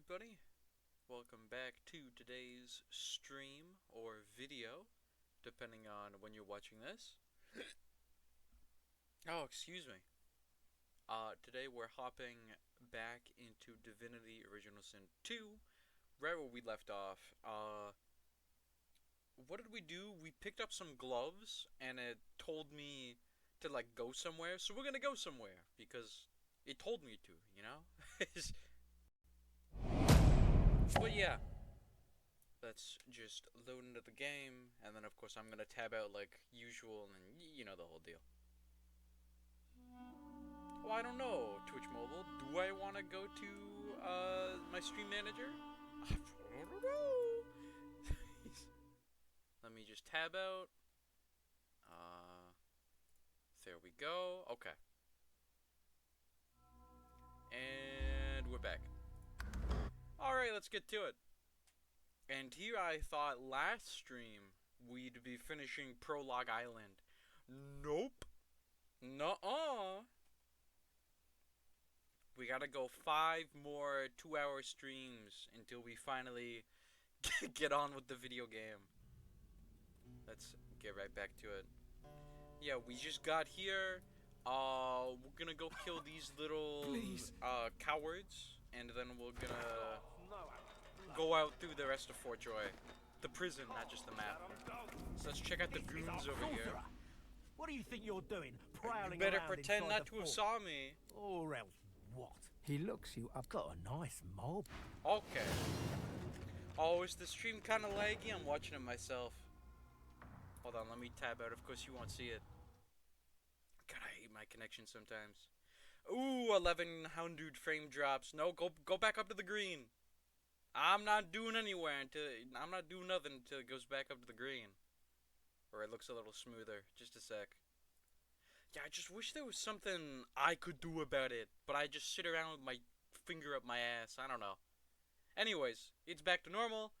everybody, welcome back to today's stream or video, depending on when you're watching this. Oh, excuse me. Today we're hopping back into Divinity Original Sin 2, right where we left off. What did we do? We picked up some gloves, and it told me to, go somewhere, so we're gonna go somewhere, because it told me to, you know? But yeah, let's just load into the game, and then of course I'm gonna tab out like usual, and then you know the whole deal. Oh, I don't know, Twitch Mobile. Do I want to go to my stream manager? I don't know. Let me just tab out. There we go. Okay. And we're back. Alright, let's get to it. And here I thought last stream we'd be finishing Prologue Island. Nope. Nuh-uh. We gotta go 5 more 2-hour streams until we finally get on with the video game. Let's get right back to it. Yeah, we just got here. We're gonna go kill these little cowards, and then we're gonna go out through the rest of Fort Joy. The prison, not just the map. So let's check out the goons over here. What do you think you're doing, prowling You better around pretend inside not the to have fort? saw me. Or else what? He looks you up. Got a nice mob. Okay. Oh, is the stream kind of laggy? I'm watching it myself. Hold on, let me tab out. Of course, you won't see it. God, I hate my connection sometimes. Ooh, 1100 frame drops. No, go back up to the green. I'm not doing anywhere I'm not doing nothing until it goes back up to the green. Or it looks a little smoother. Just a sec. Yeah, I just wish there was something I could do about it, but I just sit around with my finger up my ass. I don't know. Anyways, it's back to normal.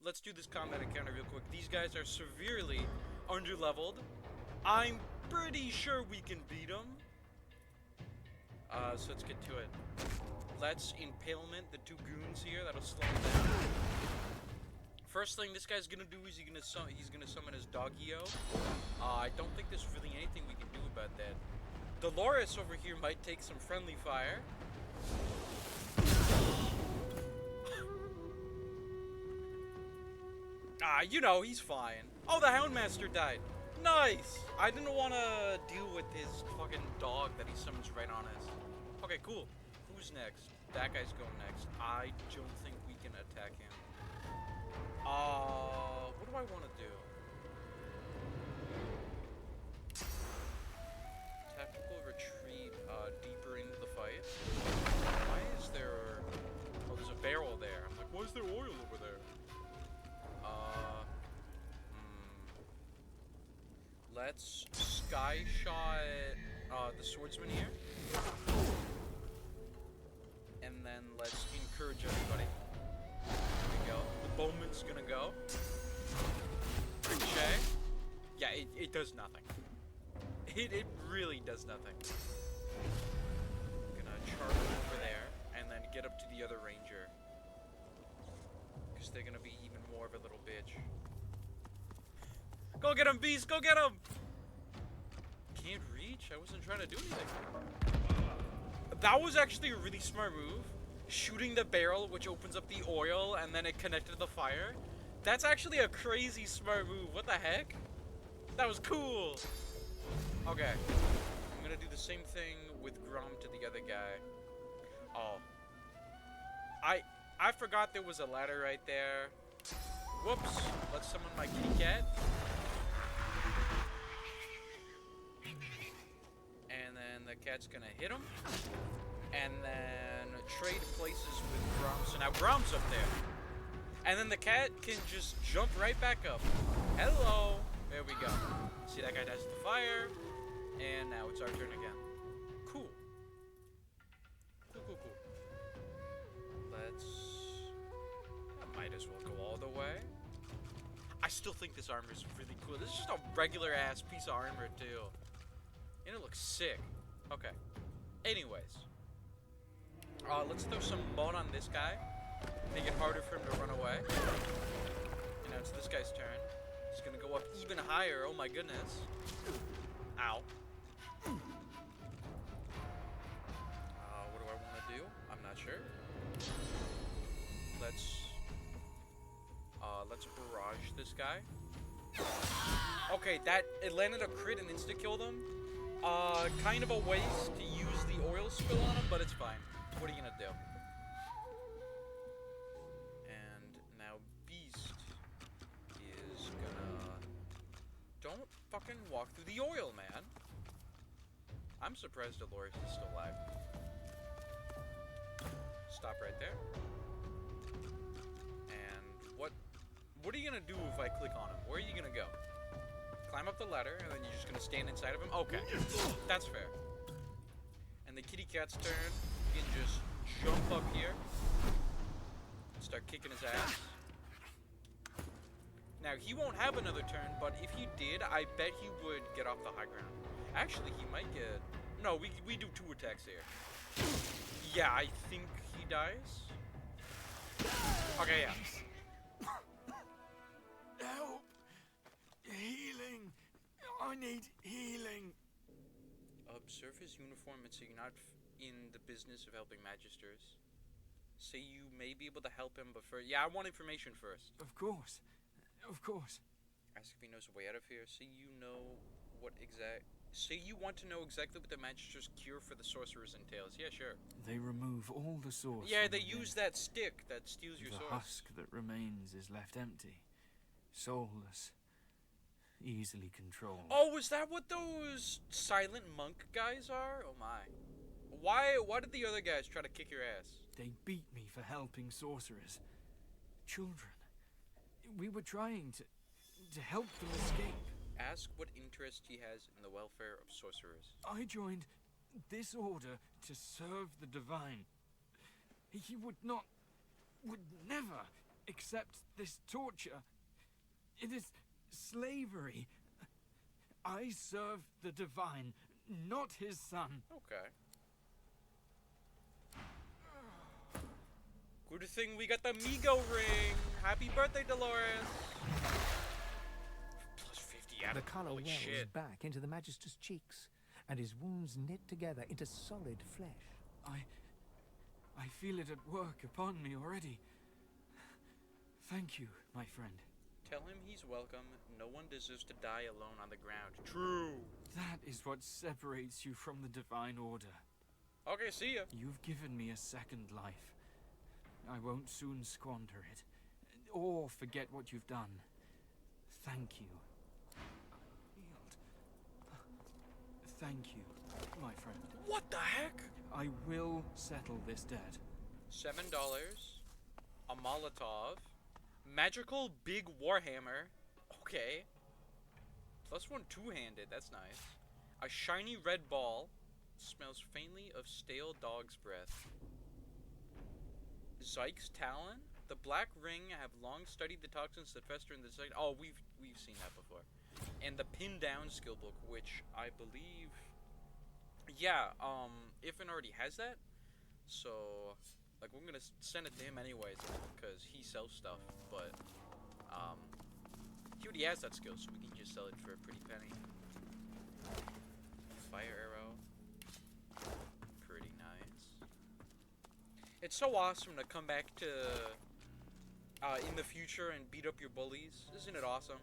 Let's do this combat encounter real quick. These guys are severely underleveled. I'm pretty sure we can beat them. So let's get to it. Let's impalement the 2 goons here. That'll slow them down. First thing this guy's gonna do is he's gonna summon his Doggy-O. I don't think there's really anything we can do about that. Dolores over here might take some friendly fire. You know, he's fine. Oh, the Houndmaster died. Nice! I didn't want to deal with his fucking dog that he summons right on us. Okay, cool. Who's next? That guy's going next. I don't think we can attack him. What do I want to do? Tactical retreat, deeper into the fight. Why is there... Oh, there's a barrel there. I'm like, why is there oil over there? Let's sky shot the swordsman here. And then let's encourage everybody. There we go. The bowman's gonna go. Ricochet. Yeah, it does nothing. It really does nothing. Gonna charge over there and then get up to the other ranger. Because they're gonna be even more of a little bitch. Go get him, Beast! Go get him! Can't reach? I wasn't trying to do anything. That was actually a really smart move. Shooting the barrel, which opens up the oil, and then it connected to the fire. That's actually a crazy smart move. What the heck? That was cool! Okay. I'm gonna do the same thing with Grom to the other guy. Oh. I forgot there was a ladder right there. Whoops. Let's summon my kitty cat. And then the cat's gonna hit him. And then trade places with Grom. So now Grom's up there. And then the cat can just jump right back up. Hello. There we go. See, that guy does the fire. And now it's our turn again. Cool. Cool. Let's... I might as well go all the way. I still think this armor is really cool. This is just a regular ass piece of armor too. And it looks sick. Okay. Anyways. Let's throw some mud on this guy. Make it harder for him to run away. And now it's this guy's turn. He's gonna go up even higher. Oh my goodness. Ow. What do I want to do? I'm not sure. Let's barrage this guy. Okay, it landed a crit and insta-killed him. Kind of a waste to use the oil spill on him, but it's fine. What are you gonna do? And now Beast is gonna... Don't fucking walk through the oil, man. I'm surprised Dolores is still alive. Stop right there. And what are you gonna do if I click on him? Where are you gonna go? Climb up the ladder, and then you're just gonna stand inside of him? Okay, that's fair. And the kitty cat's turn. You can just jump up here and start kicking his ass. Now, he won't have another turn, but if he did, I bet he would get off the high ground. Actually, he might get... No, we do 2 attacks here. Yeah, I think he dies. Okay, yeah. Help! Healing! I need healing! Observe his uniform and say you're not in the business of helping magisters. Say you may be able to help him, but first... Yeah, I want information first. Of course. Of course. Ask if he knows a way out of here. Say you know what exact... Say you want to know exactly what the magister's cure for the sorcerers entails. Yeah, sure. They remove all the source. Yeah, they use that stick that steals your the source. husk that remains is left empty. Soulless. Easily controlled. Oh, is that what those silent monk guys are? Oh my. Why did the other guys try to kick your ass? They beat me for helping sorcerers. Children. We were trying to help them escape. Ask what interest he has in the welfare of sorcerers. I joined this order to serve the divine. He would never accept this torture. It is slavery. I serve the divine, not his son. Okay. Good thing we got the Migo ring. Happy birthday, Dolores. Plus 50 out The of colour holy wells shit. back into the Magister's cheeks, and his wounds knit together into solid flesh. I feel it at work upon me already. Thank you, my friend. Tell him he's welcome. No one deserves to die alone on the ground. True. That is what separates you from the divine order. Okay, see ya. You've given me a second life. I won't soon squander it, or forget what you've done. Thank you. Healed. Thank you, my friend. What the heck? I will settle this debt. $7. A Molotov. Magical big warhammer. Okay. +1 two-handed. That's nice. A shiny red ball. Smells faintly of stale dog's breath. Zyke's Talon. The black ring have long studied the toxins that fester in the site. Oh, we've seen that before. And the pin down skill book, which I believe, yeah, Ifan already has that. So, like, we're gonna send it to him anyways because he sells stuff. But he already has that skill, so we can just sell it for a pretty penny. Fire arrow. Pretty nice. It's so awesome to come back to in the future and beat up your bullies. Isn't it awesome?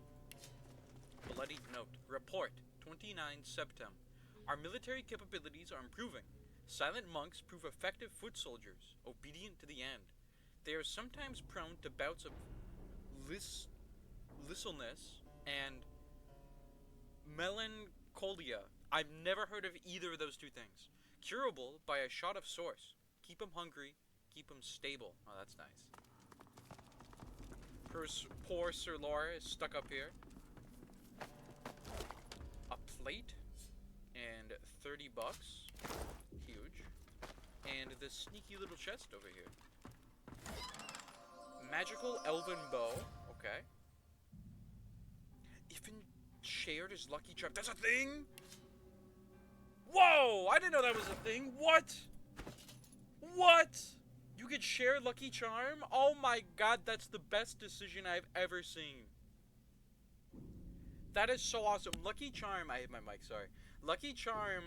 Bloodied note. Report. 29 September. Our military capabilities are improving. Silent monks prove effective foot soldiers, obedient to the end. They are sometimes prone to bouts of listlessness and melancholia. I've never heard of either of those two things. Curable by a shot of source. Keep them hungry, keep them stable. Oh, that's nice. Poor Sir Laura is stuck up here. A plate and $30. Huge. And this sneaky little chest over here. Magical elven bow. Okay. Even shared his lucky trap. That's a thing? Whoa! I didn't know that was a thing. What? What? You could share Lucky Charm? Oh my god, that's the best decision I've ever seen. That is so awesome. Lucky Charm, I hit my mic, sorry. Lucky Charm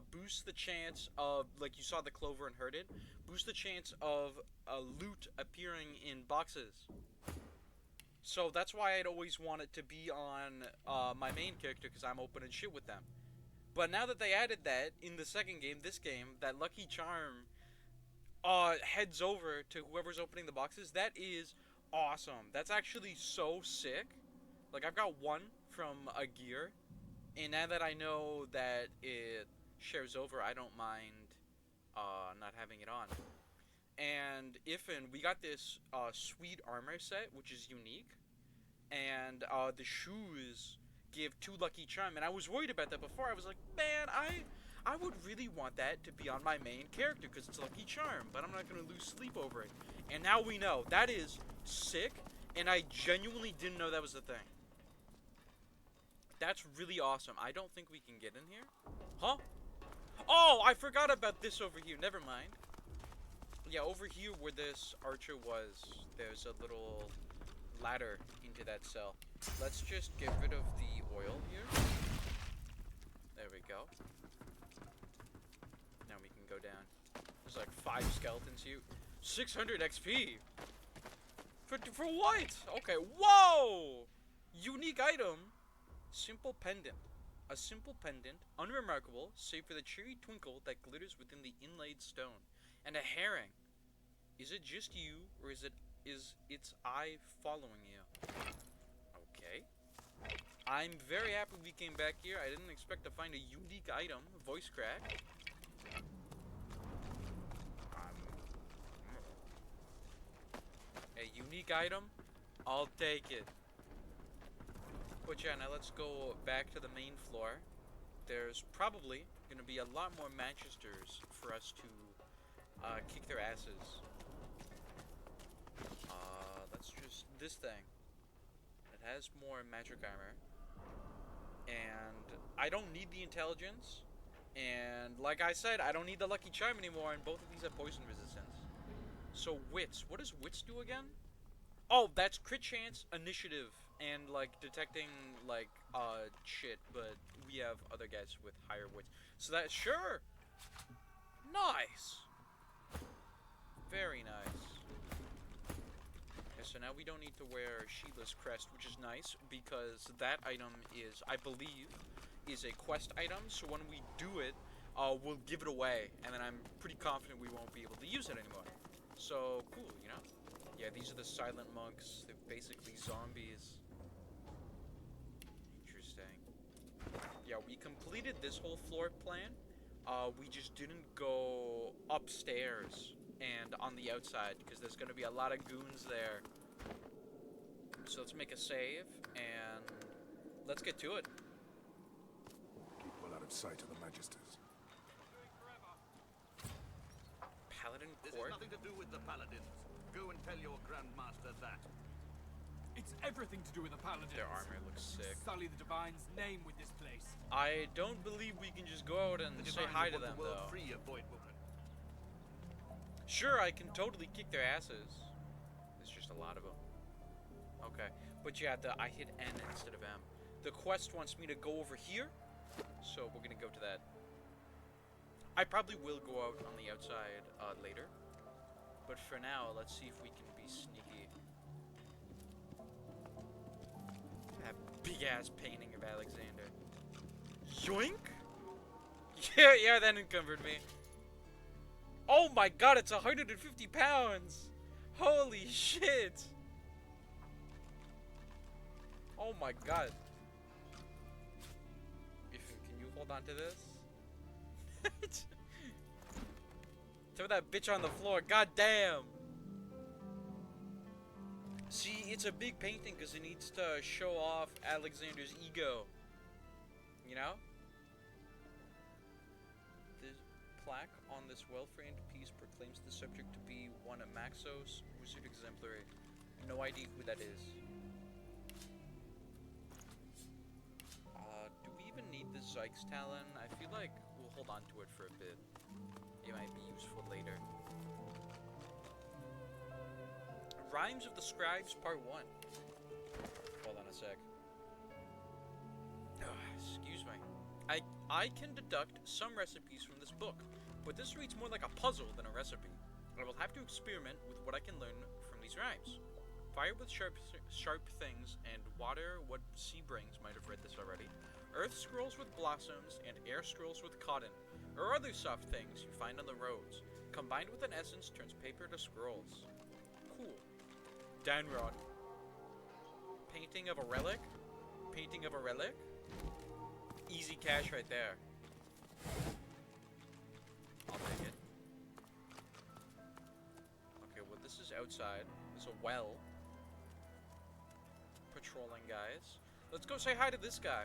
boosts the chance of, like you saw the clover and heard it, boosts the chance of loot appearing in boxes. So that's why I'd always want it to be on my main character, because I'm opening shit with them. But now that they added that in the second game, this game, that Lucky Charm heads over to whoever's opening the boxes, that is awesome. That's actually so sick. Like, I've got one from a gear, and now that I know that it shares over, I don't mind not having it on. And we got this sweet armor set, which is unique, and the shoes give 2 Lucky Charm, and I was worried about that before. I was like, man, I would really want that to be on my main character because it's Lucky Charm, but I'm not going to lose sleep over it. And now we know. That is sick, and I genuinely didn't know that was the thing. That's really awesome. I don't think we can get in here. Huh? Oh, I forgot about this over here. Never mind. Yeah, over here where this archer was, there's a little ladder into that cell. Let's just get rid of the oil here. There we go. Now we can go down. There's like 5 skeletons here. 600 XP! For what? Okay, whoa! Unique item. Simple pendant. A simple pendant, unremarkable, save for the cheery twinkle that glitters within the inlaid stone. And a herring. Is it just you, or is its eye following you? Okay. I'm very happy we came back here. I didn't expect to find a unique item. Voice crack. A unique item? I'll take it. But yeah, now let's go back to the main floor. There's probably going to be a lot more Manchesters for us to kick their asses. Let's just... this thing. It has more magic armor. And I don't need the intelligence. And like I said, I don't need the Lucky Charm anymore, and both of these have poison resistance. So wits. What does wits do again? Oh, that's crit chance, initiative, and like detecting like shit, but we have other guys with higher wits. So that, sure. Nice. Very nice. Okay, so now we don't need to wear Sheila's crest, which is nice because that item is, I believe, is a quest item. So when we do it, we'll give it away, and then I'm pretty confident we won't be able to use it anymore. So cool, you know? Yeah, these are the silent monks. They're basically zombies. Interesting. Yeah, we completed this whole floor plan. We just didn't go upstairs and on the outside because there's going to be a lot of goons there. So let's make a save and let's get to it. Keep well out of sight of the Magisters. Paladin This Court? has nothing to do with the Paladins. Go and tell your Grandmaster that. It's everything to do with the Paladins. Their armor looks sick. Sully the Divine's name with this place. I don't believe we can just go out and The say Divine hi will to put them, the world though. free of Void Woman. Sure, I can totally kick their asses. There's just a lot of them. Okay, but yeah, I hit N instead of M. The quest wants me to go over here, so we're gonna go to that. I probably will go out on the outside later, but for now, let's see if we can be sneaky. That big-ass painting of Alexander. Yoink! Yeah, that encumbered me. Oh my god, it's 150 pounds! Holy shit! Oh my god. Can you hold on to this? Throw that bitch on the floor, god damn! See, it's a big painting because it needs to show off Alexander's ego. You know? The plaque on this well-framed piece proclaims the subject to be one of Maxos Wizard Exemplary. No idea who that is. Do we even need the Zykes Talon? I feel like we'll hold on to it for a bit. It might be useful later. Crimes of the Scribes, Part 1. Hold on a sec. Excuse me. I can deduct some recipes from this book, but this reads more like a puzzle than a recipe. I will have to experiment with what I can learn from these rhymes. Fire with sharp things, and water what sea brings. Might have read this already. Earth scrolls with blossoms, and air scrolls with cotton, or other soft things you find on the roads. Combined with an essence turns paper to scrolls. Cool. Downrod. Painting of a relic? Painting of a relic? Easy cash right there. I'll take it. Okay, well this is outside. There's a well. Patrolling guys. Let's go say hi to this guy.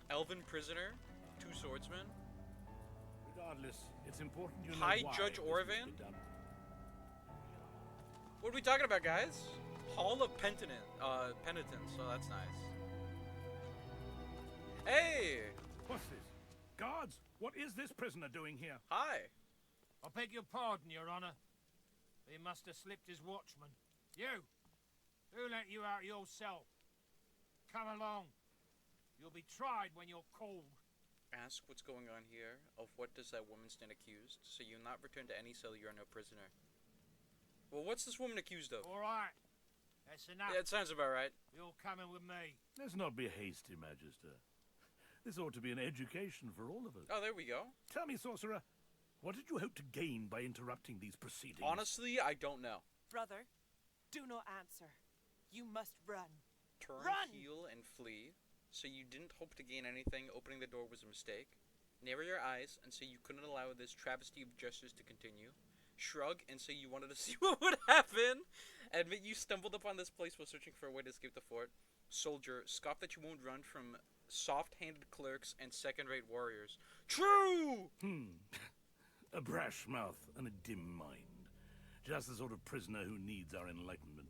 Elven prisoner. 2 swordsmen. Regardless, it's important you know High why Judge this Orvan? must be done. What are we talking about, guys? Hall of Penitence. So that's nice. Hey! What's this? Guards, what is this prisoner doing here? Hi. I beg your pardon, Your Honor. He must have slipped his watchman. You! Who let you out your cell? Come along. You'll be tried when you're called. Ask what's going on here. Of what does that woman stand accused? So you'll not return to any cell, you are no prisoner. Well, what's this woman accused of? All right. That's enough. Yeah, it sounds about right. You're coming with me. Let's not be hasty, Magister. This ought to be an education for all of us. Oh, there we go. Tell me, sorcerer, what did you hope to gain by interrupting these proceedings? Honestly, I don't know. Brother, do not answer. You must run. Turn, Run! heal, and flee. So you didn't hope to gain anything. Opening the door was a mistake. Narrow your eyes and say you couldn't allow this travesty of justice to continue. Shrug and say you wanted to see what would happen. Admit you stumbled upon this place while searching for a way to escape the fort. Soldier, scoff that you won't run from soft-handed clerks and second-rate warriors. True! A brash mouth and a dim mind. Just the sort of prisoner who needs our enlightenment.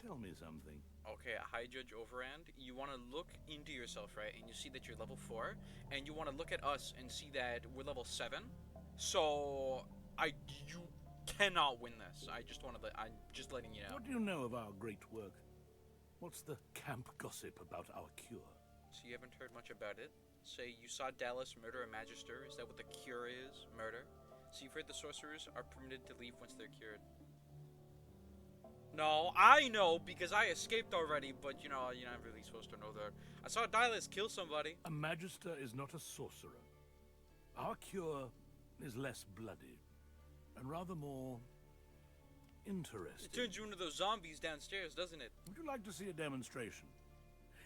Tell me something. Okay, High Judge Overhand, you want to look into yourself, right? And you see that you're level 4, and you want to look at us and see that we're level 7. So, you cannot win this. I'm just letting you know. What do you know of our great work? What's the camp gossip about our cure? So you haven't heard much about it? Say you saw Dallas murder a magister. Is that what the cure is? Murder? So you've heard the sorcerers are permitted to leave once they're cured. No, I know because I escaped already, but you're not really supposed to know that. I saw Dallas kill somebody. A magister is not a sorcerer. Our cure is less bloody and rather more interesting. It turns you into those zombies downstairs, doesn't it? Would you like to see a demonstration?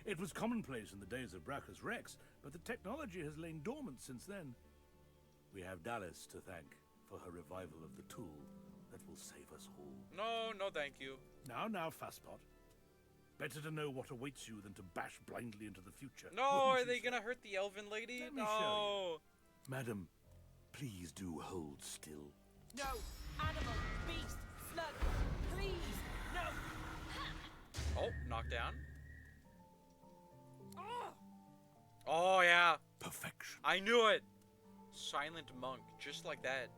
It was commonplace in the days of Brachus Rex, but the technology has lain dormant since then. We have Dallas to thank for her revival of the tool that will save us all. No, thank you. Now, Fastpot. Better to know what awaits you than to bash blindly into the future. No, Wouldn't are you they say? gonna hurt the elven lady? Let me No. show Madam, please do hold still. No! Animal! Beast! Slug! Please! No! Oh, knockdown. Oh! Oh, yeah. Perfection. I knew it. Silent monk, just like that.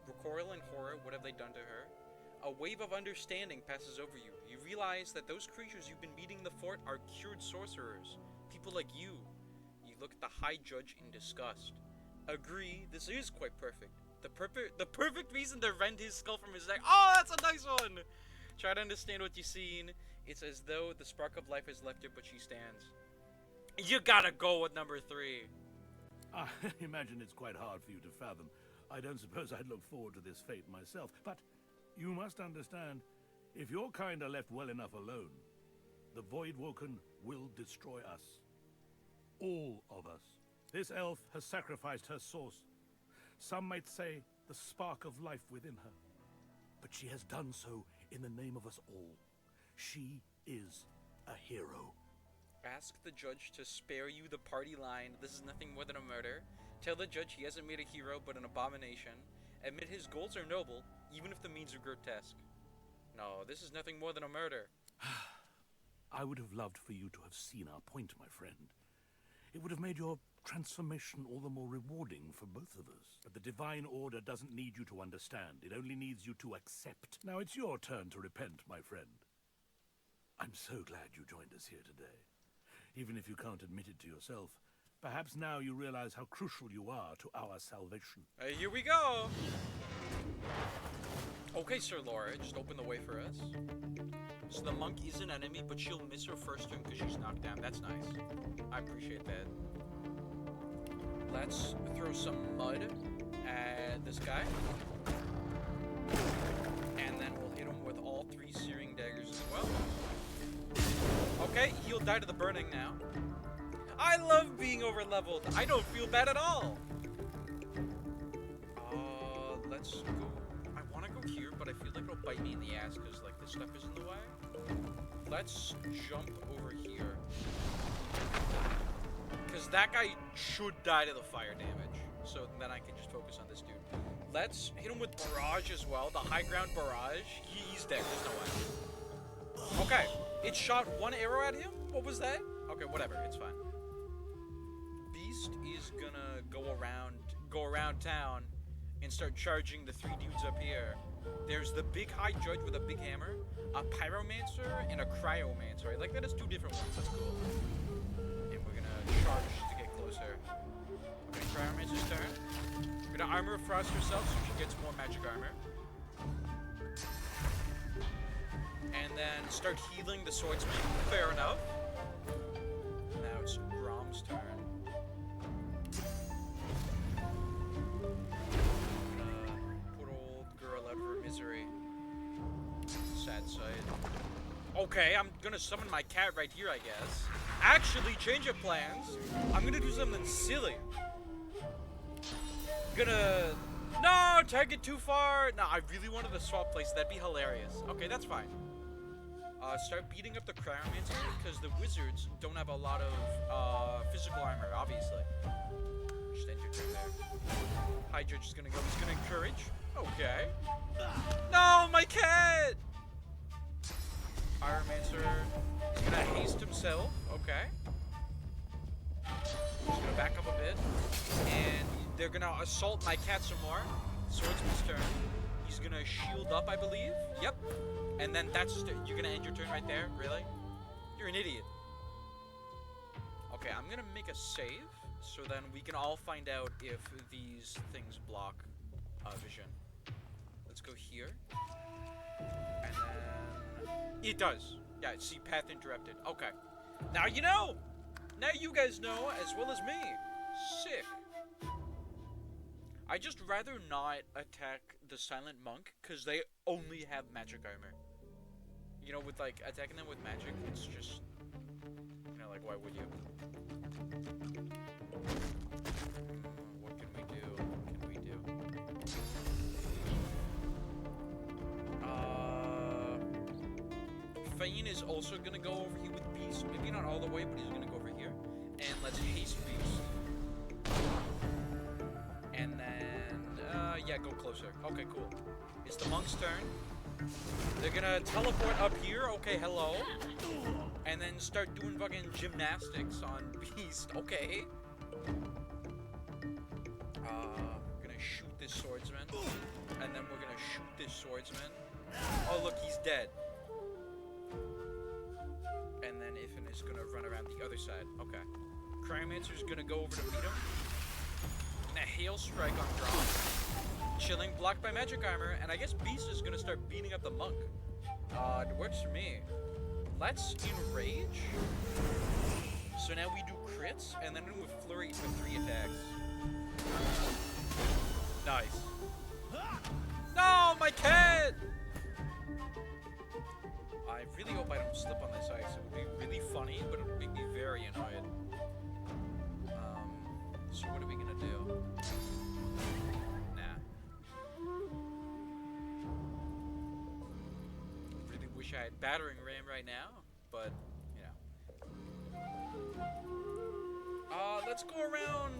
Recoil in horror, what have they done to her? A wave of understanding passes over you. You realize that those creatures you've been meeting in the fort are cured sorcerers. People like you. You look at the High Judge in disgust. Agree, this is quite perfect. The perfect reason to rend his skull from his neck. Oh, that's a nice one! Try to understand what you've seen. It's as though the spark of life has left her, but she stands. You gotta go with number 3. I imagine it's quite hard for you to fathom. I don't suppose I'd look forward to this fate myself, but you must understand, if your kind are left well enough alone, the Voidwoken will destroy us. All of us. This elf has sacrificed her source. Some might say the spark of life within her. But she has done so in the name of us all. She is a hero. Ask the judge to spare you the party line. This is nothing more than a murder. Tell the judge he hasn't made a hero but an abomination. Admit his goals are noble, even if the means are grotesque. No, this is nothing more than a murder. I would have loved for you to have seen our point, my friend. It would have made your transformation all the more rewarding for both of us. But the Divine Order doesn't need you to understand. It only needs you to accept. Now it's your turn to repent, my friend. I'm so glad you joined us here today. Even if you can't admit it to yourself, perhaps now you realize how crucial you are to our salvation. Here we go! Okay, Sir Laura, just open the way for us. So the monk is an enemy, but she'll miss her first turn because she's knocked down. That's nice. I appreciate that. Let's throw some mud at this guy. And then we'll hit him with all 3 searing daggers as well. Okay, he'll die to the burning now. I love being over-leveled. I don't feel bad at all. Let's go. I want to go here, but I feel like it'll bite me in the ass because, like, this stuff is in the way. Let's jump over here. Because that guy should die to the fire damage. So then I can just focus on this dude. Let's hit him with barrage as well. The high ground barrage. He's dead. There's no way. Okay. It shot 1 arrow at him? What was that? Okay, whatever. It's fine. Beast is gonna go around town and start charging the 3 dudes up here. There's the big high judge with a big hammer, a pyromancer, and a cryomancer. I like that it's 2 different ones. That's cool. And we're gonna charge to get closer. Okay, cryomancer's turn. We're gonna armor frost herself so she gets more magic armor. And then start healing the swordsman. Fair enough. Now it's Grom's turn. Put old girl out of her misery. Sad sight. Okay, I'm gonna summon my cat right here, I guess. Actually, change of plans. I'm gonna do something silly. No, target too far. No, I really wanted to swap places. That'd be hilarious. Okay, that's fine. Start beating up the cryomancer because the wizards don't have a lot of physical armor, obviously. Just end your turn there. High Judge is gonna go. He's gonna encourage. Okay. No, my cat! Pyromancer is gonna haste himself. Okay. Just gonna back up a bit. And they're gonna assault my cat some more. Swordsman's turn. He's gonna shield up, I believe. Yep. And then you're gonna end your turn right there? Really? You're an idiot. Okay, I'm gonna make a save, so then we can all find out if these things block vision. Let's go here. And then... It does. Yeah, see, path interrupted. Okay. Now you know! Now you guys know, as well as me. Sick. I just rather not attack the Silent Monk, because they only have magic armor. You know, with, like, attacking them with magic, it's just... You know, like, why would you? What can we do? What can we do? Fane is also gonna go over here with Beast. Maybe not all the way, but he's gonna go over here. And let's haste Beast. And then, yeah, go closer. Okay, cool. It's the monk's turn. They're gonna teleport up here. Okay, hello. And then start doing fucking gymnastics on Beast. Okay. We're gonna shoot this swordsman. And then we're gonna shoot this swordsman. Oh, look, he's dead. And then Ifin is gonna run around the other side. Okay. Cryomancer's gonna go over to beat him. And a hail strike on Grom. Chilling, blocked by magic armor, and I guess Beast is gonna start beating up the monk. It works for me. Let's enrage. So now we do crits, and then we flurry for 3 attacks. Nice. No, my cat! I really hope I don't slip on this ice. It would be really funny, but it would make me very annoyed. So what are we gonna do? Really wish I had battering ram right now, but you know. Let's go around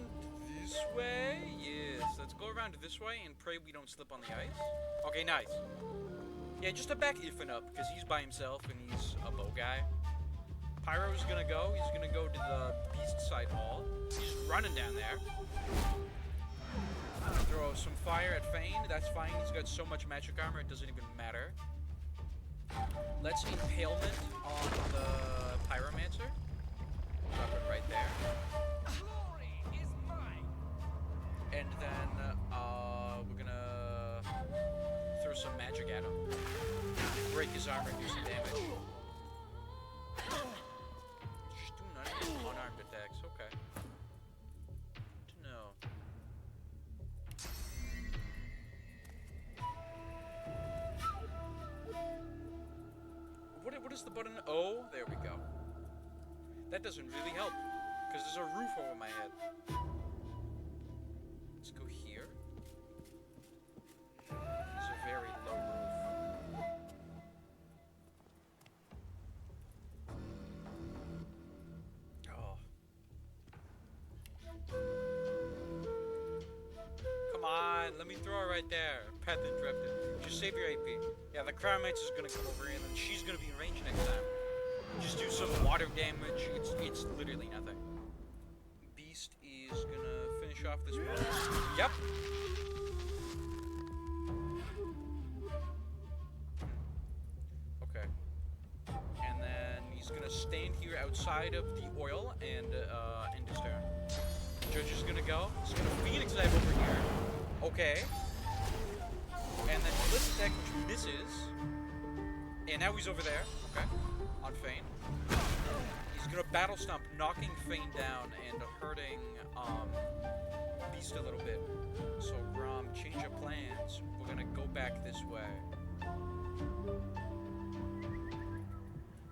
this way. Yes, let's go around this way and pray we don't slip on the ice. Okay, nice. Yeah, just to back Ifin up because he's by himself and he's a bow guy. Pyro's gonna go. He's gonna go to the Beast Side Hall. He's running down there. Throw some fire at Fane. That's fine. He's got so much magic armor, it doesn't even matter. Let's Impalement on the Pyromancer. Drop it right there. Glory is mine. And then we're gonna throw some magic at him. Break his armor, do some damage. Just doing unarmed attacks, okay. Good to know. What is the button? Oh, there we go. That doesn't really help, because there's a roof over my head. Let's go here. There's a very low roof. Oh. Come on, let me throw it right there. Path interrupted. Just save your AP. Yeah, the Crown Mage is gonna come over here, and then she's gonna be in range next time. Just do some water damage. It's literally nothing. Beast is gonna finish off this one. Yep. Okay. And then he's gonna stand here outside of the oil and end his turn. Judge is gonna go. He's gonna Phoenix Dive over here. Okay. And then Blitz attack, which misses. And now he's over there. Okay. On Fane. He's gonna Battle Stomp, knocking Fane down and hurting Beast a little bit. So Grom, change of plans. We're gonna go back this way.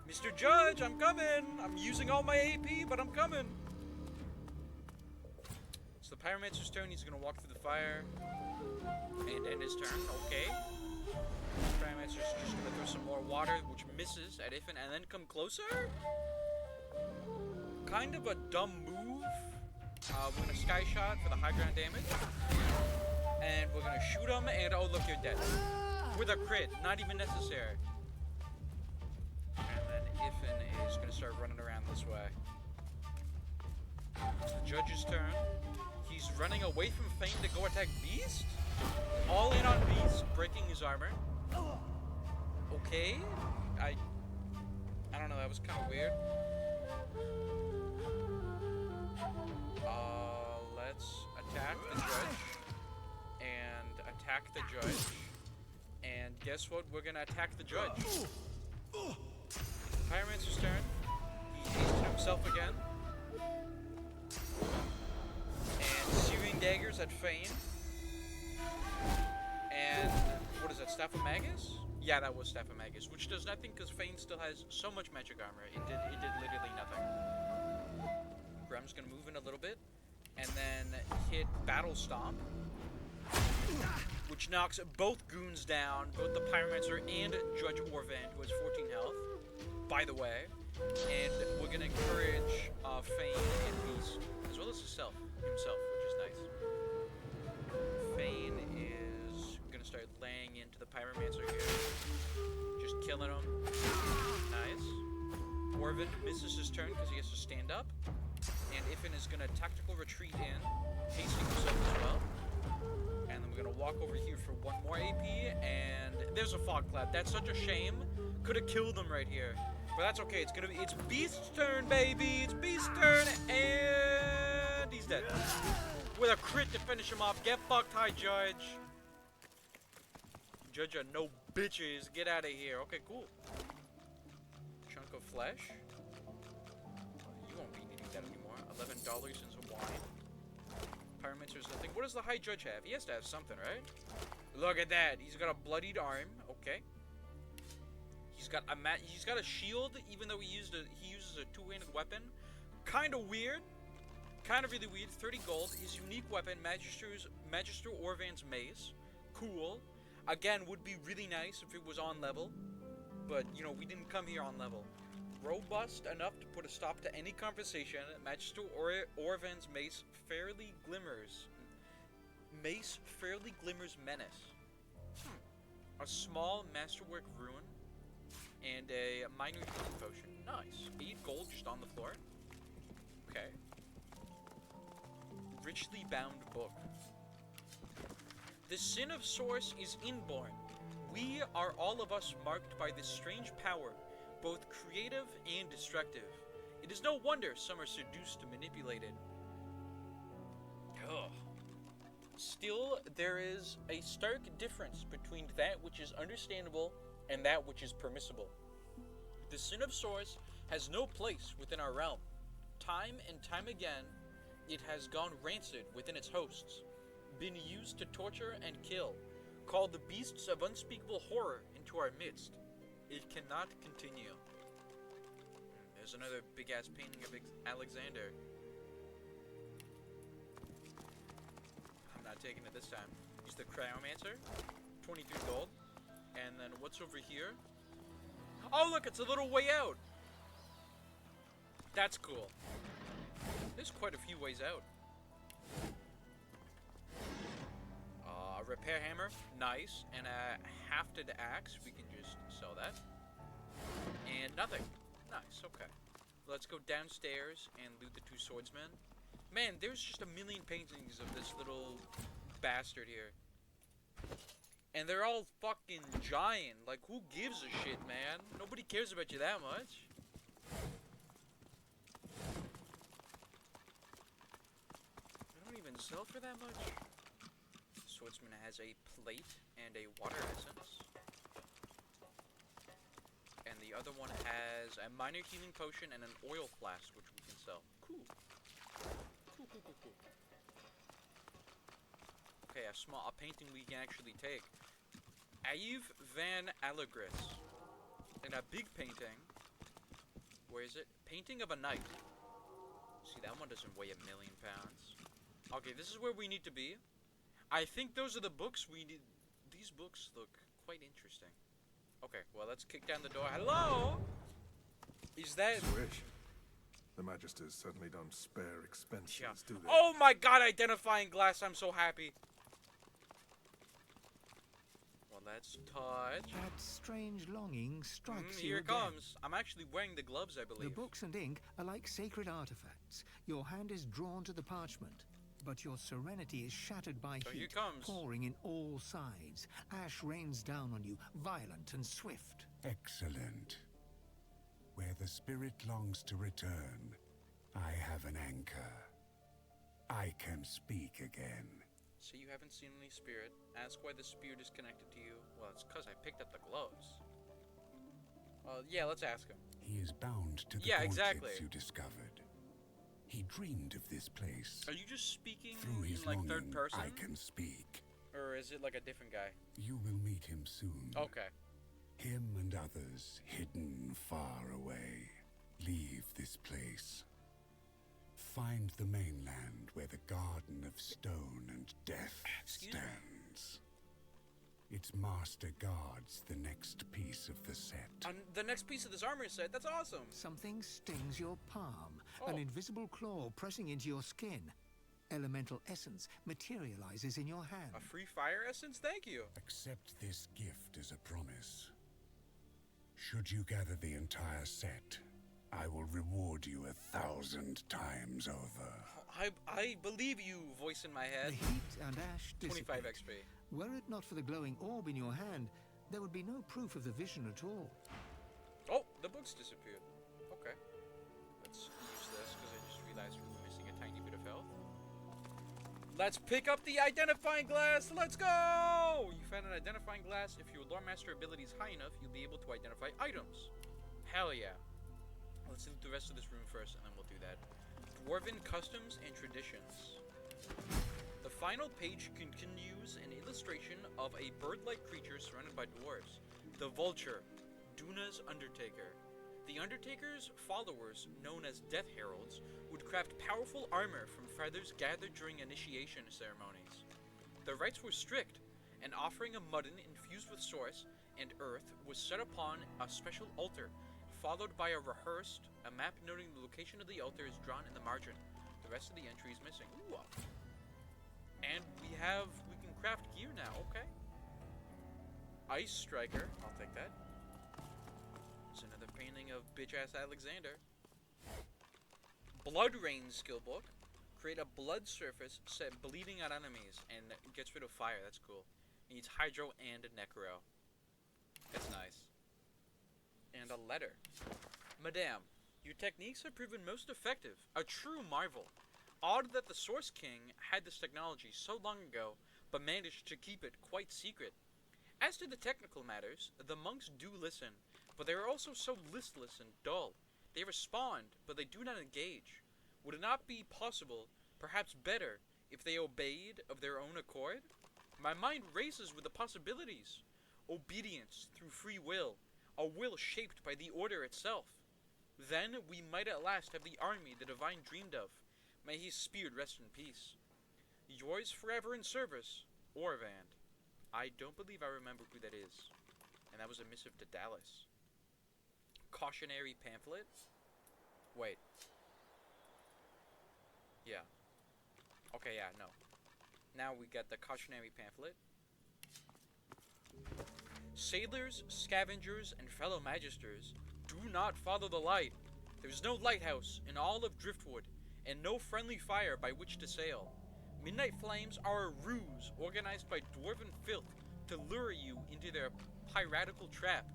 Mr. Judge, I'm coming! I'm using all my AP, but I'm coming! It's the Pyromancer's turn. He's gonna walk through the fire and end his turn. Okay. Pyromancer's just gonna throw some more water, which misses at Ifin, and then come closer? Kind of a dumb move. We're gonna Sky Shot for the high ground damage. And we're gonna shoot him, and oh look, you're dead. With a crit, not even necessary. And then Ifin is gonna start running around this way. It's the Judge's turn. He's running away from Fane to go attack Beast? All in on Beast, breaking his armor. Okay. I don't know, that was kind of weird. Let's attack the Judge. And attack the Judge. And guess what? We're gonna attack the Judge. Pyromancer's turn. He hasted himself again. And Searing Daggers at Fane. And what is that, Staff of Magus? Yeah, that was Staff of Magus, which does nothing because Fane still has so much magic armor. It did literally nothing. Grum's gonna move in a little bit, and then hit Battle Stomp, which knocks both goons down, both the Pyromancer and Judge Orvand, who has 14 health, by the way. And we're gonna encourage Fane and Beast, as well as himself, which is nice. Fane is gonna start laying into the Pyromancer here. Just killing him. Nice. Orvand misses his turn because he has to stand up. And Ifin is gonna tactical retreat in, hasting himself as well. And then we're gonna walk over here for one more AP, and there's a Fog Cloud. That's such a shame. Could have killed him right here. But that's okay, it's Beast's turn, baby! It's Beast's turn, and he's dead. With a crit to finish him off. Get fucked, High Judge. Judge are no bitches. Get out of here. Okay, cool. Chunk of flesh. You won't be needing that anymore. $11 and some wine. Pyromancer's nothing. What does the High Judge have? He has to have something, right? Look at that. He's got a bloodied arm. Okay. He's got a shield, even though he uses a two-handed weapon. Kind of weird. Kind of really weird. 30 gold. His unique weapon, Magister Orvan's mace. Cool. Again, would be really nice if it was on level. But, you know, we didn't come here on level. Robust enough to put a stop to any conversation. Magister Orvan's mace fairly glimmers. Mace fairly glimmers menace. A small masterwork rune. And a minor healing potion. Nice. 8 gold just on the floor. Okay. Richly bound book. The sin of source is inborn. We are all of us marked by this strange power, both creative and destructive. It is no wonder some are seduced to manipulate it. Ugh. Still, there is a stark difference between that which is understandable and that which is permissible. The sin of source has no place within our realm. Time and time again, it has gone rancid within its hosts, been used to torture and kill, called the beasts of unspeakable horror into our midst. It cannot continue. There's another big-ass painting of Alexander. I'm not taking it this time. Use the Cryomancer. 23 gold. And then what's over here? Oh, look, it's a little way out. That's cool. There's quite a few ways out. Repair hammer, nice. And a hafted axe, we can just sell that. And nothing. Nice, okay. Let's go downstairs and loot the 2 swordsmen. Man, there's just a million paintings of this little bastard here. And they're all fucking giant. Like, who gives a shit, man? Nobody cares about you that much. They don't even sell for that much. Swordsman has a plate and a water essence. And the other one has a minor healing potion and an oil flask, which we can sell. Cool. Cool. Okay, a painting we can actually take. Yves van Allegris. And a big painting. Where is it? Painting of a knight. See, that one doesn't weigh 1,000,000 pounds. Okay, this is where we need to be. I think those are the books we need. These books look quite interesting. Okay, well, let's kick down the door. Hello? Is that... Swish. The Magisters certainly don't spare expenses, Yeah. do they? Oh my god, identifying glass. I'm so happy. Well, let's touch. That strange longing strikes you Here it again. comes. I'm actually wearing the gloves, I The believe. books and ink are like sacred artifacts. Your hand is drawn to the parchment, but your serenity is shattered by So here heat comes. pouring in all sides. Ash rains down on you, violent and swift. Excellent. Where the spirit longs to return, I have an anchor. I can speak again. See, you haven't seen any spirit. Ask why the spirit is connected to you. Well, it's because I picked up the gloves. Yeah, let's ask him. He is bound to the Yeah, gauntlets exactly. you discovered. He dreamed of this place. Are you just speaking Through in, his like, longing, third person? I can speak. Or is it, like, a different guy? You will meet him soon. Okay. Him and others hidden far away. Leave this place. Find the mainland where the Garden of Stone and Death Excuse me? stands. Its master guards the next piece of the set. On the next piece of this armor set, that's awesome. Something stings your palm, Oh. an invisible claw pressing into your skin. Elemental essence materializes in your hand. A free fire essence? Thank you. Accept this gift as a promise. Should you gather the entire set, I will reward you 1,000 times over. I believe you, voice in my The head. heat and ash 25 dissipate. XP. Were it not for the glowing orb in your hand, there would be no proof of the vision at all. Oh, the books disappeared. Okay. Let's use this because I just realized we were missing a tiny bit of health. Let's pick up the identifying glass. Let's go! You found an identifying glass. If your lore master ability is high enough, you'll be able to identify items. Hell yeah. Let's loot the rest of this room first, and then we'll do that. Dwarven customs and traditions. The final page continues an illustration of a bird-like creature surrounded by dwarves. The Vulture, Duna's Undertaker. The Undertaker's followers, known as Death Heralds, would craft powerful armor from feathers gathered during initiation ceremonies. The rites were strict. An offering of mutton infused with source and earth was set upon a special altar, followed by a map noting the location of the altar is drawn in the margin. The rest of the entry is missing. Ooh. And we can craft gear now, okay. Ice Striker, I'll take that. It's another painting of bitch-ass Alexander. Blood Rain skill book. Create a blood surface set bleeding at enemies and gets rid of fire. That's cool. It needs Hydro and Necro. That's nice. And a letter. Madame, your techniques have proven most effective. A true marvel. Odd that the Source King had this technology so long ago, but managed to keep it quite secret. As to the technical matters, the monks do listen, but they are also so listless and dull. They respond, but they do not engage. Would it not be possible, perhaps better, if they obeyed of their own accord? My mind races with the possibilities. Obedience through free will, a will shaped by the order itself. Then we might at last have the army the divine dreamed of. May his spirit rest in peace. Yours forever in service, Orvand. I don't believe I remember who that is. And that was a missive to Dallas. Cautionary pamphlet? Wait. Yeah. Okay, yeah, no. Now we got the cautionary pamphlet. Sailors, scavengers, and fellow magisters, do not follow the light. There is no lighthouse in all of Driftwood, and no friendly fire by which to sail. Midnight flames are a ruse organized by dwarven filth to lure you into their piratical trap.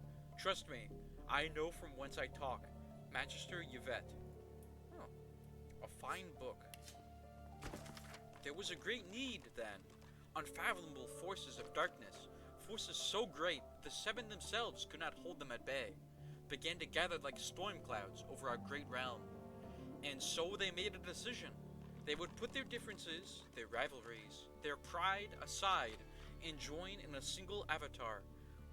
Trust me, I know from whence I talk. Magister Yvette. Oh, a fine book. There was a great need, then. Unfathomable forces of darkness, forces so great the seven themselves could not hold them at bay, began to gather like storm clouds over our great realm. And so they made a decision. They would put their differences, their rivalries, their pride aside and join in a single avatar,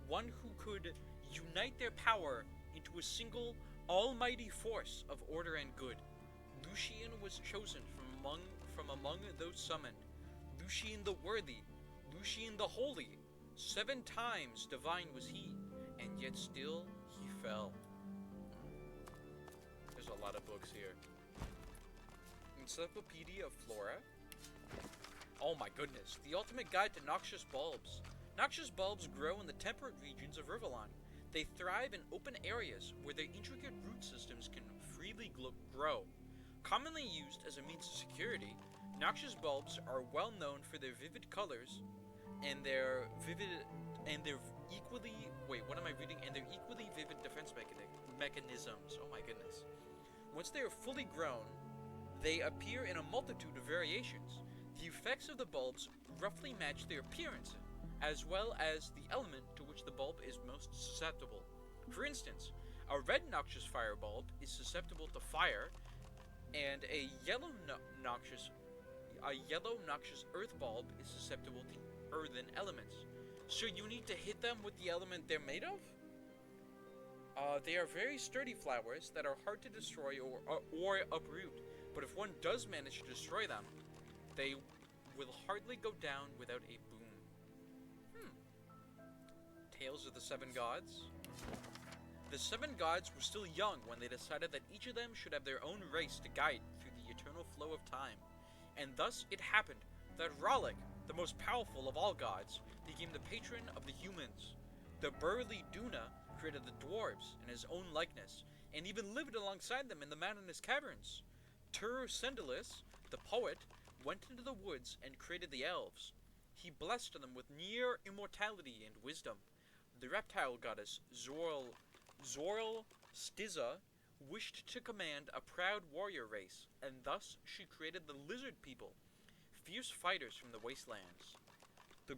one who could unite their power into a single almighty force of order and good. Lucian was chosen from among those summoned. Lucian the worthy, Lucian the holy. 7 times divine was he, and yet still he fell. There's a lot of books here. Encyclopedia of Flora. Oh my goodness, the ultimate guide to noxious bulbs. Noxious bulbs grow in the temperate regions of Rivalon. They thrive in open areas where their intricate root systems can freely grow. Commonly used as a means of security, noxious bulbs are well known for their vivid colors and their equally vivid defense mechanisms. Oh my goodness. Once they are fully grown, they appear in a multitude of variations. The effects of the bulbs roughly match their appearance, as well as the element to which the bulb is most susceptible. For instance, a red noxious fire bulb is susceptible to fire, and a yellow noxious earth bulb is susceptible to earthen elements. So you need to hit them with the element they're made of? They are very sturdy flowers that are hard to destroy or uproot, but if one does manage to destroy them, they will hardly go down without a boom. Tales of the 7 Gods. The 7 Gods were still young when they decided that each of them should have their own race to guide through the eternal flow of time. And thus it happened that Ralik, the most powerful of all gods, became the patron of the humans. The burly Duna created the dwarves in his own likeness, and even lived alongside them in the mountainous caverns. Sendalis, the poet, went into the woods and created the elves. He blessed them with near immortality and wisdom. The reptile goddess Zorl Stiza wished to command a proud warrior race, and thus she created the lizard people, fierce fighters from the wastelands. The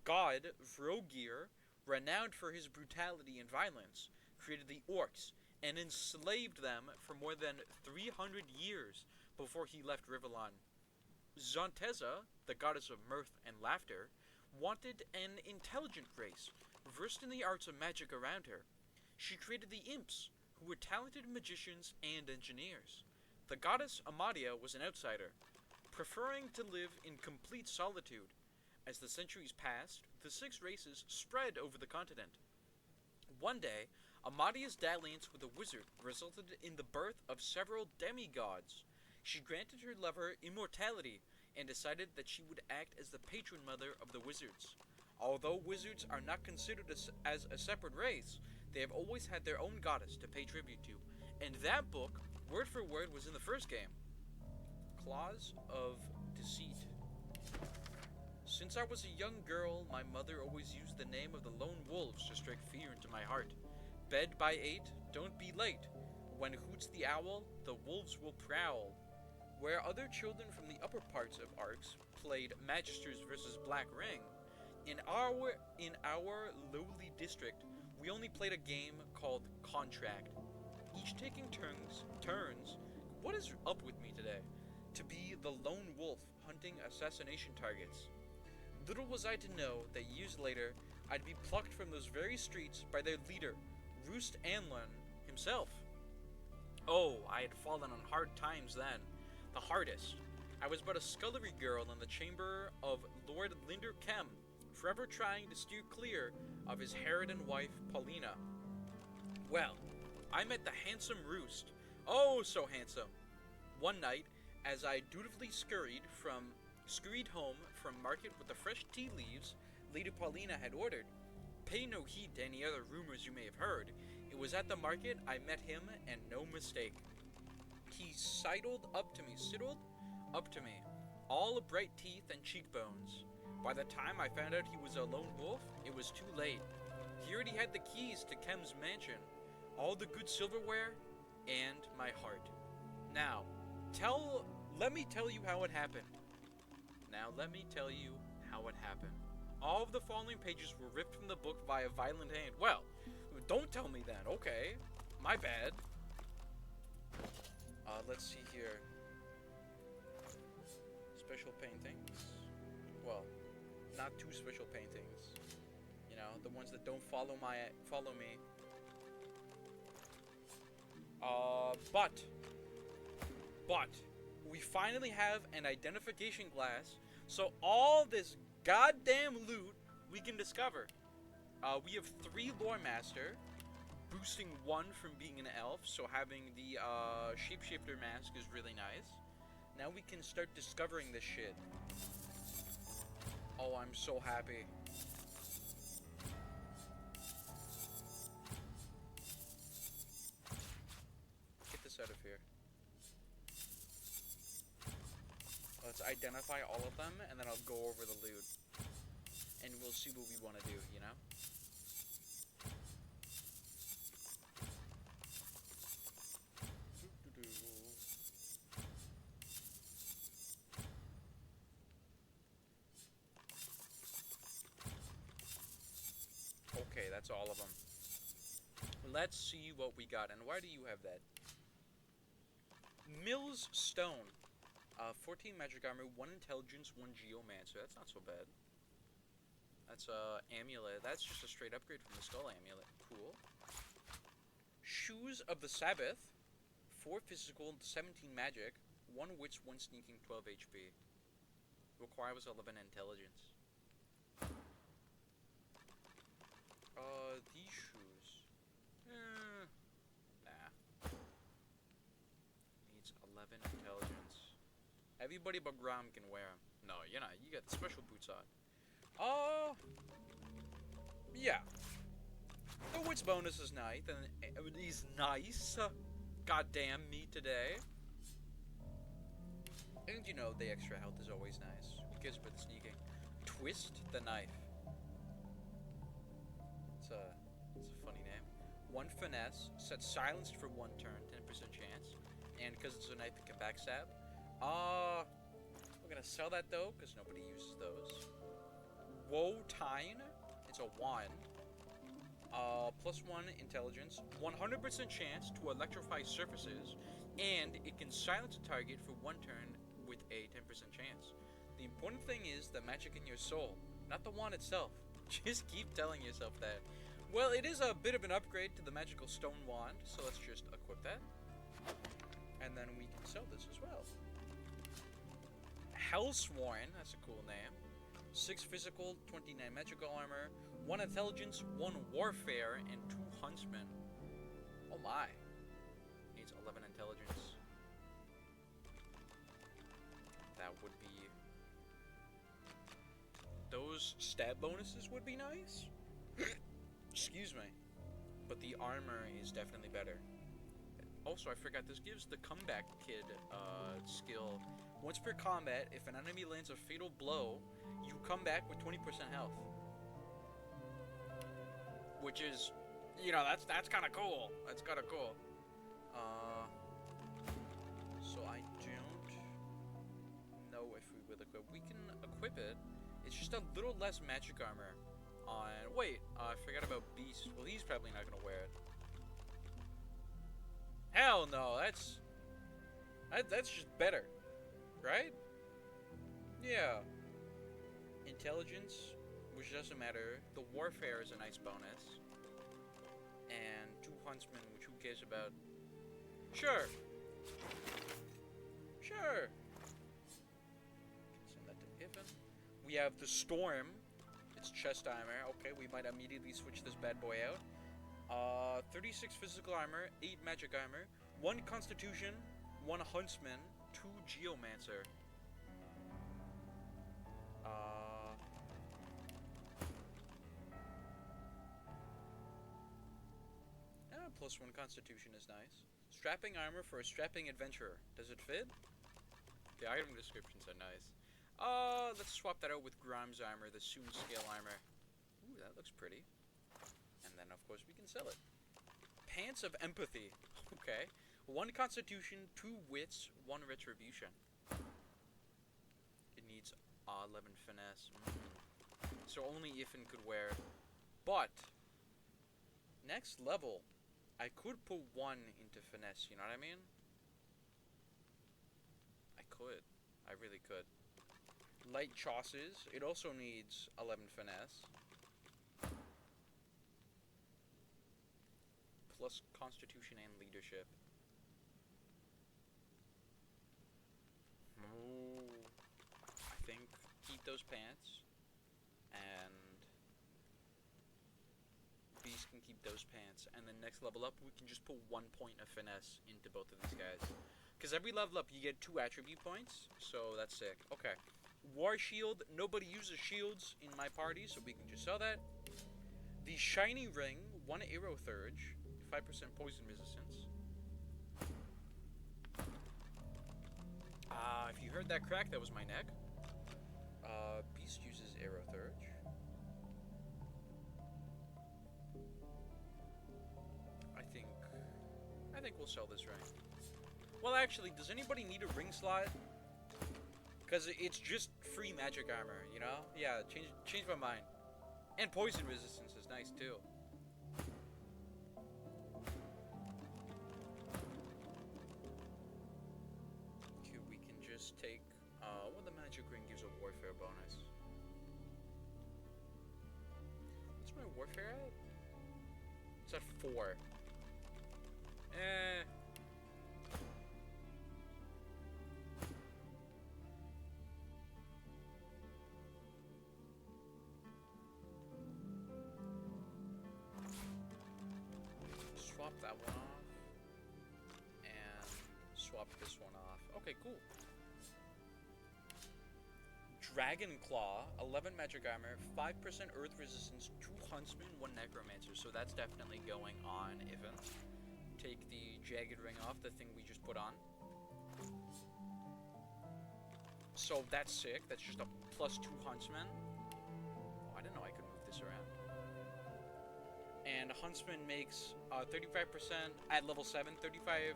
god Vrogir, renowned for his brutality and violence, created the orcs and enslaved them for more than 300 years before he left Rivalon. Zonteza, the goddess of mirth and laughter, wanted an intelligent race, versed in the arts of magic around her. She created the imps, who were talented magicians and engineers. The goddess Amadia was an outsider, preferring to live in complete solitude. As the centuries passed, the 6 races spread over the continent. One day, Amadia's dalliance with a wizard resulted in the birth of several demigods. She granted her lover immortality and decided that she would act as the patron mother of the wizards. Although wizards are not considered as a separate race, They have always had their own goddess to pay tribute to, and that book, word for word, was in the first game. Claws of Deceit. Since I was a young girl, my mother always used the name of the lone wolves to strike fear into my heart. Bed by 8, don't be late. When hoots the owl, the wolves will prowl. Where other children from the upper parts of Arcs played Magisters versus Black Ring, in our lowly district, we only played a game called Contract. Each taking turns, what is up with me today? To be the lone wolf hunting assassination targets. Little was I to know that years later, I'd be plucked from those very streets by their leader, Roost Anlon himself. Oh, I had fallen on hard times then. The hardest. I was but a scullery girl in the chamber of Lord Linder Kem, forever trying to steer clear of his Harridan wife, Paulina. Well, I met the handsome Roost. Oh, so handsome. One night, as I dutifully scurried home from market with the fresh tea leaves Lady Paulina had ordered. Pay no heed to any other rumors you may have heard. It was at the market I met him, and no mistake. He sidled up to me, all bright teeth and cheekbones. By the time I found out he was a lone wolf, it was too late. He already had the keys to Kem's mansion, all the good silverware, and my heart. Now, let me tell you how it happened. All of the following pages were ripped from the book via violent hand. Well, don't tell me that, okay. My bad. Let's see here. Special paintings. Well, not two special paintings. You know, the ones that don't follow me. But we finally have an identification glass, so all this goddamn loot we can discover. We have 3 Lore Master, boosting 1 from being an elf, so having the Shapeshifter mask is really nice. Now we can start discovering this shit. Oh, I'm so happy. Get this out of here. Let's identify all of them, and then I'll go over the loot. And we'll see what we want to do, you know? Okay, that's all of them. Let's see what we got. And why do you have that? Mill's Stone. 14 magic armor, 1 intelligence, 1 geomancer. That's not so bad. That's amulet. That's just a straight upgrade from the skull amulet. Cool. Shoes of the Sabbath. 4 physical, 17 magic, 1 wits, 1 sneaking, 12 HP. Requires 11 intelligence. These shoes. Nah. Needs 11 intelligence. Everybody but Grom can wear them. No, you're not. You got the special boots on. Yeah. The wits bonus is nice, and it is nice. Goddamn me today. And you know, the extra health is always nice. Who cares about the sneaking? Twist the knife. It's a funny name. 1 finesse, set silenced for 1 turn, 10% chance. And because it's a knife, it can backstab. We're gonna sell that though, because nobody uses those. Woe Tine, it's a 1. Plus 1 intelligence, 100% chance to electrify surfaces, and it can silence a target for 1 turn with a 10% chance. The important thing is the magic in your soul, not the wand itself. Just keep telling yourself that. Well, it is a bit of an upgrade to the magical stone wand, so let's just equip that. And then we can sell this as well. Hellsworn, that's a cool name. 6 physical, 29 magical armor, 1 intelligence, 1 warfare, and 2 huntsmen. Oh my. Needs 11 intelligence. That would be... Those stab bonuses would be nice. Excuse me. but the armor is definitely better. Also, I forgot, this gives the comeback kid skill. Once per combat, if an enemy lands a fatal blow, you come back with 20% health. Which is, you know, that's kind of cool. That's kind of cool. So I don't know if we will equip. We can equip it. It's just a little less magic armor. Wait, I forgot about Beast. Well, he's probably not gonna wear it. Hell no, that's just better, right? Yeah. Intelligence, which doesn't matter. The warfare is a nice bonus. And 2 huntsmen, which who cares about? Sure. Sure. Send that to Ivan. We have the Storm. It's chest armor. Okay, we might immediately switch this bad boy out. 36 physical armor, 8 magic armor, 1 constitution, 1 huntsman, 2 geomancer. Plus 1 constitution is nice. Strapping armor for a strapping adventurer. Does it fit? The item descriptions are nice. Let's swap that out with Grimes armor, the Soon Scale armor. Ooh, that looks pretty. And then, of course, we can sell it. Pants of Empathy. Okay. 1 constitution, 2 wits, 1 retribution. It needs 11 finesse. So only Ifin could wear it. But, next level, I could put 1 into finesse, you know what I mean? I could. I really could. Light Chausses. It also needs 11 finesse. Plus constitution and leadership. Ooh. I think keep those pants. And Beast can keep those pants. And then next level up, we can just put 1 point of finesse into both of these guys. Because every level up, you get 2 attribute points. So that's sick. Okay. War Shield. Nobody uses shields in my party, so we can just sell that. The Shiny Ring. 1 Arrow Thurge. 5% poison resistance. If you heard that crack, that was my neck. Beast uses Arrow Thurge. I think we'll sell this ring. Well, actually, does anybody need a ring slot? Because it's just free magic armor, you know? Yeah, change my mind. And poison resistance is nice, too. Okay, we can just take... well, the magic ring gives a warfare bonus. What's my warfare at? It's at 4. Swap that one off. And swap this one off. Okay, cool. Dragon Claw, 11 magic armor, 5% earth resistance, 2 huntsmen, 1 necromancer. So that's definitely going on Ivan. Take the jagged ring off, the thing we just put on. So that's sick. That's just a +2 huntsman. Oh, I didn't know I could move this around. And a huntsman makes 35% at level 7, 35%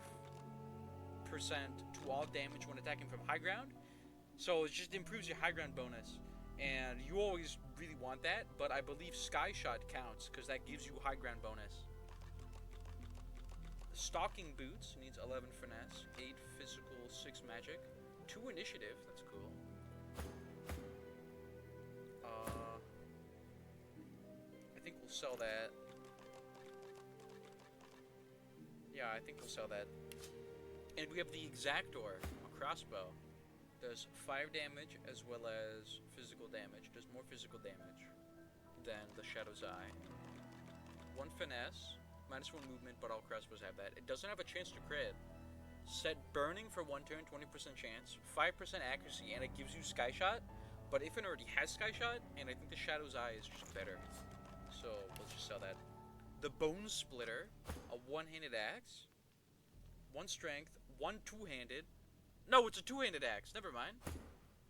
to all damage when attacking from high ground. So it just improves your high ground bonus. And you always really want that, but I believe Sky Shot counts because that gives you high ground bonus. Stalking Boots needs 11 finesse, 8 physical, 6 magic, 2 initiative. That's cool. I think we'll sell that. Yeah, I think we'll sell that. And we have the Exactor, a crossbow. Does 5 damage as well as physical damage. Does more physical damage than the Shadow's Eye. 1 finesse. -1 movement, but all crossbows have that. It doesn't have a chance to crit. Set burning for 1 turn, 20% chance, 5% accuracy, and it gives you Sky Shot. But if it already has Sky Shot, and I think the Shadow's Eye is just better. So we'll just sell that. the Bone Splitter, a one-handed axe, 1 strength, 1 two-handed. No, it's a two-handed axe. Never mind.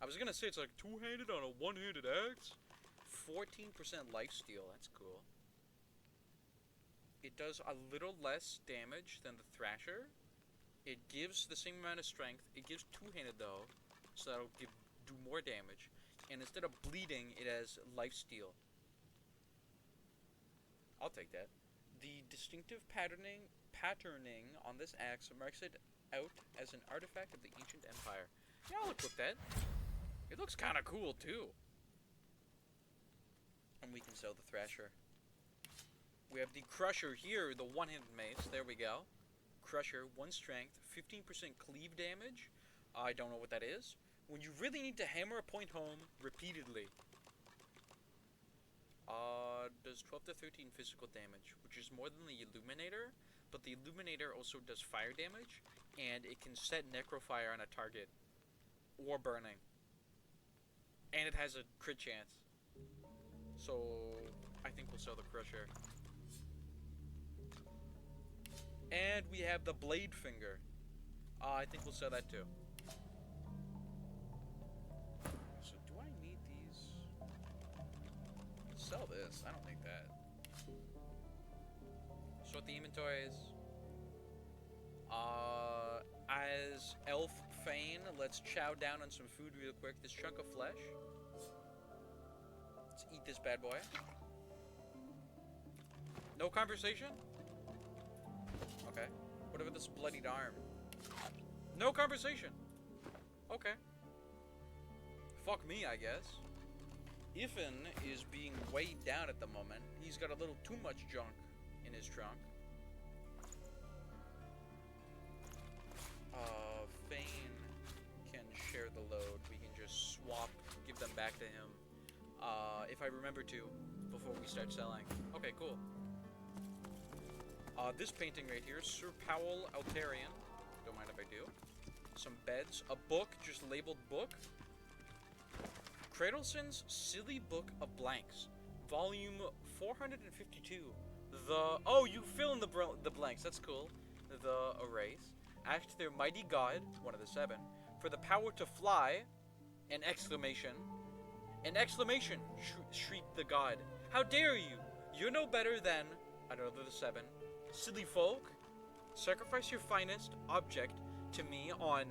I was gonna say it's like two-handed on a one-handed axe. 14% lifesteal. That's cool. It does a little less damage than the Thrasher. It gives the same amount of strength. It gives two-handed though, so that'll do more damage. And instead of bleeding, it has lifesteal. I'll take that. The distinctive patterning on this axe marks it out as an artifact of the ancient empire. Yeah, I'll equip that. It looks kind of cool too. And we can sell the Thrasher. We have the Crusher here, the one-handed mace. There we go. Crusher, 1 strength, 15% cleave damage. I don't know what that is. When you really need to hammer a point home repeatedly. Does 12 to 13 physical damage, which is more than the Illuminator, but the Illuminator also does fire damage, and it can set Necrofire on a target, or burning. And it has a crit chance. So, I think we'll sell the Crusher. And we have the Blade Finger. I think we'll sell that too. So do I need these? Let's sell this. I don't need that. Sort the inventories. As Elf Fane, let's chow down on some food real quick. This chunk of flesh. Let's eat this bad boy. No conversation? Okay. What about this bloodied arm? No conversation. Okay. Fuck me, I guess. Ifin is being weighed down at the moment. He's got a little too much junk in his trunk. Fane can share the load. We can just swap, give them back to him. If I remember to, before we start selling. Okay, cool. This painting right here, Sir Powell Altarian. Don't mind if I do. Some beds. A book, just labeled book. Cradleson's Silly Book of Blanks. Volume 452. Oh, you fill in the blanks. That's cool. The erase. Ask their mighty god, one of the 7, for the power to fly. An exclamation. An exclamation, shrieked the god. How dare you? You're no better than, another the 7, silly folk. Sacrifice your finest object to me on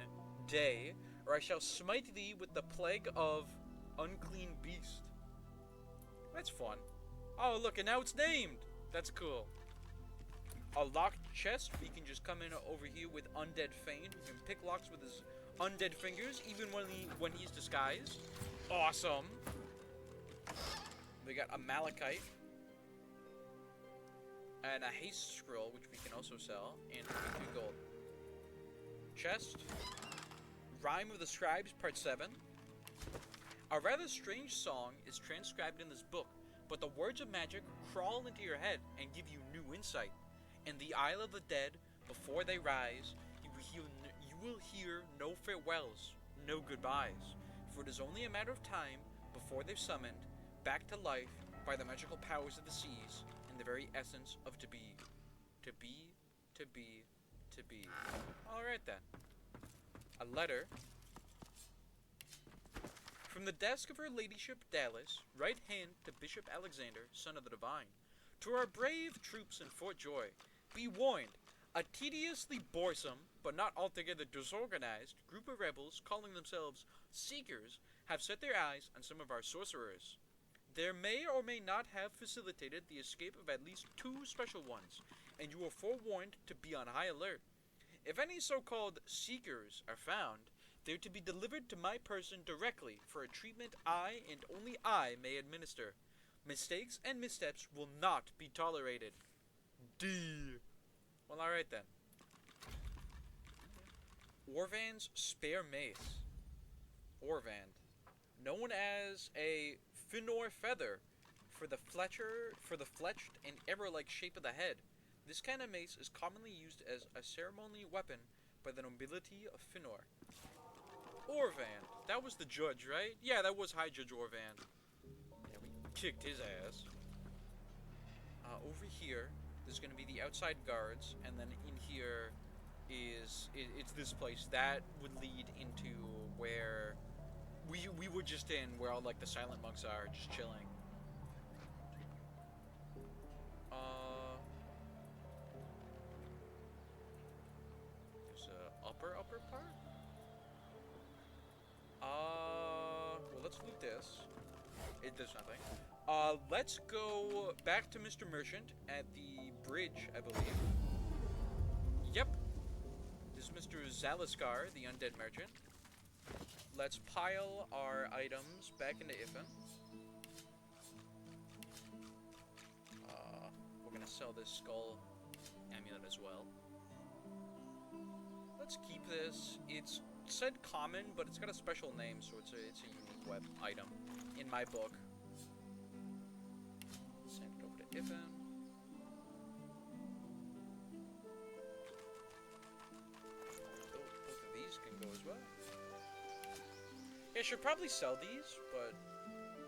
day, or I shall smite thee with the plague of unclean beast. That's fun. Oh, look, and now it's named. That's cool. A locked chest. We can just come in over here with Undead Fane, who can pick locks with his undead fingers, even when he's disguised. Awesome. We got a Malachite. And a haste scroll, which we can also sell, and 22 gold. Chest. Rhyme of the Scribes, Part 7. A rather strange song is transcribed in this book, but the words of magic crawl into your head and give you new insight. In the Isle of the Dead, before they rise, you will hear no farewells, no goodbyes, for it is only a matter of time before they're summoned back to life by the magical powers of the seas and the very essence of to be. To be, to be, to be. Alright then. A letter. From the desk of her ladyship Dallas, right hand to Bishop Alexander, son of the divine. To our brave troops in Fort Joy, be warned, a tediously boresome, but not altogether disorganized, group of rebels calling themselves Seekers have set their eyes on some of our sorcerers. There may or may not have facilitated the escape of at least 2 special ones, and you are forewarned to be on high alert. If any so-called Seekers are found, they're to be delivered to my person directly for a treatment I and only I may administer. Mistakes and missteps will not be tolerated. D. Well, alright then. Orvan's Spare Mace. Orvand. Known as a Finor Feather for the fletched and ever-like shape of the head. This kind of mace is commonly used as a ceremonial weapon by the nobility of Finor. Orvand. That was the judge, right? Yeah, that was High Judge Orvand. Yeah, we kicked his ass. Over here, There's gonna be the outside guards, and then in here it's this place that would lead into where we were just in, where all like the silent monks are, just chilling. There's a upper part. Well, let's loot this. It does nothing. Let's go back to Mr. Merchant at the bridge, I believe. Yep. This is Mr. Zaliskar, the undead merchant. Let's pile our items back into Ifen. We're gonna sell this skull amulet as well. Let's keep this. It's said common, but it's got a special name, so it's a unique item in my book. Send it over to Ifen. Both of these can go as well. Yeah, I should probably sell these, but you know.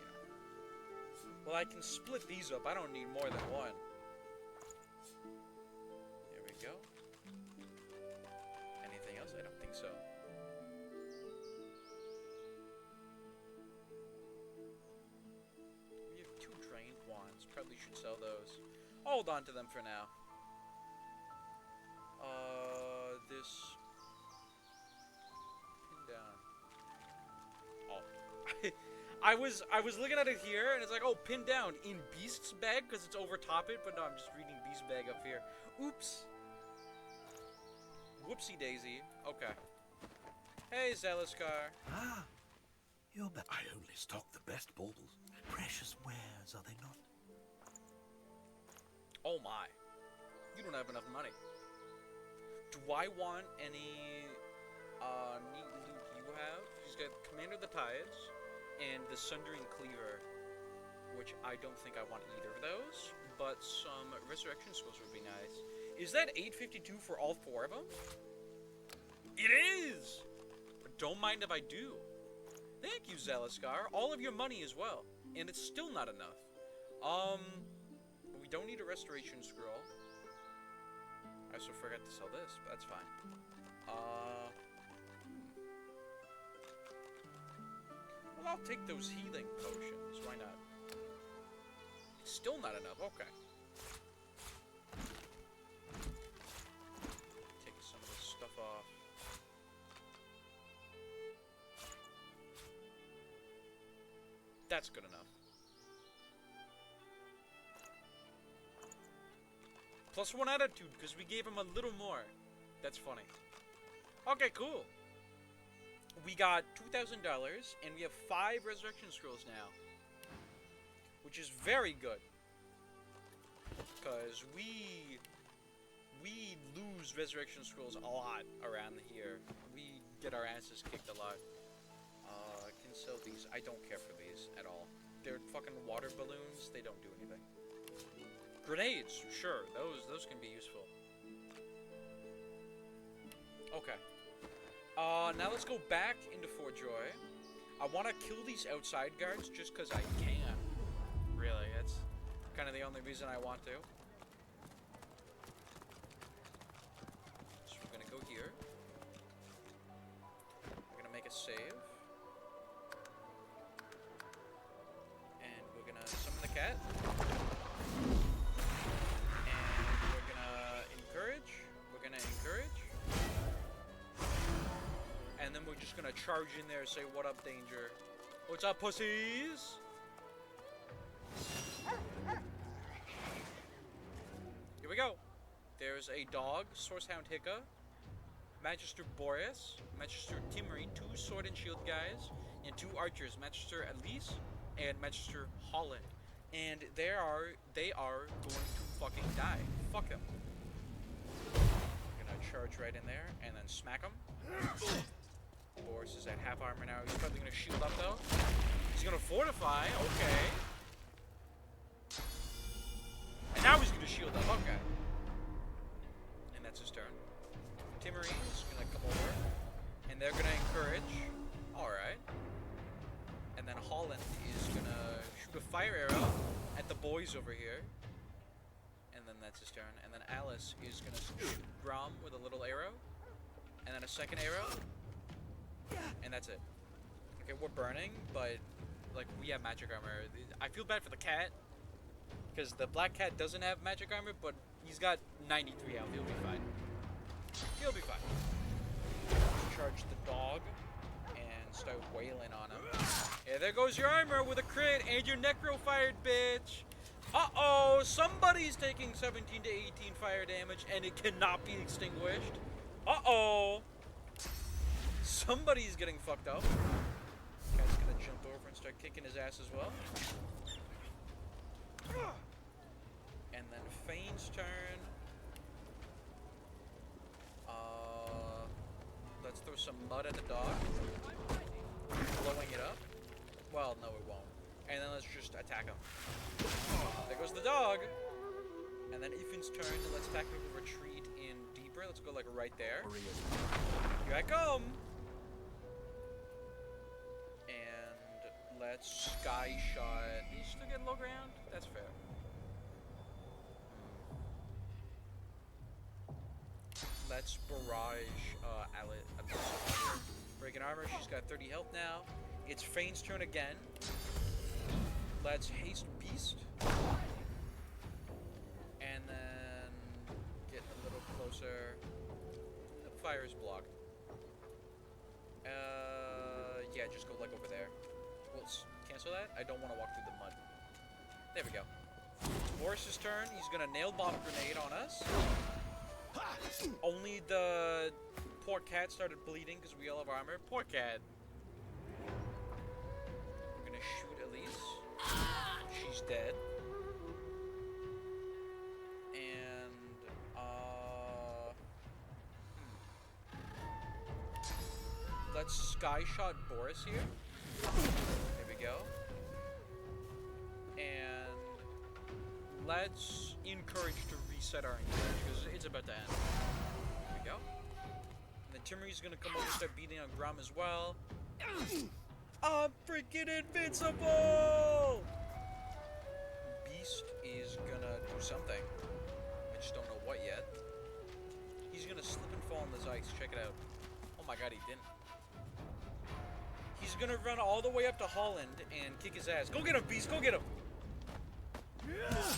Well, I can split these up. I don't need more than one. There we go. Anything else? I don't think so. We have 2 drained wands. Probably should sell those. Hold on to them for now. This pin down. Oh, I was looking at it here, and it's like, oh, pinned down in Beast's bag because it's over top it, but no, I'm just reading Beast's bag up here. Oops. Whoopsie daisy. Okay. Hey, Zaliskar. Ah, you're back. I only stock the best baubles. Precious wares, are they not? Oh my. You don't have enough money. Do I want any neat loot you have? He's got Commander of the Tides and the Sundering Cleaver, which I don't think I want either of those, but some Resurrection Scrolls would be nice. Is that 852 for all 4 of them? It is! But don't mind if I do. Thank you, Zaliskar. All of your money as well. And it's still not enough. We don't need a Restoration Scroll. I also forgot to sell this, but that's fine. Well, I'll take those healing potions. Why not? Still not enough. Okay. Take some of this stuff off. That's good enough. +1 attitude, because we gave him a little more. That's funny. Okay, cool. We got $2,000, and we have 5 Resurrection Scrolls now. Which is very good. Because we lose Resurrection Scrolls a lot around here. We get our asses kicked a lot. I can sell these. I don't care for these at all. They're fucking water balloons. They don't do anything. Grenades, sure, those can be useful. Okay. Now let's go back into Fort Joy. I want to kill these outside guards just because I can. Really, that's kind of the only reason I want to. So we're gonna go here. We're gonna make a save. And we're gonna summon the cat. And then we're just gonna charge in there and say, what up, danger? What's up, pussies? Here we go. There's a dog, Sourcehound Hicka, Magister Boreas, Magister Timmery, 2 sword and shield guys, and 2 archers, Magister Elise and Magister Holland. And they are going to fucking die. Fuck them. Gonna charge right in there and then smack them. Boris is at half armor now. He's probably gonna shield up though. He's gonna fortify. Okay. And now he's gonna shield up. Okay. And that's his turn. Timmery is gonna come over, and they're gonna encourage. All right. And then Holland is gonna shoot a fire arrow at the boys over here. And then that's that's his turn. And then Alice is gonna shoot Grom with a little arrow. And then a second arrow. And that's it. Okay, we're burning, but like we have magic armor. I feel bad for the cat. Because the black cat doesn't have magic armor, but he's got 93 health. He'll be fine. He'll be fine. Charge the dog and start wailing on him. Yeah, there goes your armor with a crit and your necro fired, bitch. Uh-oh, somebody's taking 17 to 18 fire damage and it cannot be extinguished. Uh-oh. Somebody's getting fucked up. Cat's gonna jump over and start kicking his ass as well. And then Fane's turn. Let's throw some mud at the dog. Blowing it up. Well, no, it won't. And then let's just attack him. There goes the dog. And then Ethan's turn. Let's tactically retreat in deeper. Let's go like right there. Here I come. And let's sky shot. Did you still get low ground? That's fair. Let's barrage Alice. Breaking armor. She's got 30 health now. It's Fane's turn again. Let's haste Beast. And then get a little closer. The fire is blocked. Yeah, just go like over there. We'll cancel that. I don't want to walk through the mud. There we go. Boris's turn. He's gonna nail bomb grenade on us. Only the poor cat started bleeding because we all have armor. Poor cat. We're gonna shoot Elise. She's dead. And let's sky shot Boris here. There we go. And let's encourage to reset our engage because it's about to end. There we go. And then Timmery's gonna come over and start beating on Grom as well. I'm freaking invincible! Beast is gonna do something. I just don't know what yet. He's gonna slip and fall on this ice. Check it out. Oh my god, he didn't. He's gonna run all the way up to Holland and kick his ass. Go get him, Beast! Go get him!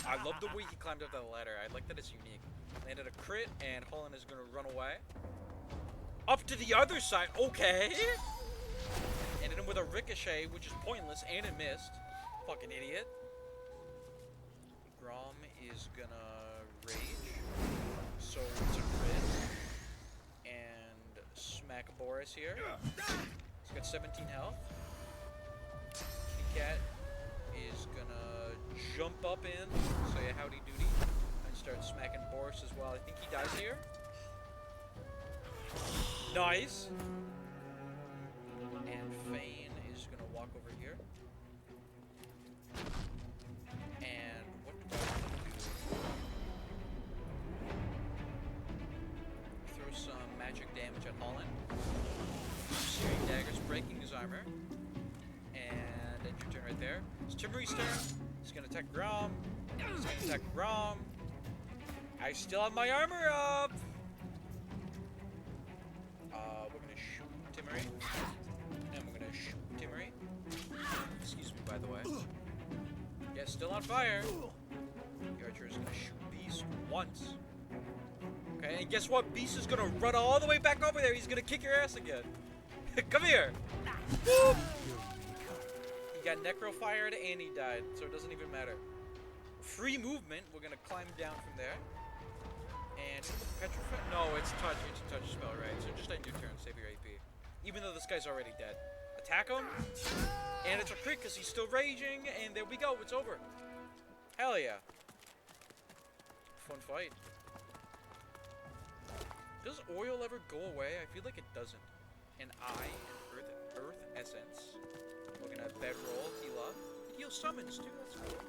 I love the way he climbed up that ladder. I like that it's unique. Landed a crit, and Holland is gonna run away. Up to the other side. Okay! Ended him with a ricochet, which is pointless, and it missed. Fucking idiot. Grom is gonna rage. So it's a crit. And smack Boris here. He's got 17 health. Kitty Cat is gonna jump up in, say a howdy doody, and start smacking Boris as well. I think he dies here. Nice! And Fane is gonna walk over here. And what do I want to do? Throw some magic damage at Holland. Searing daggers breaking his armor. And end your turn right there. It's Timmery's turn. He's gonna attack Grom. He's gonna attack Grom. I still have my armor up! We're gonna shoot Timmery. And we're gonna shoot Timmery. Excuse me, by the way. Yeah, still on fire. The archer is gonna shoot Beast once. Okay, and guess what? Beast is gonna run all the way back over there. He's gonna kick your ass again. Come here! Woo! He got necro-fired and he died, so it doesn't even matter. Free movement. We're gonna climb down from there. And petrify. No, it's touch. It's a touch spell, right? So just end your turn, save your AP. Even though this guy's already dead. Attack him. And it's a crit because he's still raging. And there we go. It's over. Hell yeah. Fun fight. Does oil ever go away? I feel like it doesn't. And Earth Essence. We're gonna bedroll, heal up. It heals summons too, that's cool.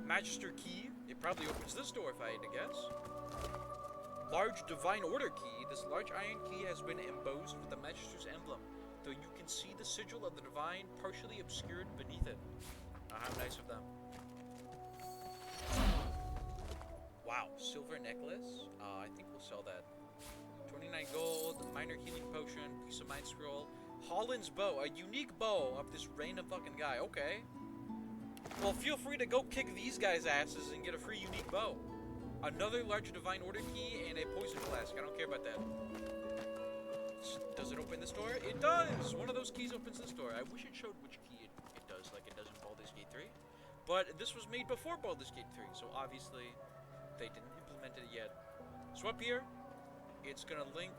Magister Key. It probably opens this door if I had to guess. Large Divine Order Key. This large iron key has been embossed with the Magister's emblem, though you can see the sigil of the Divine partially obscured beneath it. How nice of them. Wow, silver necklace. I think we'll sell that. 29 gold, minor healing potion, piece of mind scroll, Holland's bow, a unique bow of this random fucking guy. Okay. Well, feel free to go kick these guys' asses and get a free unique bow. Another large divine order key and a poison flask. I don't care about that. Does it open this door? It does! One of those keys opens this door. I wish it showed which key it does, like it does in Baldur's Gate 3. But this was made before Baldur's Gate 3, so obviously they didn't implement it yet. So up here, it's gonna link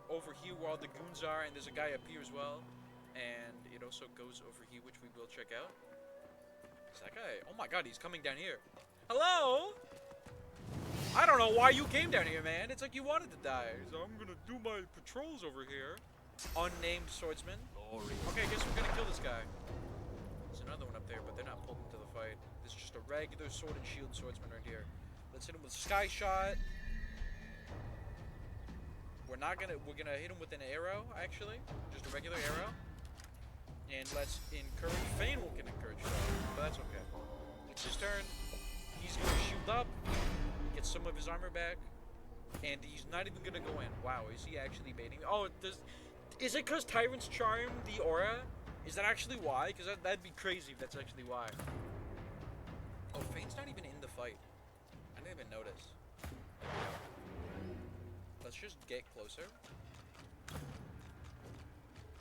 over here where all the goons are, and there's a guy up here as well. And it also goes over here, which we will check out. Is that guy? Oh my god, he's coming down here. Hello? I don't know why you came down here, man. It's like you wanted to die. So I'm gonna do my patrols over here. Unnamed swordsman. Okay, I guess we're gonna kill this guy. There's another one up there, but they're not pulled into the fight. There's just a regular sword and shield swordsman right here. Let's hit him with Sky Shot. We're gonna hit him with an arrow, actually. Just a regular arrow. And let's encourage. Fane will get encouraged, but that's okay. It's his turn. He's gonna shield up. Get some of his armor back, and he's not even gonna go in. Wow, is he actually baiting me? Oh, is it because Tyrant's Charm, the aura? Is that actually why? Because that'd be crazy if that's actually why. Oh, Fane's not even in the fight. I didn't even notice. Let's just get closer.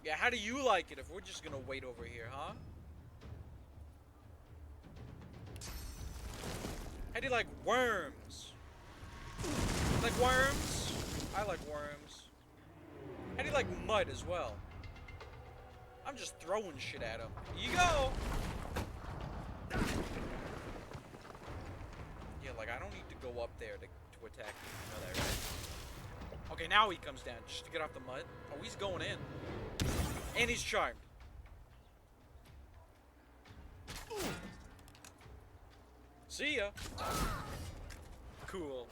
Yeah, how do you like it if we're just gonna wait over here, huh? How do you like worms? Like worms? I like worms. How do you like mud as well? I'm just throwing shit at him. Here you go! Yeah, like I don't need to go up there to attack you. You know that, right? Okay, now he comes down just to get off the mud. Oh, he's going in. And he's charmed. See ya. Cool.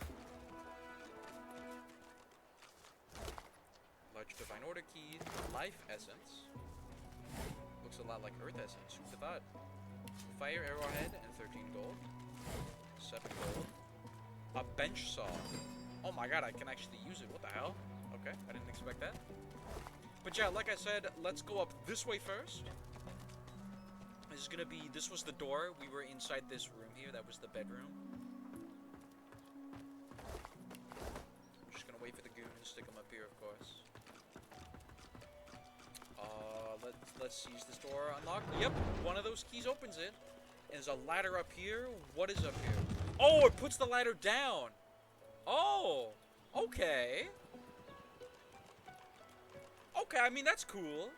Large divine order key, life essence. Looks a lot like earth essence. Who'd have thought? Fire arrowhead and 13 gold. 7 gold. A bench saw. Oh my god, I can actually use it. What the hell? Okay, I didn't expect that. But yeah, like I said, let's go up this way first. This is gonna be, this was the door. We were inside this room here. That was the bedroom. I'm just gonna wait for the goon and stick them up here, of course. Let's seize this door. Unlock. Yep, one of those keys opens it. And there's a ladder up here. What is up here? Oh, it puts the ladder down. Oh, okay. Okay, I mean, that's cool.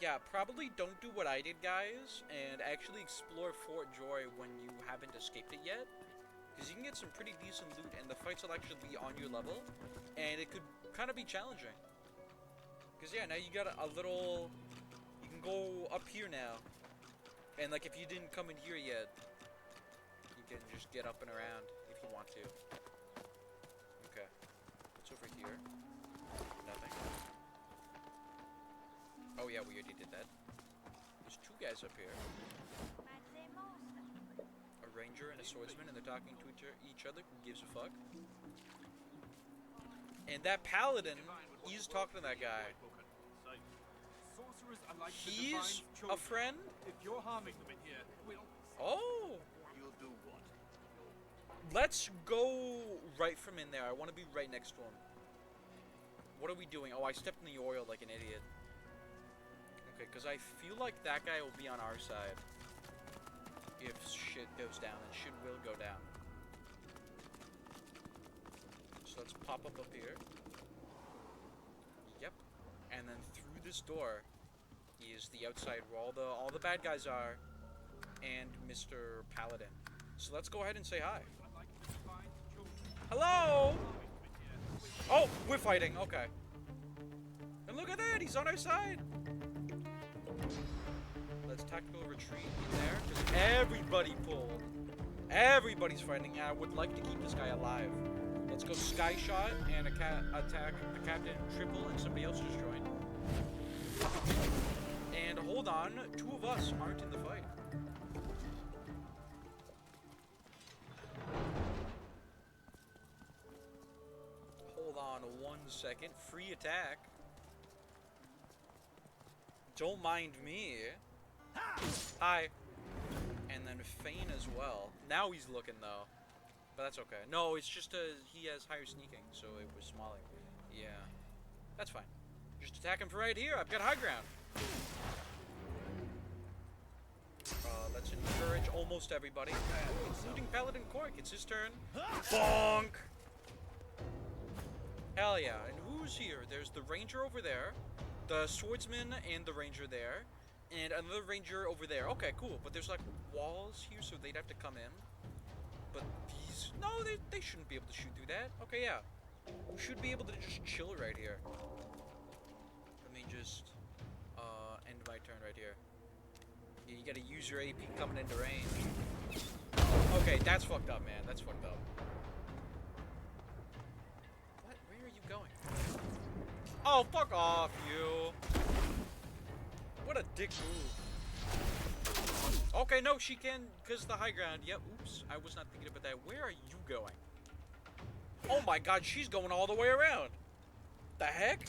Yeah, probably don't do what I did, guys, and actually explore Fort Joy when you haven't escaped it yet. Because you can get some pretty decent loot, and the fights will actually be on your level, and it could kind of be challenging. Because, yeah, now you got a little... You can go up here now. And, like, if you didn't come in here yet, you can just get up and around if you want to. Okay. What's over here? Nothing. Oh yeah, we already did that. There's two guys up here. A ranger and a swordsman, and they're talking to each other. Who gives a fuck? And that paladin, he's talking to that guy. He's a friend? If you're harming them in here, we'll... Oh! You'll do what? Let's go right from in there. I want to be right next to him. What are we doing? Oh, I stepped in the oil like an idiot. Okay, because I feel like that guy will be on our side. If shit goes down, and shit will go down. So let's pop up here. Yep. And then through this door is the outside where all the bad guys are, and Mr. Paladin. So let's go ahead and say hi. Hello! Oh, we're fighting. Okay. And look at that, he's on our side. Let's tactical retreat in there, because everybody pulled. Everybody's fighting. I would like to keep this guy alive. Let's go Sky Shot and attack the Captain Triple, and somebody else just joined. And hold on, two of us aren't in the fight. Hold on 1 second. Free attack. Don't mind me. Hi. And then feign as well. Now he's looking though. But that's okay. No, it's just he has higher sneaking, so it was smaller. Yeah. That's fine. Just attack him from right here. I've got high ground. Let's encourage almost everybody, including Paladin Cork. It's his turn. Bonk! Hell yeah. And who's here? There's the ranger over there, the swordsman and the ranger there, and another ranger over there. Okay, cool. But there's like walls here, so they'd have to come in. But these... No, they shouldn't be able to shoot through that. Okay, yeah. We should be able to just chill right here. Let me just end my turn right here. Yeah, you gotta use your AP coming into range. Okay, that's fucked up, man. That's fucked up. What? Where are you going? Oh, fuck off, you. What a dick move. Okay, no, she can, because the high ground. Yep, oops. I was not thinking about that. Where are you going? Oh my god, she's going all the way around. The heck?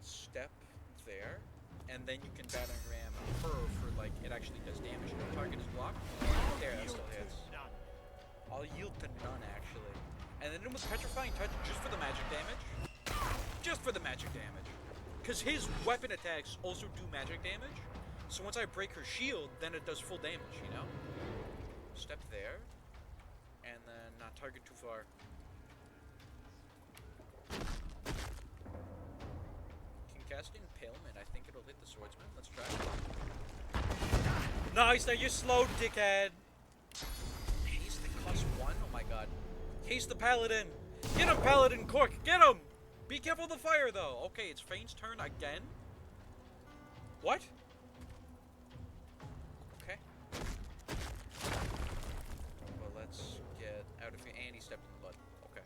Step there. And then you can battering ram her for, like, it actually does damage. No target is blocked. There, that still hits. I'll yield to none, actually. And then with Petrifying Touch, just for the magic damage. Just for the magic damage. Because his weapon attacks also do magic damage. So once I break her shield, then it does full damage, you know? Step there. And then not target too far. Cast Impalement. I think it'll hit the swordsman. Let's try. Nice! Now you're slow, dickhead! Haste that costs 1? Oh my god. Haste the paladin! Get him, Paladin Cork! Get him! Be careful of the fire, though. Okay, it's Fane's turn again. What? Okay. Well, let's get out of here. And he stepped in the blood. Okay.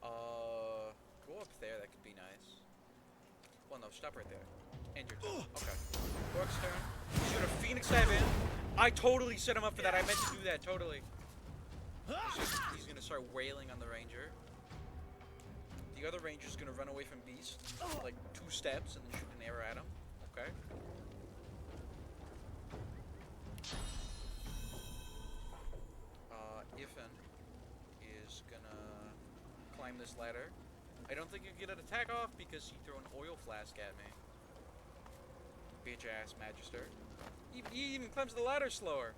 Go up there. That could be nice. Well, no, stop right there. End your turn. Okay. Cork's turn. He's gonna Phoenix dive in. I totally set him up for that. I meant to do that, totally. He's gonna start wailing on the ranger. The other ranger's gonna run away from Beast, like 2 steps, and then shoot an arrow at him. Okay. Ifan is gonna climb this ladder. I don't think you can get an attack off because he threw an oil flask at me. Bitch ass Magister. He even climbs the ladder slower.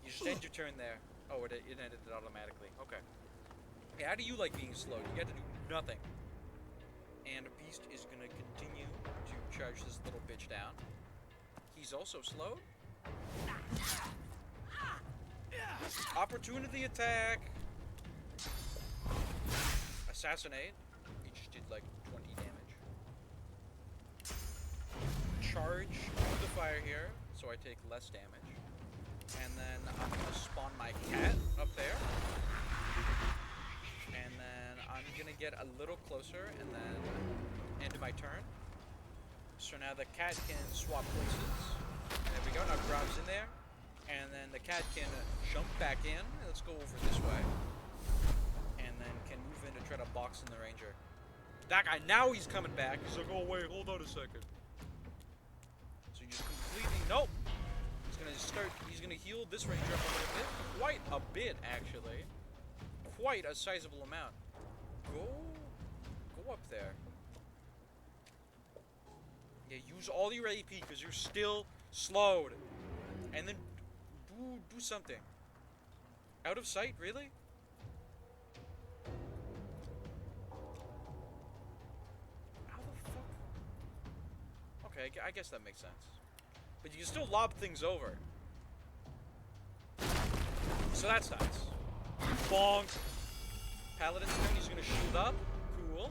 You just end your turn there. Oh, it ended it automatically. Okay. Hey, how do you like being slowed? You get to do nothing. And Beast is gonna continue to charge this little bitch down. He's also slowed. Opportunity attack. Assassinate. He just did like 20 damage. Charge through the fire here, so I take less damage. And then I'm gonna spawn my cat up there. And then I'm gonna get a little closer and then end my turn. So now the cat can swap places. And there we go, now Grob's in there. And then the cat can jump back in. Let's go over this way. And then can move in to try to box in the ranger. That guy, now he's coming back. He's like, oh wait, hold on a second. So you just completely, nope. He's gonna heal this ranger up a little bit. Quite a bit, actually. Quite a sizable amount. Go up there. Yeah, use all your AP because you're still slowed. And then do something. Out of sight, really? How the fuck? Okay, I guess that makes sense. But you can still lob things over. So that's nice. Bonk. Paladin's turn, he's gonna shield up. Cool.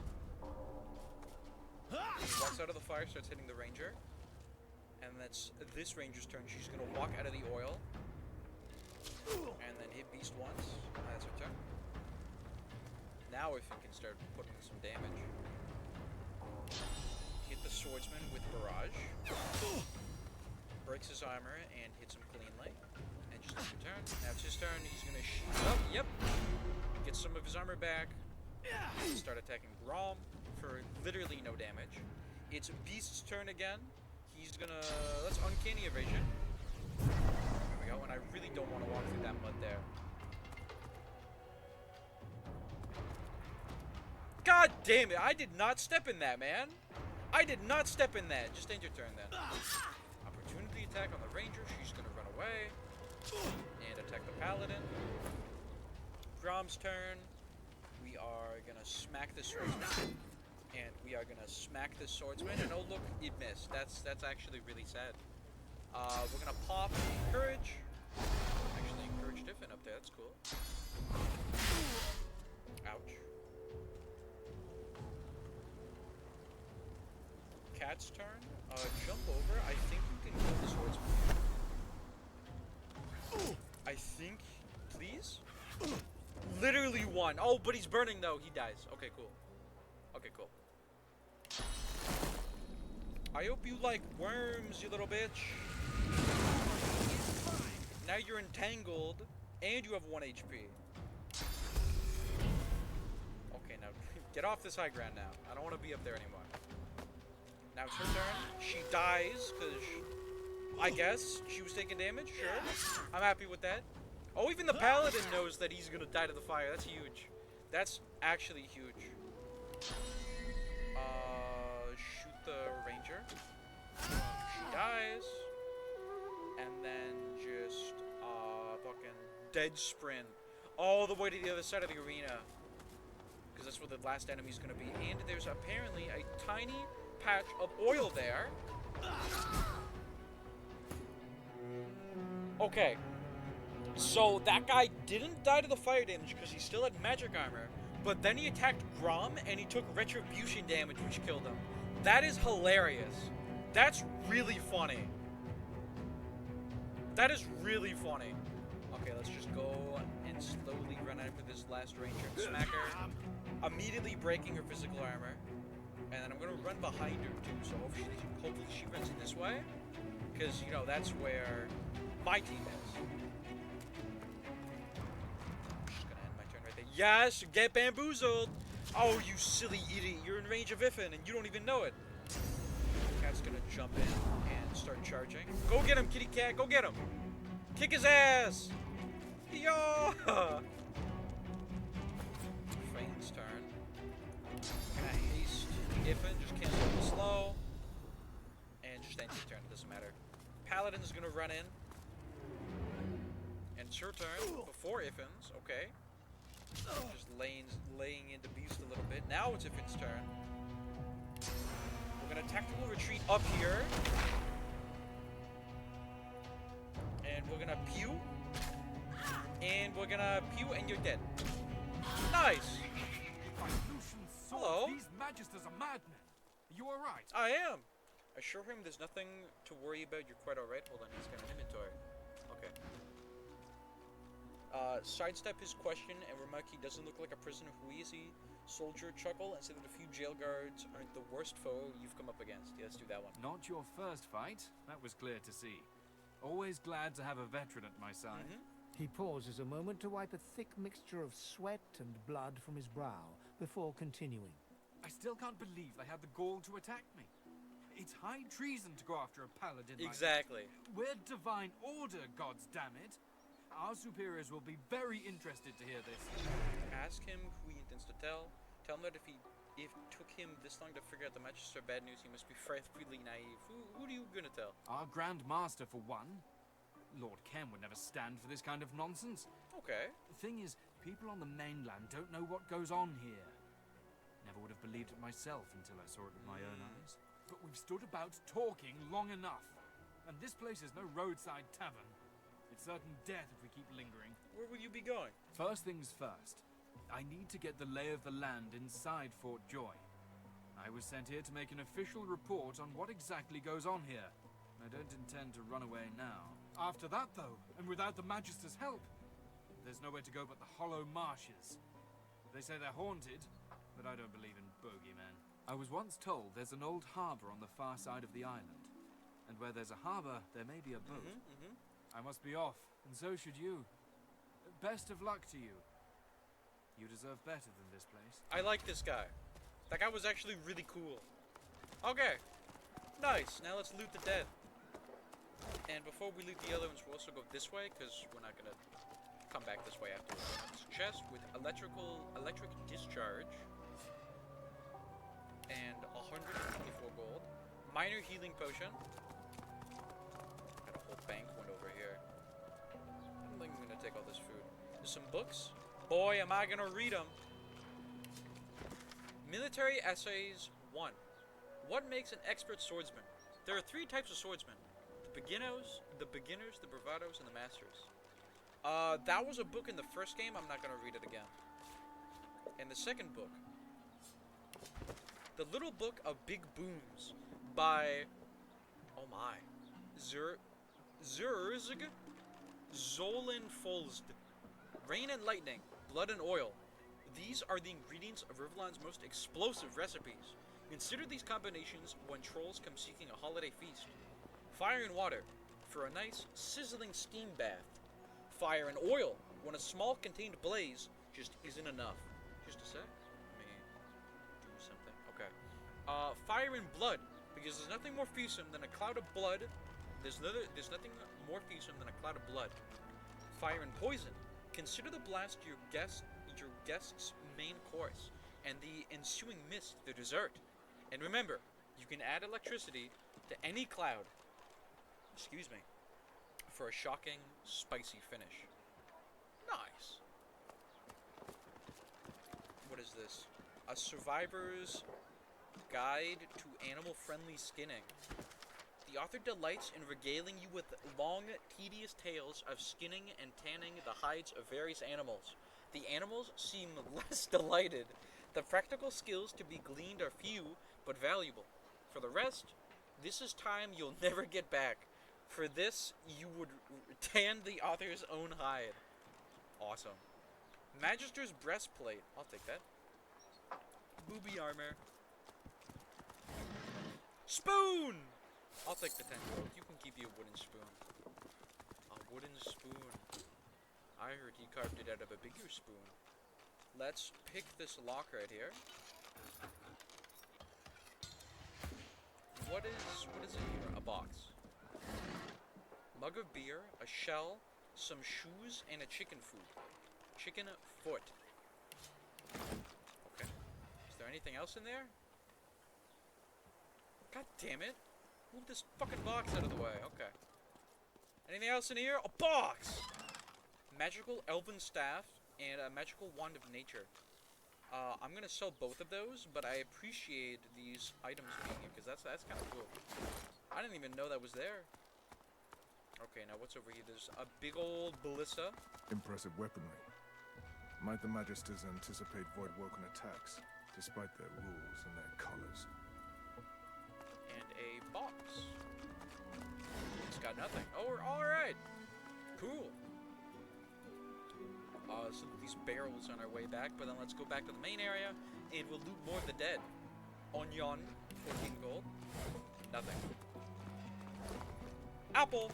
He walks out of the fire, starts hitting the ranger. And that's this ranger's turn. She's gonna walk out of the oil. And then hit Beast once. That's her turn. Now if you can start putting some damage. Hit the swordsman with barrage. Breaks his armor and hits him cleanly. And take your turn. Now it's his turn. He's gonna shoot up. Yep. Get some of his armor back. Start attacking Grom for literally no damage. It's Beast's turn again. He's gonna... Let's Uncanny Evasion. There we go. And I really don't want to walk through that mud there. God damn it! I did not step in that, man! I did not step in that! Just end your turn then. Opportunity attack on the Ranger. She's gonna run away. And attack the Paladin. Grom's turn. We are gonna smack the Swordsman. And we are gonna smack the Swordsman. And oh look, it missed. That's actually really sad. We're gonna pop Encourage. Actually, Encourage Diffin up there. That's cool. Ouch. Cat's turn. Jump over. I think you can kill the Swordsman. I think. Please? Literally one. Oh, but he's burning though. He dies. Okay, cool. Okay, cool. I hope you like worms, you little bitch. Now you're entangled, and you have 1 HP. Okay, now get off this high ground now. I don't want to be up there anymore. Now it's her turn. She dies, because I guess she was taking damage. Sure. I'm happy with that. Oh, even the Paladin knows that he's going to die to the fire. That's huge. That's actually huge. Shoot the Ranger. She dies. And then just, fucking dead sprint all the way to the other side of the arena. Because that's where the last enemy's going to be. And there's apparently a tiny patch of oil there. Okay. So that guy didn't die to the fire damage because he still had magic armor. But then he attacked Grom and he took retribution damage, which killed him. That is hilarious. That's really funny. That is really funny. Okay, let's just go and slowly run after this last Ranger and smack her. Immediately breaking her physical armor. And then I'm going to run behind her too, so hopefully she runs it this way. Because, you know, that's where my team is. I'm just going to end my turn right there. Yes, get bamboozled! Oh, you silly idiot. You're in range of Iffin and you don't even know it. Cat's going to jump in and start charging. Go get him, kitty cat. Go get him. Kick his ass. Yo! Fane's turn. I'm going to haste Iffin. Just cancel the slow. And just end your turn. It doesn't matter. Paladin's going to run in. And it's her turn before Iffin's. Okay. Just laying into Beast a little bit. Now it's Iffin's turn. We're gonna tactical retreat up here. And we're gonna pew. And we're gonna pew and you're dead. Nice! Hello? These magisters are madmen. Are you alright? I am. Assure him there's nothing to worry about. You're quite alright. Hold on, he's got an inventory. Okay. Sidestep his question and remark he doesn't look like a prisoner. Who is he? Soldier chuckle and say that a few jail guards aren't the worst foe you've come up against. Yeah, let's do that one. Not your first fight. That was clear to see. Always glad to have a veteran at my side. He pauses a moment to wipe a thick mixture of sweat and blood from his brow before continuing. I still can't believe they had the gall to attack me. It's high treason to go after a paladin. Exactly. Like we're divine order, gods damn it. Our superiors will be very interested to hear this. Ask him who he intends to tell. Tell him that if it took him this long to figure out the Magister bad news, he must be frightfully naive. Who are you gonna tell? Our Grand Master, for one. Lord Ken would never stand for this kind of nonsense. Okay. The thing is, people on the mainland don't know what goes on here. Never would have believed it myself until I saw it with my own eyes. But we've stood about talking long enough. And this place is no roadside tavern. It's certain death if we keep lingering. Where will you be going? First things first. I need to get the lay of the land inside Fort Joy. I was sent here to make an official report on what exactly goes on here. I don't intend to run away now. After that, though, and without the Magister's help, there's nowhere to go but the hollow marshes. They say they're haunted, but I don't believe in bogeymen. I was once told there's an old harbor on the far side of the island. And where there's a harbor, there may be a boat. I must be off, and so should you. Best of luck to you. You deserve better than this place. I like this guy. That guy was actually really cool. Okay. Nice. Now let's loot the dead. And before we loot the other ones, we'll also go this way, because we're not going to come back this way afterwards. It's a chest with electric discharge. And 124 gold. Minor healing potion. Got a whole bank one over here. I don't think I'm going to take all this food. There's some books. Boy, am I going to read them. Military Essays 1. What makes an expert swordsman? There are 3 types of swordsmen. The beginners, the bravados, and the masters. That was a book in the first game. I'm not going to read it again. And the second book. The Little Book of Big Booms by, oh my, Zurzg Zolenfolzd. Rain and lightning, blood and oil. These are the ingredients of Rivlon's most explosive recipes. Consider these combinations when trolls come seeking a holiday feast. Fire and water, for a nice, sizzling steam bath. Fire and oil, when a small contained blaze just isn't enough. Just a sec. Let me do something. Okay. Fire and blood, because there's nothing more fearsome than a cloud of blood. There's nothing more fearsome than a cloud of blood. Fire and poison. Consider the blast your guest's main course, and the ensuing mist the dessert. And remember, you can add electricity to any cloud. Excuse me. For a shocking, spicy finish. Nice. What is this? A survivor's guide to animal-friendly skinning. The author delights in regaling you with long, tedious tales of skinning and tanning the hides of various animals. The animals seem less delighted. The practical skills to be gleaned are few, but valuable. For the rest, this is time you'll never get back. For this, you would tan the author's own hide. Awesome. Magister's breastplate. I'll take that. Booby armor. Spoon! I'll take the 10 gold. You can keep your wooden spoon. A wooden spoon. I heard he carved it out of a bigger spoon. Let's pick this lock right here. What is in here? A box. Mug of beer, a shell, some shoes, and a chicken food. Chicken foot. Okay. Is there anything else in there? God damn it. Move this fucking box out of the way. Okay. Anything else in here? A box! Magical elven staff and a magical wand of nature. I'm gonna sell both of those, but I appreciate these items being here, because that's kind of cool. I didn't even know that was there. Okay, now what's over here? There's a big old ballista. Impressive weaponry. Might the Magisters anticipate Voidwoken attacks, despite their rules and their collars? And a box. It's got nothing. Oh, alright. Cool. So these barrels on our way back, but then let's go back to the main area, and we'll loot more of the dead. Onion, 14 gold. Nothing. Apple!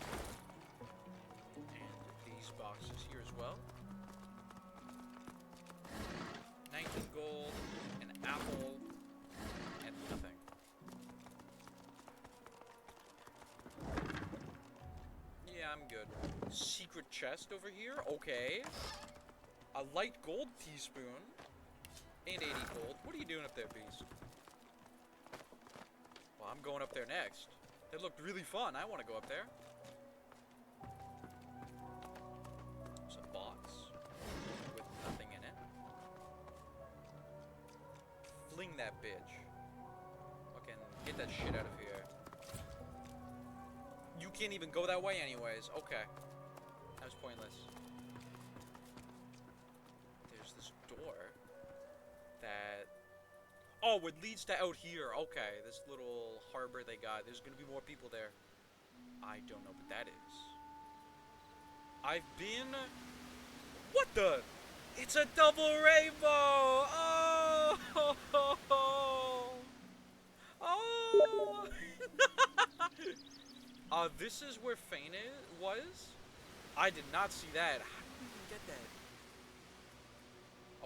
And these boxes here as well. 19 gold, an apple, and nothing. Yeah, I'm good. Secret chest over here? Okay. A light gold teaspoon. And 80 gold. What are you doing up there, beast? Well, I'm going up there next. That looked really fun. I want to go up there. There's a box with nothing in it. Fling that bitch. Okay, get that shit out of here. You can't even go that way anyways. Okay. That was pointless. There's this door that... Oh, it leads to out here. Okay, this little harbor they got. There's gonna be more people there. I don't know what that is. I've been... What the? It's a double rainbow! Oh! Oh! This is where Fane was. I did not see that. How did you even get that?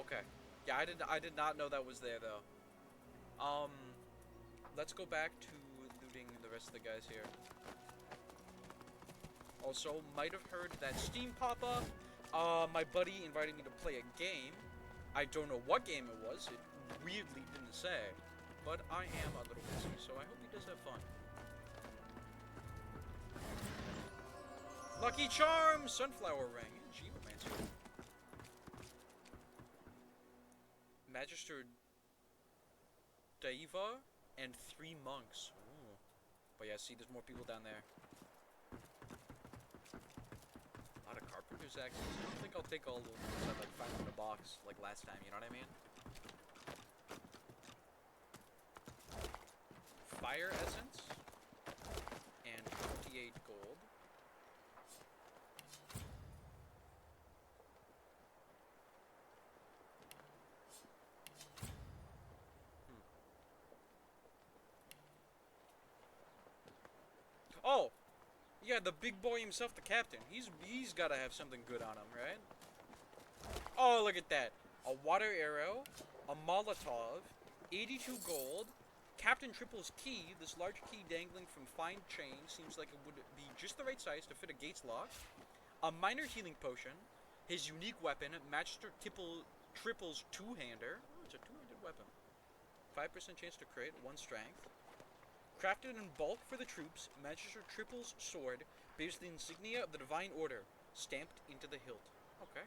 Okay. Yeah, I did not know that was there though. Let's go back to looting the rest of the guys here. Also, might have heard that Steam pop up. My buddy invited me to play a game. I don't know what game it was. It weirdly didn't say. But I am a little busy, so I hope he does have fun. Lucky Charm! Sunflower Ring. Geomancer. Magister Daiva and 3 monks. Ooh. But yeah, see, there's more people down there. A lot of carpenter's axes. I don't think I'll take all of them unless I like find them in a box like last time, you know what I mean? Fire essence and 28 gold. Oh, yeah, the big boy himself, the captain. He's gotta have something good on him, right? Oh, look at that. A water arrow, a Molotov, 82 gold, Captain Triple's key. This large key dangling from fine chain seems like it would be just the right size to fit a gate's lock. A minor healing potion, his unique weapon, Magister Triple's two-hander. Oh, it's a two-handed weapon. 5% chance to crit, 1 strength. Crafted in bulk for the troops, Magister Triple's sword bears the insignia of the Divine Order, stamped into the hilt. Okay.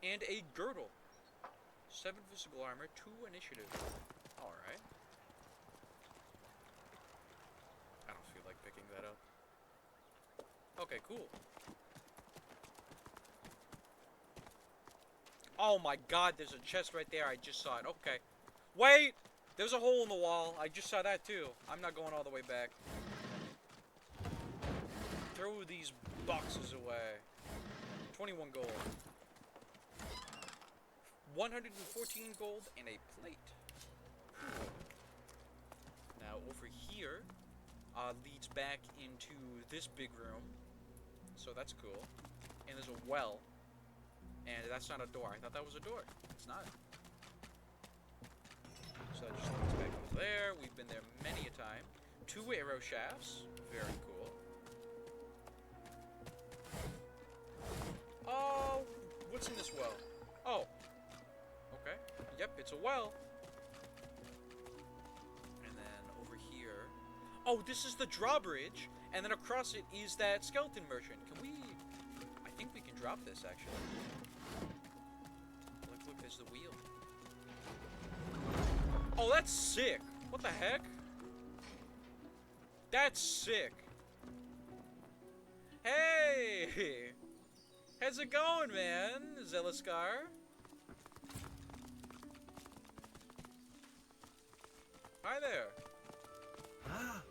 And a girdle. 7 physical armor, 2 initiative. Alright. I don't feel like picking that up. Okay, cool. Oh my god, there's a chest right there. I just saw it. Okay. Wait! There's a hole in the wall. I just saw that too. I'm not going all the way back. Throw these boxes away. 21 gold. 114 gold and a plate. Now over here leads back into this big room. So that's cool. And there's a well. And that's not a door. I thought that was a door. It's not. So that just leads back over there. We've been there many a time. 2 arrow shafts. Very cool. Oh, what's in this well? Oh. Okay. Yep, it's a well. And then over here. Oh, this is the drawbridge. And then across it is that skeleton merchant. Can we... I think we can drop this, actually. Look, there's the wheel. Oh, that's sick. What the heck? That's sick. Hey! How's it going, man? Zelascar? Hi there. Ah,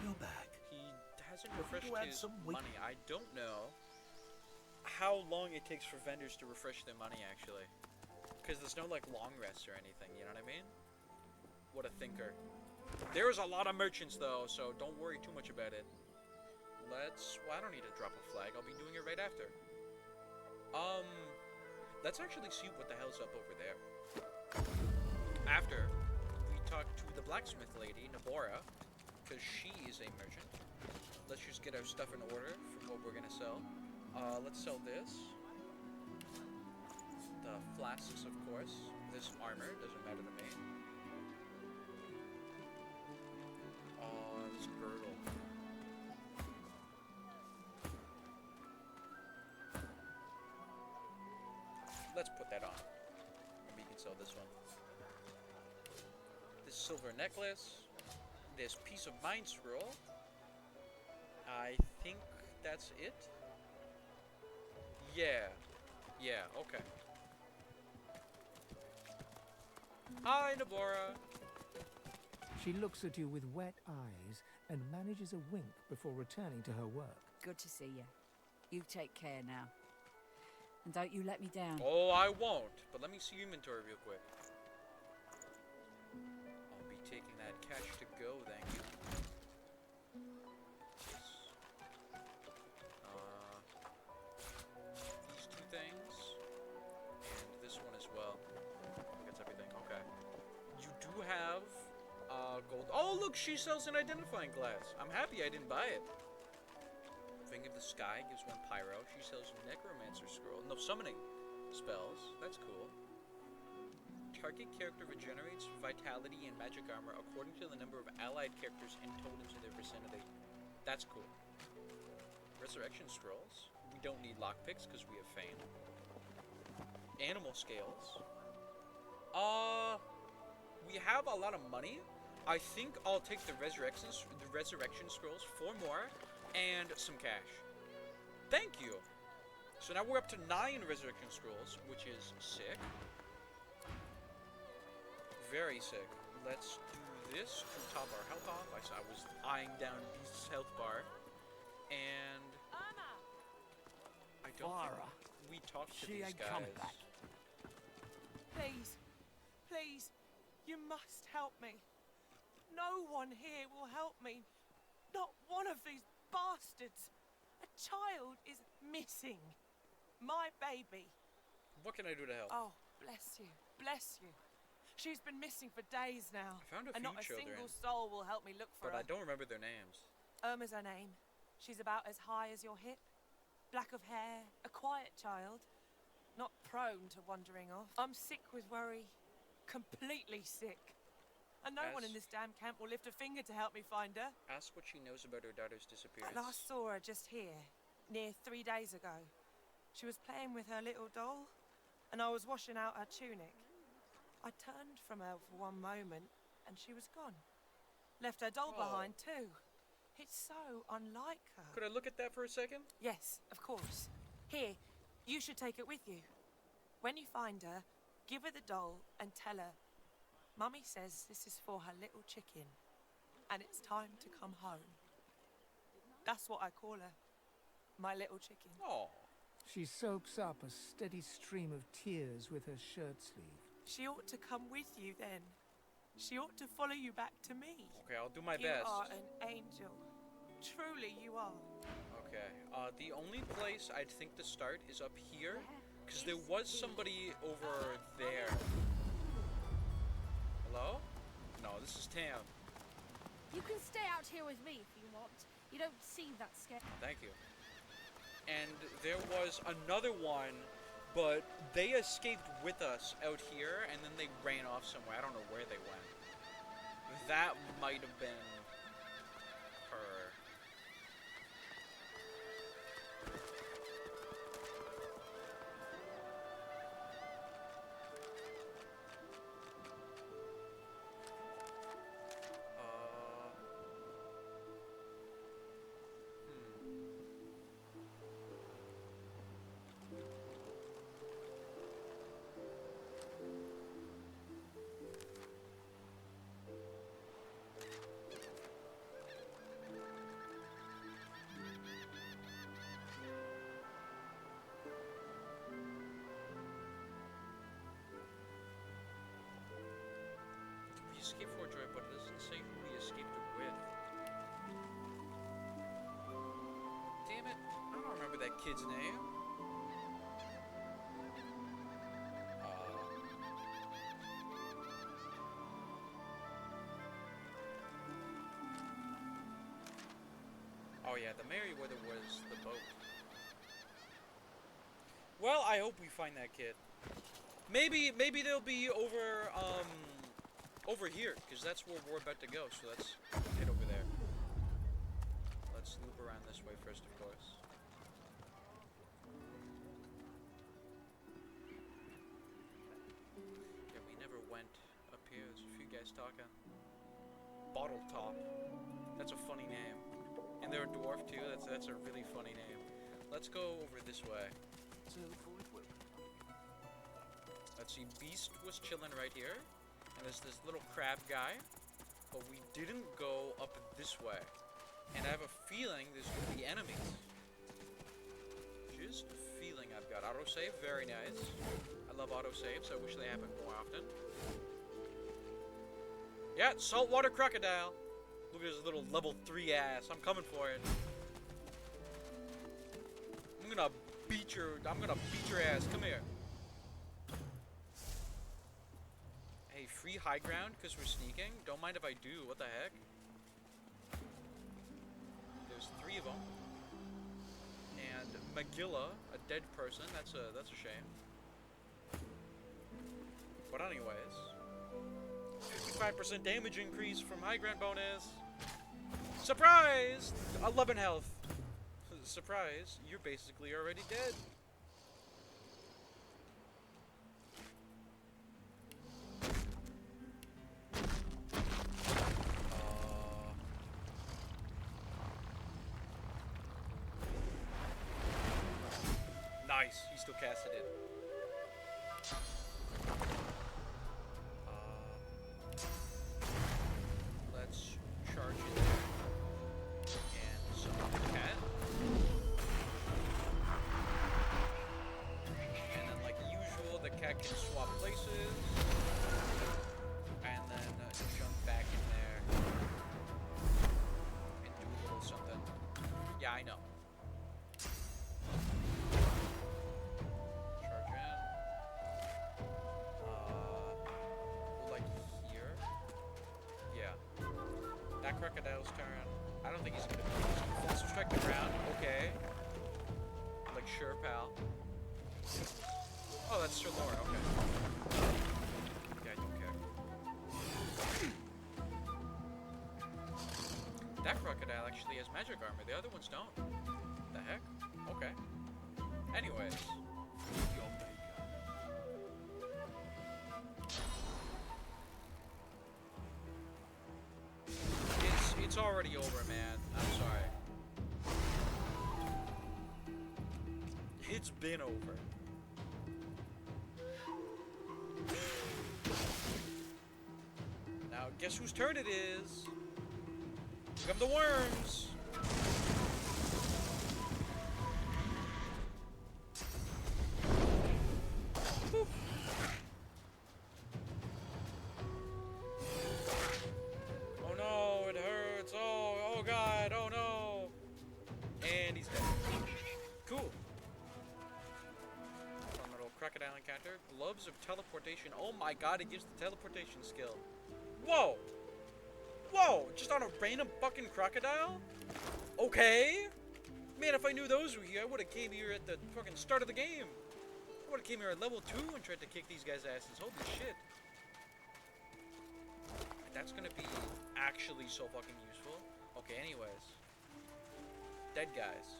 you're back. He hasn't refreshed to add his some weight. money. I don't know how long it takes for vendors to refresh their money, actually. Because there's no, like, long rest or anything, you know what I mean? What a thinker. There's a lot of merchants, though, so don't worry too much about it. Well, I don't need to drop a flag. I'll be doing it right after. Let's actually see what the hell's up over there. After we talk to the blacksmith lady, Nabora, because she is a merchant. Let's just get our stuff in order for what we're gonna sell. Let's sell this. The flasks, of course. This armor, doesn't matter to me. This girdle. Let's put that on. Maybe you can sell this one. This silver necklace. This piece of mind scroll. I think that's it. Yeah. Yeah, okay. Hi, Nabora. She looks at you with wet eyes and manages a wink before returning to her work. Good to see you. You take care now. And don't you let me down. Oh, I won't. But let me see your inventory real quick. I'll be taking that cash to go, thank you. look, she sells an identifying glass. I'm happy I didn't buy it. Ring of the Sky gives one pyro. She sells necromancer scroll. No, summoning spells. That's cool. Target character regenerates vitality and magic armor according to the number of allied characters and totems in their vicinity. That's cool. Resurrection scrolls. We don't need lockpicks because we have Fame. Animal scales. We have a lot of money. I think I'll take the resurrection scrolls, 4 more, and some cash. Thank you. So now we're up to 9 resurrection scrolls, which is sick. Very sick. Let's do this to top our health off. I was eyeing down Beast's health bar, and I don't think we talked to these guys. Please, please, you must help me. No one here will help me. Not one of these bastards. A child is missing. My baby. What can I do to help? Oh, bless you, bless you. She's been missing for days now. I found a few and not a children, single soul will help me look for but her. I don't remember their names. Irma's her name. She's about as high as your hip. Black of hair, a quiet child. Not prone to wandering off. I'm sick with worry. Completely sick. And no one in this damn camp will lift a finger to help me find her. Ask what she knows about her daughter's disappearance. I last saw her just here, near 3 days ago. She was playing with her little doll, and I was washing out her tunic. I turned from her for one moment, and she was gone. Left her doll behind, too. It's so unlike her. Could I look at that for a second? Yes, of course. Here, you should take it with you. When you find her, give her the doll and tell her, Mummy says this is for her little chicken, and it's time to come home. That's what I call her. My little chicken. Oh. She soaks up a steady stream of tears with her shirt sleeve. She ought to come with you then. She ought to follow you back to me. Okay, I'll do my You best. are an angel. Truly you are. Okay, the only place I'd think to start is up here, because there was somebody over there. Hello? No, this is Tam. You can stay out here with me if you want. You don't seem that scared. Thank you. And there was another one, but they escaped with us out here, and then they ran off somewhere. I don't know where they went. That might have been her. We escaped Fort Joy, but it doesn't say who we escaped it with. Damn it, I don't remember that kid's name. Oh yeah, the Merryweather was the boat. Well, I hope we find that kid. Maybe they'll be over over here, because that's where we're about to go. So let's head over there. Let's loop around this way first, of course. Yeah, we never went up here. There's a few guys talking. Bottle Top. That's a funny name. And they're a dwarf too. That's a really funny name. Let's go over this way. Let's see. Beast was chilling right here, and there's this little crab guy. But we didn't go up this way, and I have a feeling there's gonna be enemies. Just a feeling I've got. Autosave, very nice. I love autosaves. I wish they happened more often. Yeah, saltwater crocodile. Look at his little level 3 ass. I'm coming for it. I'm gonna beat your ass. Come here. Hey, free be high ground because we're sneaking? Don't mind if I do. What the heck? There's 3 of them. And Magilla, a dead person. That's a shame. But anyways, 55% damage increase from high ground bonus. Surprise! 11 health. Surprise! You're basically already dead. Nice, he still casted it. Let's charge it there. And summon the cat. And then, like usual, the cat can swap places. And then jump back in there. And do a little something. Yeah, I know. Crocodile's turn. I don't think he's gonna be false strike the ground. Okay. Like, sure, pal. Oh, that's Sir Lord. Okay. Yeah, I don't care. That crocodile actually has magic armor. The other ones don't. The heck? Okay. Anyways. It's already over, man. I'm sorry. It's been over. Now, guess whose turn it is? Here come the worms. Boop. Oh no, it hurts. Oh god, oh no. And he's dead. Cool. Fun little crocodile encounter. Gloves of teleportation. Oh my god, it gives the teleportation skill. Whoa! Whoa! Just on a random fucking crocodile? Okay. Man, if I knew those were here, I would have came here at the fucking start of the game. I would have came here at level 2 and tried to kick these guys' asses. Holy shit. That's gonna be actually so fucking useful. Okay, anyways. Dead guys.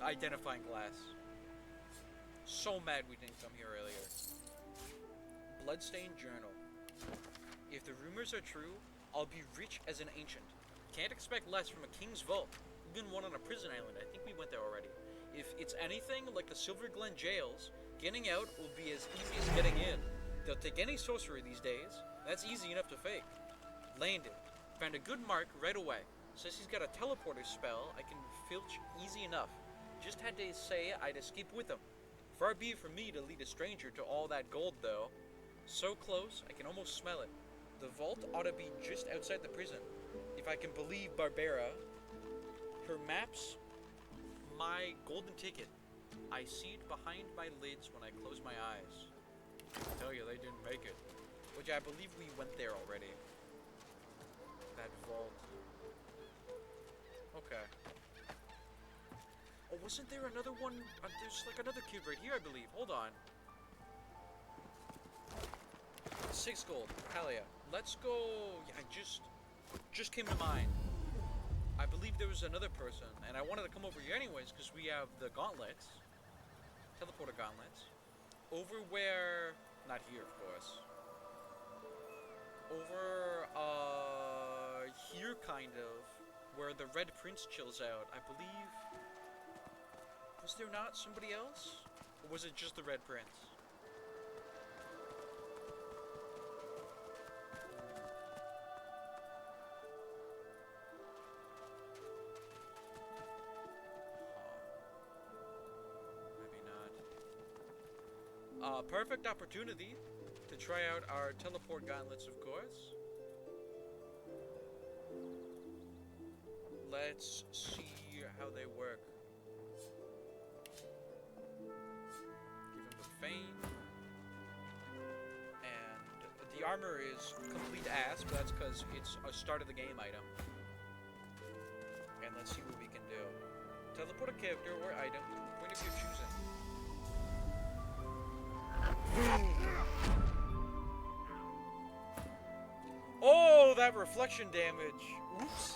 Identifying glass. So mad we didn't come here earlier. Bloodstained journal. If the rumors are true, I'll be rich as an ancient. Can't expect less from a king's vault. Even one on a prison island. I think we went there already. If it's anything like the Silver Glen jails, getting out will be as easy as getting in. They'll take any sorcerer these days. That's easy enough to fake. Landed. Found a good mark right away. Says he's got a teleporter spell I can filch easy enough. Just had to say I'd escape with him. Far be it from me to lead a stranger to all that gold, though. So close, I can almost smell it. The vault ought to be just outside the prison. If I can believe Barbara. Her maps, my golden ticket. I see it behind my lids when I close my eyes. I tell you, they didn't make it. Which I believe we went there already. That vault. Okay. Oh, wasn't there another one? There's like another kid right here, I believe. Hold on. 6 gold. Hell yeah. Let's go. Yeah, I just came to mind. I believe there was another person, and I wanted to come over here anyways because we have the gauntlets, teleporter gauntlets, over where, not here of course, over here kind of, where the Red Prince chills out. I believe, was there not somebody else, or was it just the Red Prince? Perfect opportunity to try out our teleport gauntlets, of course. Let's see how they work. the armor is complete ass, but that's because it's a start of the game item. And let's see what we can do. Teleport a character or item to a point of your choosing. Oh, that reflection damage. Oops.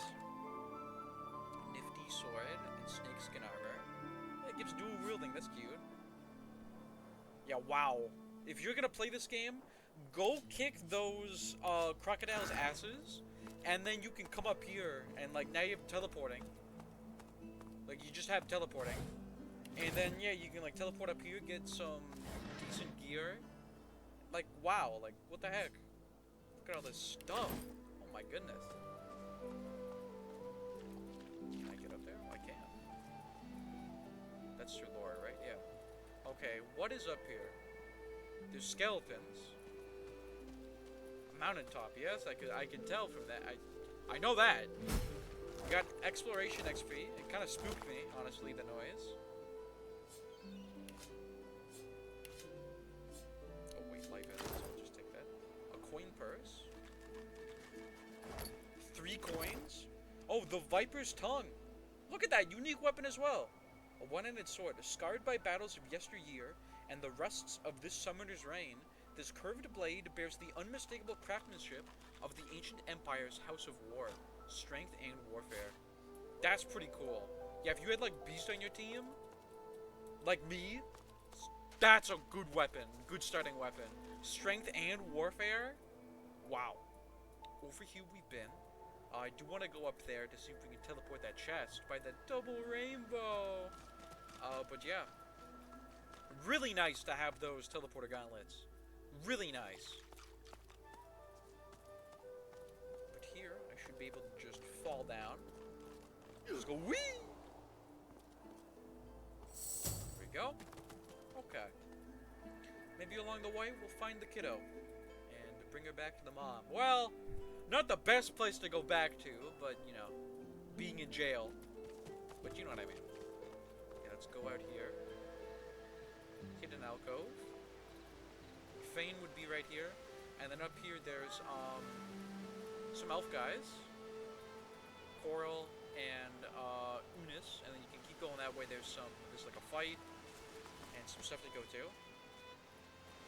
Nifty sword and snakeskin armor. It gives dual wielding. That's cute. Yeah, wow. If you're gonna play this game, go kick those crocodiles' asses, and then you can come up here and like now you have teleporting. Like you just have teleporting, and then yeah, you can like teleport up here, get some decent gear. Like wow, like what the heck? Look at all this stuff. Oh my goodness. Can I get up there? Oh, I can. That's through lore, right? Yeah. Okay, what is up here? There's skeletons. A mountaintop, yes, I can tell from that. I know that. We got exploration XP. It kind of spooked me, honestly, the noise. Oh wait, life essence. I'll just take that. A coin purse. 3 coins. Oh, the Viper's tongue. Look at that unique weapon as well. A one-handed sword, scarred by battles of yesteryear and the rusts of this summoner's reign, this curved blade bears the unmistakable craftsmanship of the ancient empire's House of War, strength and warfare. That's pretty cool. Yeah, if you had like Beast on your team, like me, that's a good weapon, good starting weapon. Strength and warfare, wow. Over here we've been. I do want to go up there to see if we can teleport that chest by the double rainbow. But yeah. Really nice to have those teleporter gauntlets. Really nice. But here, I should be able to just fall down. Just go whee! There we go. Okay. Maybe along the way, we'll find the kiddo. And bring her back to the mom. Well, not the best place to go back to, but, you know, being in jail. But you know what I mean. Okay, let's go out here. Hidden alcove. Fane would be right here. And then up here there's, some elf guys. Coral and, Unis. And then you can keep going that way. There's like a fight. And some stuff to go to.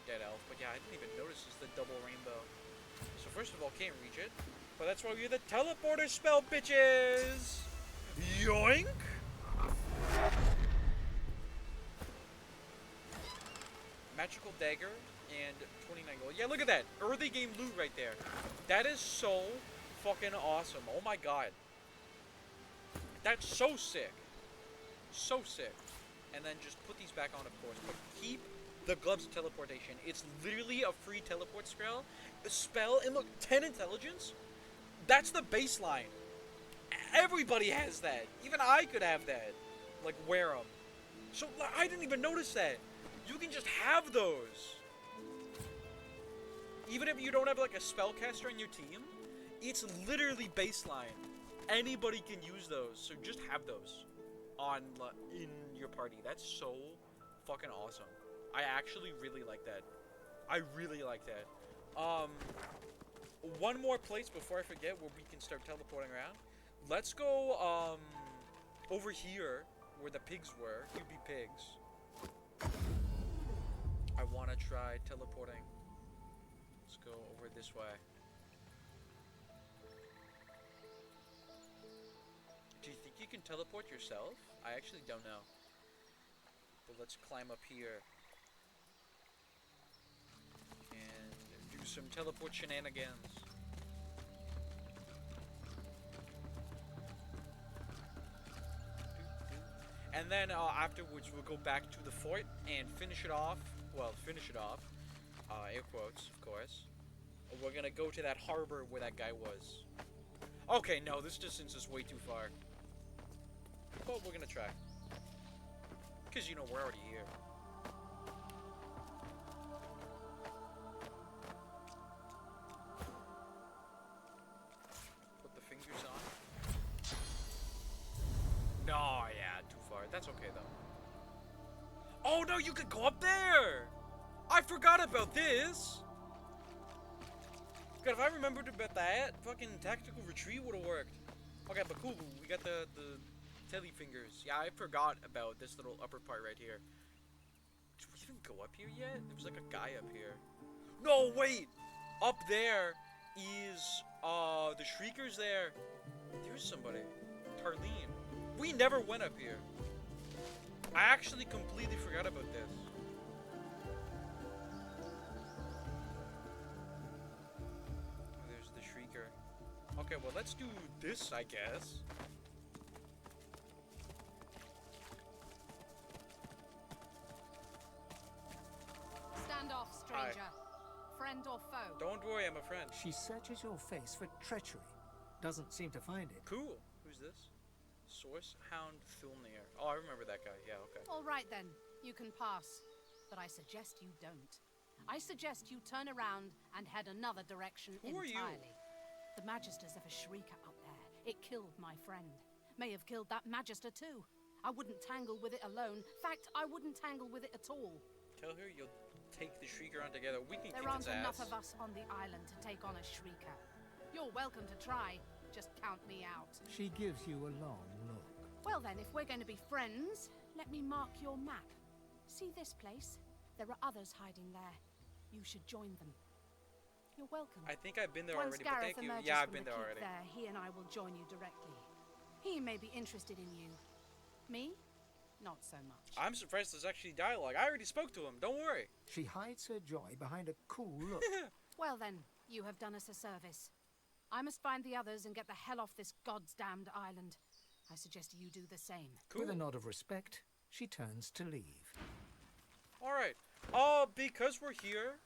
Dead elf. But yeah, I didn't even notice it's the double rainbow. So first of all, can't reach it. But that's why we're the teleporter spell, bitches! Yoink! Magical dagger and 29 gold. Yeah, look at that. Early game loot right there. That is so fucking awesome. Oh my god. That's so sick. So sick. And then just put these back on, of course. But keep the gloves of teleportation. It's literally a free teleport spell. And look, 10 intelligence? That's the baseline. Everybody has that. Even I could have that. Like, wear them. So, I didn't even notice that. You can just have those. Even if you don't have, like, a spellcaster on your team, it's literally baseline. Anybody can use those. So, just have those in your party. That's so fucking awesome. I actually really like that. I really like that. One more place before I forget where we can start teleporting around. Let's go, over here where the pigs were. You be pigs. I want to try teleporting. Let's go over this way. Do you think you can teleport yourself? I actually don't know. But let's climb up here. And do some teleport shenanigans. And then afterwards we'll go back to the fort and finish it off. Well, finish it off. Air quotes, of course. We're gonna go to that harbor where that guy was. Okay, no, this distance is way too far. But we're gonna try. Because, you know, we're already here. Put the fingers on. No, yeah, too far. That's okay, though. Oh, no, you could go up there! I forgot about this! God, if I remembered about that, fucking tactical retreat would have worked. Okay, but cool, we got the telly fingers. Yeah, I forgot about this little upper part right here. Did we even go up here yet? There was like a guy up here. No, wait! Up there is, the Shrieker's there. There's somebody. Tarlene. We never went up here. I actually completely forgot about this. There's the Shrieker. Okay, well, let's do this, I guess. Stand off, stranger. Friend or foe? Don't worry, I'm a friend. She searches your face for treachery. Doesn't seem to find it. Cool. Who's this? Source Hound Thulnir. Oh, I remember that guy. Yeah, okay. All right then, you can pass. But I suggest you don't. I suggest you turn around and head another direction entirely. Who are you? The Magisters have a shrieker up there. It killed my friend. May have killed that Magister too. I wouldn't tangle with it alone. Fact, I wouldn't tangle with it at all. Tell her you'll take the Shrieker on together. We can There kick aren't its enough ass. of us on the island to take on a shrieker. You're welcome to try. Just count me out. She gives you a long look. Well then, if we're going to be friends, let me mark your map. See this place? There are others hiding there. You should join them. You're welcome. I think I've been there Once already, but Gareth thank you. emerges Yeah, I've from been the there keep already. There, he and I will join you directly. He may be interested in you. Me? Not so much. I'm surprised there's actually dialogue. I already spoke to him. Don't worry. She hides her joy behind a cool look. Well then, you have done us a service. I must find the others and get the hell off this goddamned island. I suggest you do the same. Cool. With a nod of respect, she turns to leave. Alright. Because we're here,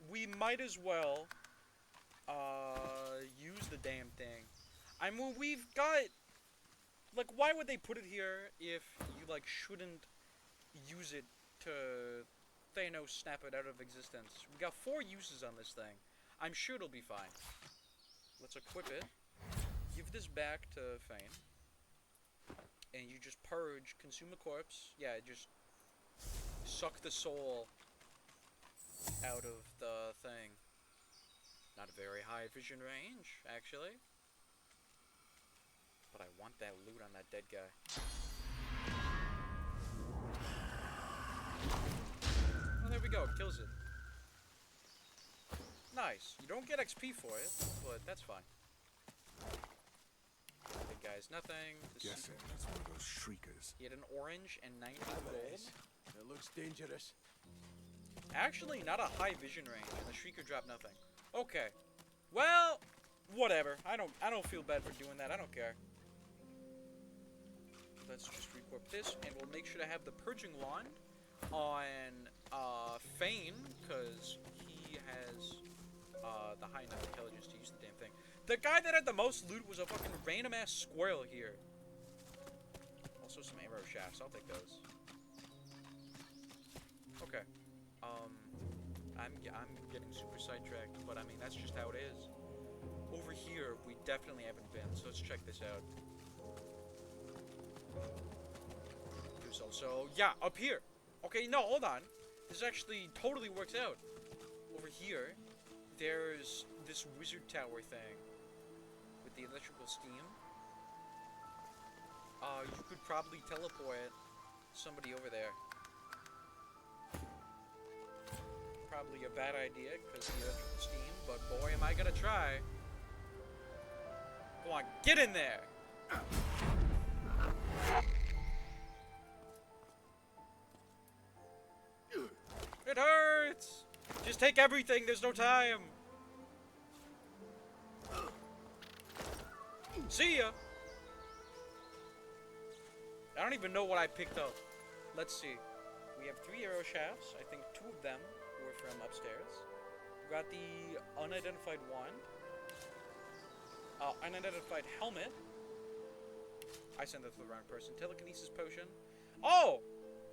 we might as well, use the damn thing. I mean, we've got... Like, why would they put it here if you, like, shouldn't use it to Thanos snap it out of existence? We got 4 uses on this thing. I'm sure it'll be fine. Let's equip it. Give this back to Fane. And you just purge, consume the corpse. Yeah, just suck the soul out of the thing. Not a very high vision range, actually. But I want that loot on that dead guy. Oh, there we go. Kills it. Nice. You don't get XP for it, but that's fine. Big guy's nothing. Guessing it's one of those shriekers. He had an orange and 19 gold. It looks dangerous. Actually, not a high vision range, and the Shrieker dropped nothing. Okay. Well, whatever. I don't feel bad for doing that. I don't care. Let's just re-equip this, and we'll make sure to have the Purging Wand on Fane, because he has the high enough intelligence to use the damn thing. The guy that had the most loot was a fucking random-ass squirrel here. Also some arrow shafts. I'll take those. Okay. I'm getting super sidetracked, but I mean, that's just how it is. Over here, we definitely haven't been, so let's check this out. There's also, yeah, up here. Okay, no, hold on. This actually totally works out. Over here, there's this wizard tower thing with the electrical steam. You could probably teleport somebody over there. Probably a bad idea because the electrical steam, but boy, am I gonna try. Go on, get in there! It hurts! Just take everything, there's no time! See ya! I don't even know what I picked up. Let's see. We have 3 arrow shafts. I think 2 of them were from upstairs. We got the unidentified wand. Unidentified helmet. I sent that to the wrong person. Telekinesis potion. Oh!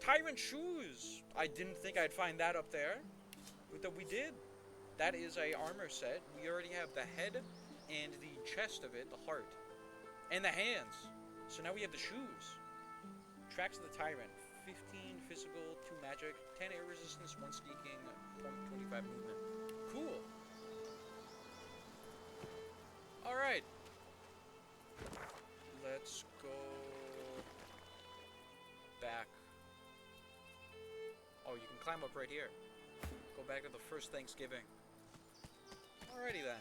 Tyrant shoes! I didn't think I'd find that up there. But we did. That is a armor set. We already have the head and the chest of it, the heart. And the hands. So now we have the shoes. Tracks of the Tyrant. 15 physical, 2 magic, 10 air resistance, 1 sneaking, 0.25 movement. Cool. Alright. Let's go back. Oh, you can climb up right here. Go back to the first Thanksgiving. Alrighty then.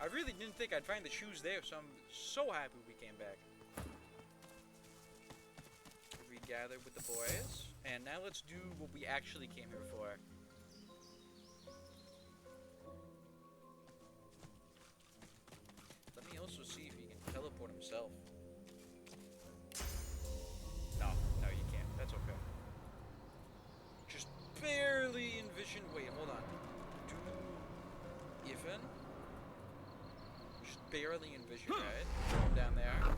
I really didn't think I'd find the shoes there, so I'm so happy we came back. Regather with the boys. And now let's do what we actually came here for. Let me also see if he can teleport himself. No, you can't. That's okay. Just barely envision. Wait, hold on. Do even? Just barely envision, right? Throw him down there.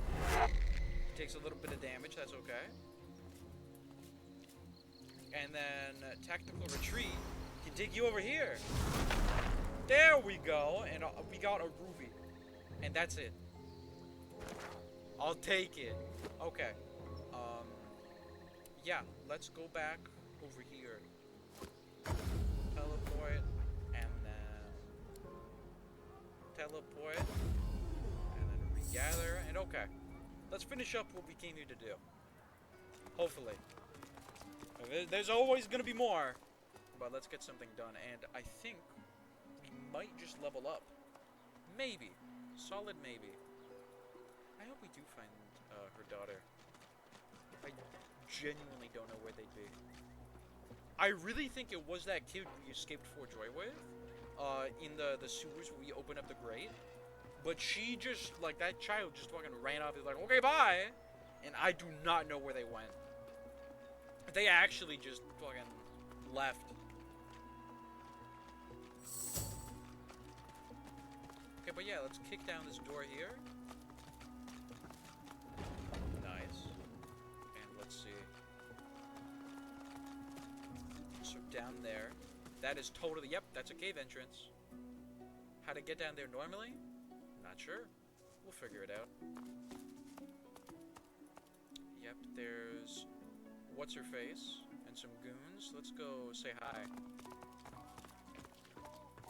He takes a little bit of damage. That's okay. And then tactical retreat can take you over here. There we go, and we got a ruby, and that's it. I'll take it. Okay. Yeah, let's go back over here. Teleport, and then teleport, and then regather, and okay. Let's finish up what we came here to do. Hopefully. There's always gonna be more, but let's get something done. And I think we might just level up. Maybe. Solid maybe. I hope we do find her daughter. I genuinely don't know where they'd be. I really think it was that kid we escaped Fort Joy with, in the sewers where we opened up the grate. But she just, like, that child just fucking ran off. He's like, okay, bye! And I do not know where they went. They actually just fucking left. Okay, but yeah, let's kick down this door here. Nice. And let's see. So down there, that is totally, yep, that's a cave entrance. How to get down there normally? Not sure. We'll figure it out. Yep, there's what's her face and some goons. Let's go say hi.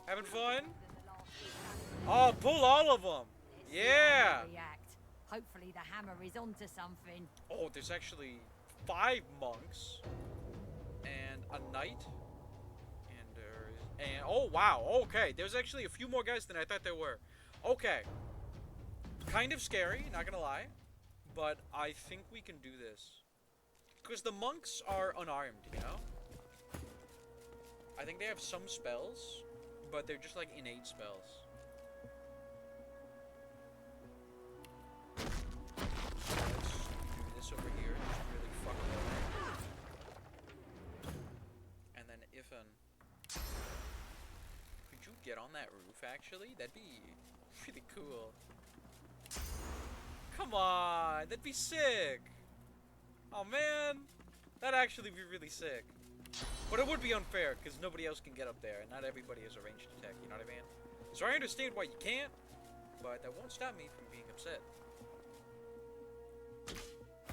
Having fun? Oh, pull all of them. Yeah. Hopefully the hammer is onto something. Oh, there's actually 5 monks and a knight. And oh wow, okay. There's actually a few more guys than I thought there were. Okay. Kind of scary, not gonna lie. But I think we can do this. Because the monks are unarmed, you know? I think they have some spells, but they're just like innate spells. Let's do this over here, just really fuck them over. And then could you get on that roof actually? That'd be really cool. Come on, that'd be sick. Oh man, that'd actually be really sick. But it would be unfair, because nobody else can get up there, and not everybody has a ranged attack, you know what I mean? So I understand why you can't, but that won't stop me from being upset.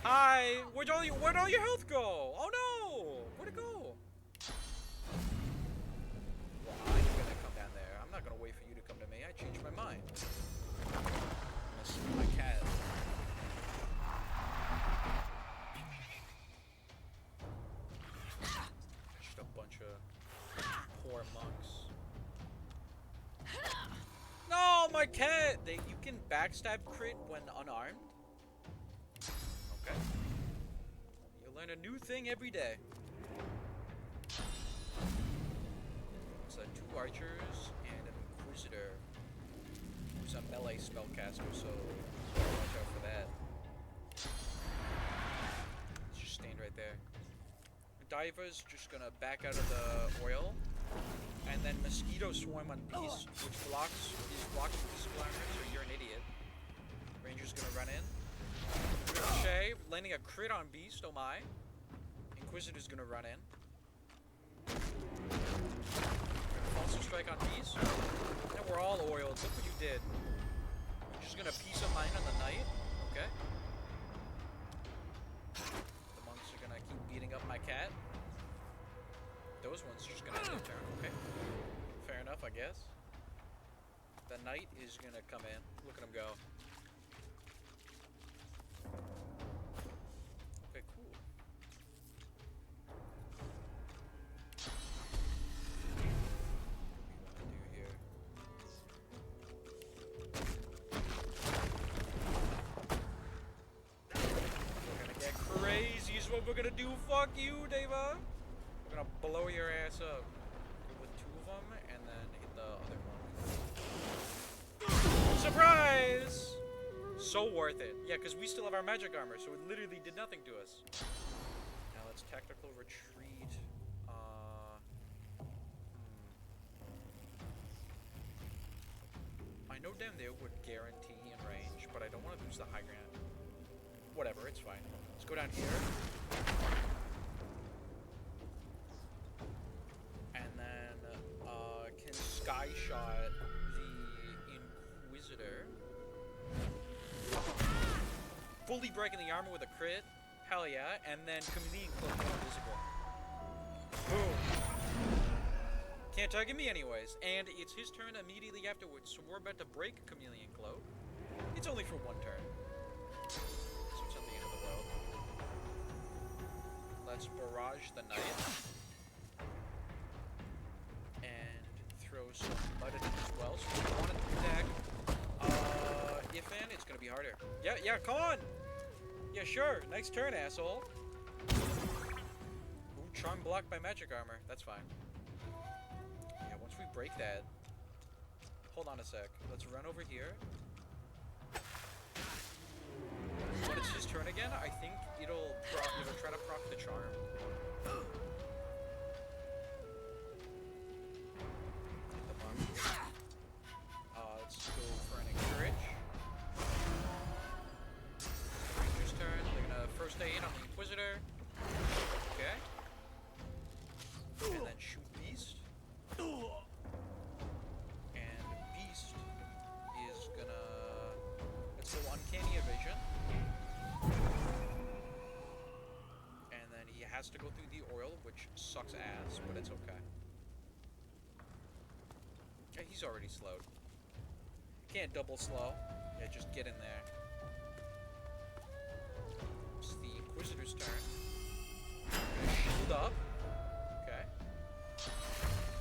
Hi! Where'd all your health go? Oh no! Where'd it go? Well, I'm gonna come down there. I'm not gonna wait for you to come to me. I changed my mind. Miss my cat. Just a bunch of poor monks. No, my cat! You can backstab crit when unarmed. Okay. You learn a new thing every day. It's 2 archers and an inquisitor who's a melee spellcaster, so watch out for that. Let's just stand right there. Diver's just gonna back out of the oil, and then mosquito swarm on beast, which is blocking physical armor, so you're an idiot. Ranger's gonna run in. Ricochet, landing a crit on beast, oh my. Inquisitor's gonna run in. Also strike on beast. And we're all oiled. Look what you did. You're just gonna peace of mind on the knight. Okay. The monks are gonna keep beating up my cat. Those ones are just gonna end their turn. Okay. Fair enough, I guess. The knight is gonna come in. Look at him go. Okay, cool. What do we wanna do here? We're gonna get crazy is what we're gonna do. Fuck you, Deva. We're gonna blow your ass up with 2 of them, and then hit the other one. Surprise! So worth it. Yeah, because we still have our magic armor, so it literally did nothing to us. Now let's tactical retreat. I know down there would guarantee in range, but I don't want to lose the high ground. Whatever, it's fine. Let's go down here. And then, can sky shot the Inquisitor. Fully breaking the armor with a crit. Hell yeah. And then Chameleon Cloak invisible. Boom. Can't target me anyways. And it's his turn immediately afterwards, so we're about to break Chameleon Cloak. It's only for 1 turn. So it's not the end of the world. Let's barrage the knight. And throw some mud at it as well. So if we want to attack Ifan, it's gonna be harder. Yeah, come on! Yeah, sure. Nice turn, asshole. Ooh, charm blocked by magic armor. That's fine. Yeah, once we break that... Hold on a sec. Let's run over here. When it's his turn again, I think it'll try to proc the charm. Hit the monk. Let's go for an encourage. Ranger's turn. They're gonna first aid on the Inquisitor. Okay. And then shoot Beast. And Beast is gonna... Let's go Uncanny Evasion. And then he has to go through the oil, which sucks ass, but it's okay. Okay, he's already slowed. Can't double slow. Yeah, just get in there. It's the Inquisitor's turn. Shield up. Okay.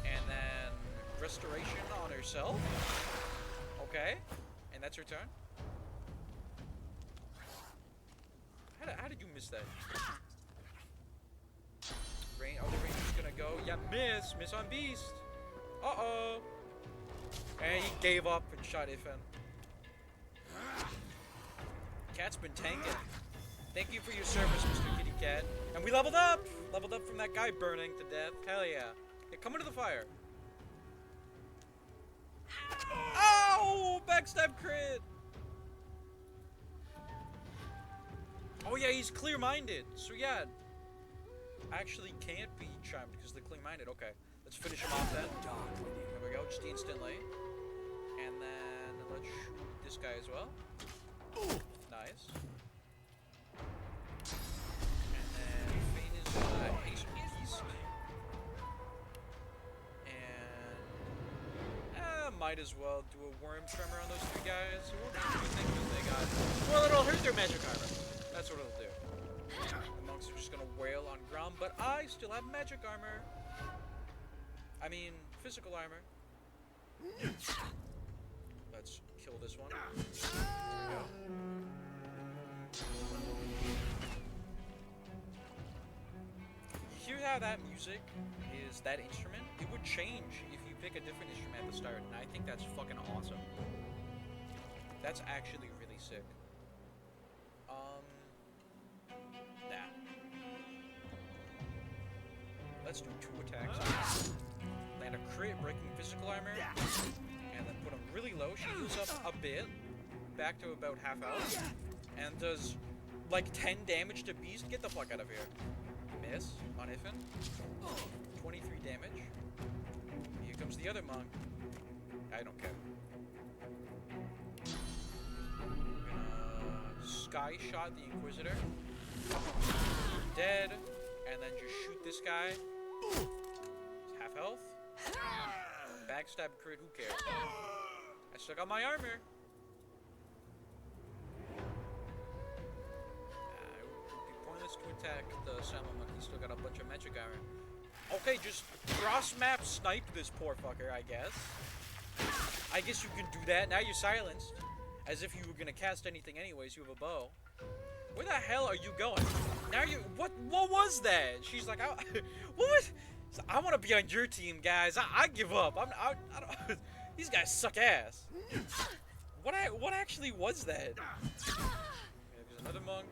And then Restoration on herself. Okay. And that's her turn. How did you miss that? Other ranger's gonna go. Yeah, miss on Beast. Uh-oh. And he gave up and shot Ifan. Cat's been tanking. Thank you for your service, Mr. Kitty Cat. And we leveled up! Leveled up from that guy burning to death. Hell yeah. Yeah, come into the fire. Ow! Backstab crit! Oh yeah, he's clear-minded. So yeah. Actually can't be charmed because they're clear-minded. Okay. Let's finish him off then. There we go, just instantly. And then let's shoot this guy as well. Nice. And then Fane is Ace Beast. And might as well do a Worm Tremor on those 3 guys. So we'll do things because they got... Well, it'll hurt their magic armor. That's what it'll do. The monks are just gonna wail on ground, but I still have magic armor. I mean, physical armor. Let's kill this one. There we go. You hear how that music is that instrument? It would change if you pick a different instrument at the start, and I think that's fucking awesome. That's actually really sick. Nah. Let's do 2 attacks. Land a crit, breaking physical armor, and then put him really low. She heals up a bit, back to about half health, and does like 10 damage to Beast. Get the fuck out of here. Miss on Ifan. 23 damage. Here comes the other monk. I don't care. Gonna sky shot the Inquisitor. Dead. And then just shoot this guy. Half health. Backstab crit, who cares? I still got my armor. It would be pointless to attack the Salmon Monkey. Still got a bunch of magic armor. Okay, just cross-map snipe this poor fucker, I guess. I guess you can do that. Now you're silenced. As if you were gonna cast anything anyways. You have a bow. Where the hell are you going? Now you... What was that? She's like, what? I want to be on your team, guys. I give up. I don't... These guys suck ass. What actually was that? There's another monk.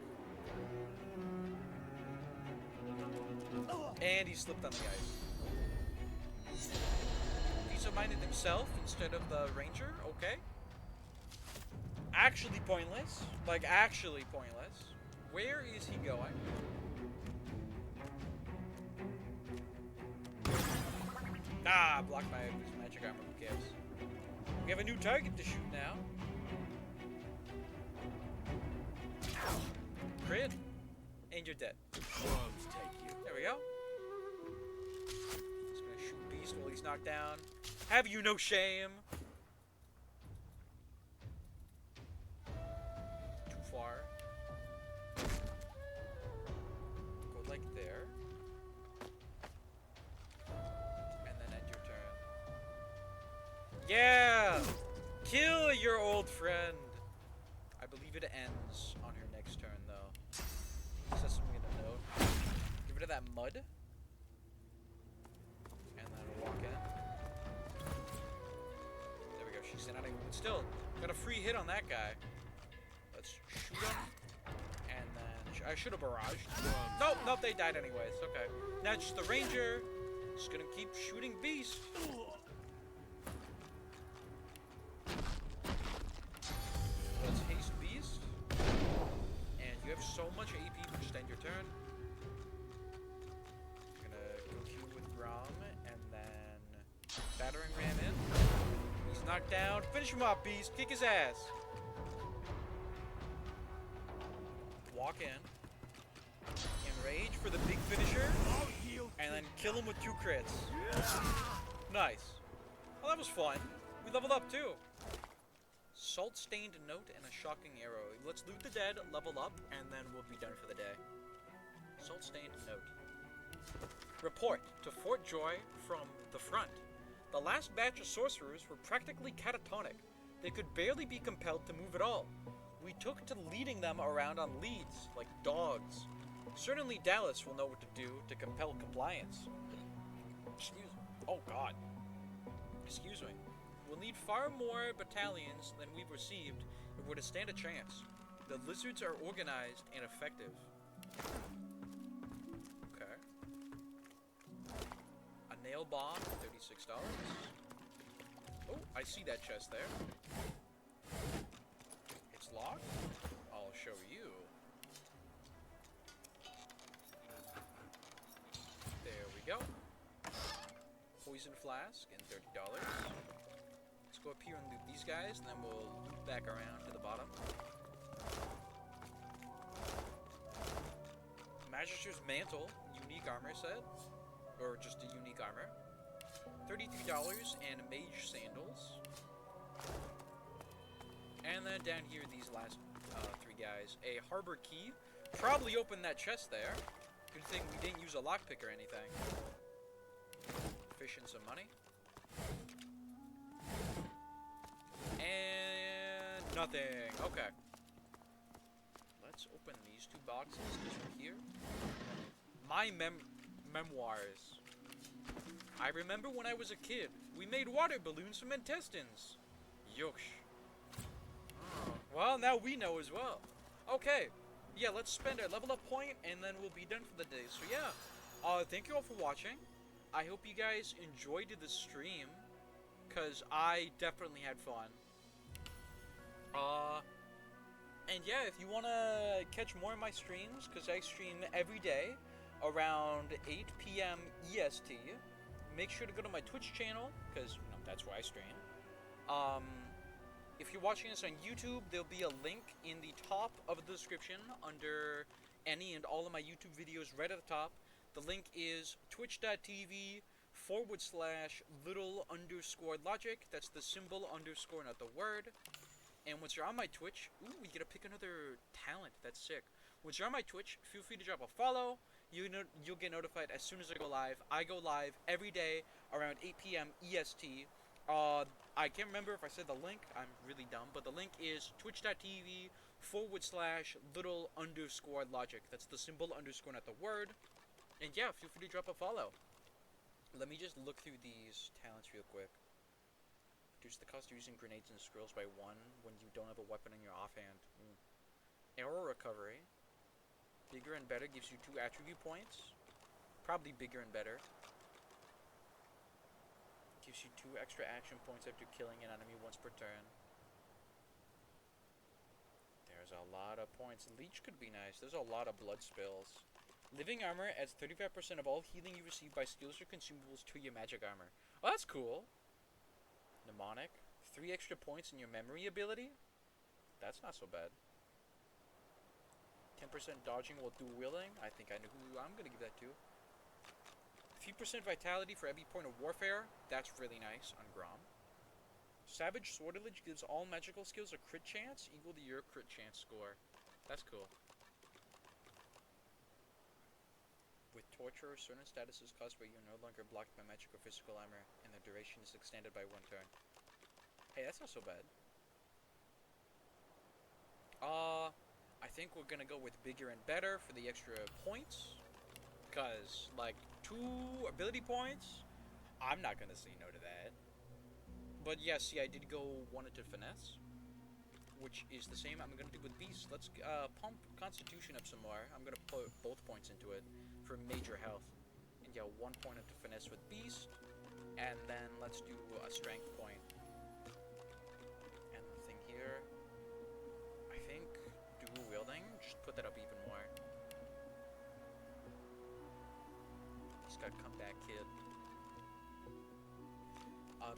And he slipped on the ice. He's minded himself instead of the ranger. Okay. Actually pointless. Like, actually pointless. Where is he going? Ah, blocked by his magic armor. Who cares? We have a new target to shoot now. Crit. And you're dead. Worms take you. There we go. He's gonna shoot Beast while he's knocked down. Have you no shame? Too far. Go like there. And then end your turn. Yeah! Kill your old friend! I believe it ends on her next turn, though. It says something in the note. Get rid of that mud. And then walk in. There we go. She's not even... But still, got a free hit on that guy. Let's shoot him. And then... I should have barraged. Nope, nope, they died anyways. Okay. Now just the ranger. Just gonna keep shooting Beast. Let's haste Beast. And you have so much AP for just end your turn. Gonna go Q with Grom and then battering ram in. He's knocked down. Finish him off, Beast. Kick his ass. Walk in. Enrage for the big finisher. And then kill him with 2 crits. Nice. Well, that was fun. We leveled up too. Salt-stained note and a shocking arrow. Let's loot the dead, level up, and then we'll be done for the day. Salt-stained note. Report to Fort Joy from the front. The last batch of sorcerers were practically catatonic. They could barely be compelled to move at all. We took to leading them around on leads, like dogs. Certainly Dallas will know what to do to compel compliance. Excuse me. Oh god. Excuse me. We'll need far more battalions than we've received if we're to stand a chance. The lizards are organized and effective. Okay. A nail bomb, $36. Oh, I see that chest there. It's locked. I'll show you. There we go. Poison flask and $30. Let's go up here and loot these guys, and then we'll loop back around to the bottom. Magister's Mantle, unique armor set. Or just a unique armor. $33 and Mage Sandals. And then down here, these last 3 guys. A Harbor Key. Probably opened that chest there. Good thing we didn't use a lockpick or anything. Fish in some money. And nothing. Okay. Let's open these 2 boxes because we're here. My memoirs. I remember when I was a kid. We made water balloons from intestines. Yosh. Oh, well, now we know as well. Okay. Yeah, let's spend our level up point and then we'll be done for the day. So yeah. Thank you all for watching. I hope you guys enjoyed the stream. Because I definitely had fun. And yeah, if you want to catch more of my streams, because I stream every day around 8 p.m. EST, make sure to go to my Twitch channel, because that's where I stream. If you're watching this on YouTube, there'll be a link in the top of the description under any and all of my YouTube videos right at the top. The link is twitch.tv /little_logic. That's the symbol underscore, not the word. And once you're on my Twitch, ooh, we get to pick another talent. That's sick. Once you're on my Twitch, feel free to drop a follow. You'll get notified as soon as I go live. I go live every day around 8 p.m. EST. I can't remember if I said the link. I'm really dumb, but the link is twitch.tv/little_logic. That's the symbol underscore, not the word. And yeah, feel free to drop a follow. Let me just look through these talents real quick. Reduce the cost of using grenades and scrolls by 1 when you don't have a weapon in your offhand. Arrow recovery. Bigger and better gives you 2 attribute points. Probably bigger and better. Gives you 2 extra action points after killing an enemy once per turn. There's a lot of points. Leech could be nice. There's a lot of blood spills. Living armor adds 35% of all healing you receive by skills or consumables to your magic armor. Oh, that's cool. Mnemonic. 3 extra points in your memory ability. That's not so bad. 10% dodging while dual wielding. I think I know who I'm going to give that to. 3% vitality for every point of warfare. That's really nice on Grom. Savage Sortilege gives all magical skills a crit chance equal to your crit chance score. That's cool. With Torture, certain statuses caused by you are no longer blocked by magic or physical armor, and the duration is extended by 1 turn. Hey, that's not so bad. I think we're gonna go with bigger and better for the extra points. Because, like, 2 ability points, I'm not gonna say no to that. But yeah, see, I did go 1 into finesse, which is the same I'm gonna do with Beast. Let's pump Constitution up some more. I'm gonna put both points into it for major health. And yeah, 1 point into finesse with Beast, and then let's do a strength point. And the thing here, I think dual wielding, just put that up even more. He's got comeback kid.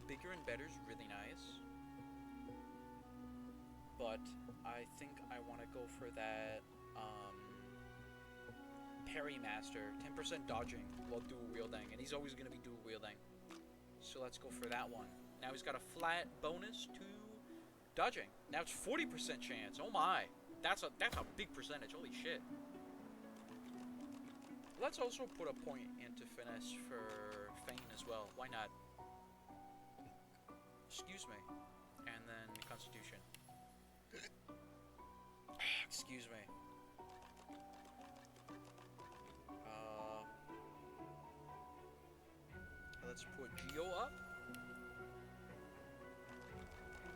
Bigger and better is really nice, but I think I want to go for that Parry Master, 10% dodging while dual wielding, and he's always going to be dual wielding. So let's go for that one. Now he's got a flat bonus to dodging. Now it's 40% chance. Oh my, that's a big percentage. Holy shit. Let's also put a point into finesse for Feign as well. Why not? Excuse me. And then Constitution. Excuse me. Let's put Geo up.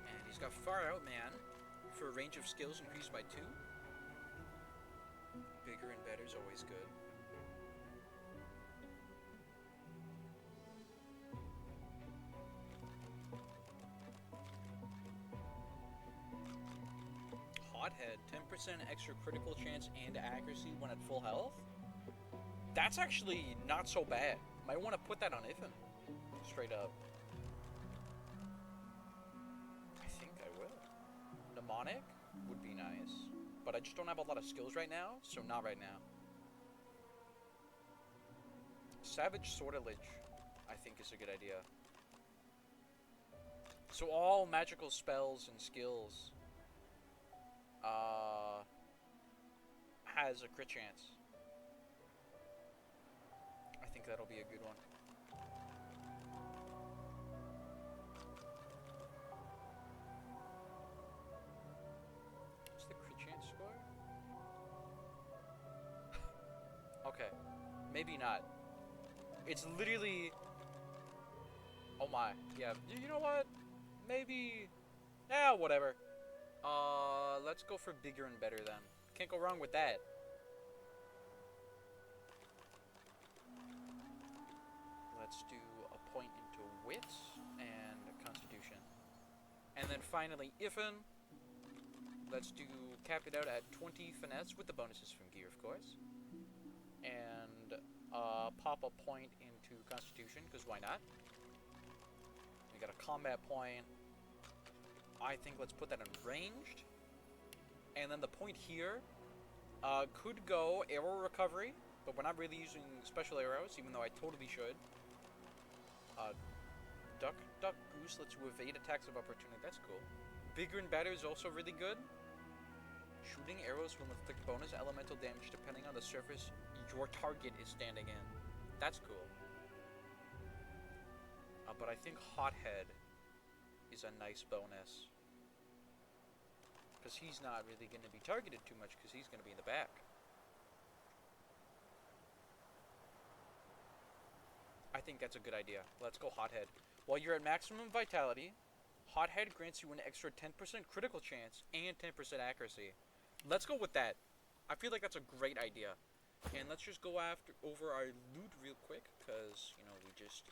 And he's got Far Out Man for a range of skills increased by 2. Bigger and better is always good. Hothead, 10% extra critical chance and accuracy when at full health. That's actually not so bad. Might want to put that on Ithan. Straight up. I think I will. Mnemonic would be nice, but I just don't have a lot of skills right now, so not right now. Savage Sortilege, I think, is a good idea. So all magical spells and skills has a crit chance. I think that'll be a good one. What's the crit chance score? Okay, maybe not. It's literally... Oh my, yeah, you know what? Maybe... Yeah, whatever. Let's go for bigger and better then. Can't go wrong with that. Let's do a point into wits and Constitution. And then finally, Ithan. Let's do cap it out at 20 finesse with the bonuses from gear, of course. And pop a point into Constitution, because why not? We got a combat point. I think let's put that in ranged. And then the point here could go arrow recovery, but we're not really using special arrows, even though I totally should. Duck Goose lets you evade attacks of opportunity. That's cool. Bigger and Better is also really good. Shooting arrows will inflict bonus elemental damage depending on the surface your target is standing in. That's cool. But I think Hothead is a nice bonus. Because he's not really going to be targeted too much because he's going to be in the back. I think that's a good idea. Let's go Hothead. While you're at maximum vitality, Hothead grants you an extra 10% critical chance and 10% accuracy. Let's go with that. I feel like that's a great idea. And let's just go over our loot real quick, because, you know, we just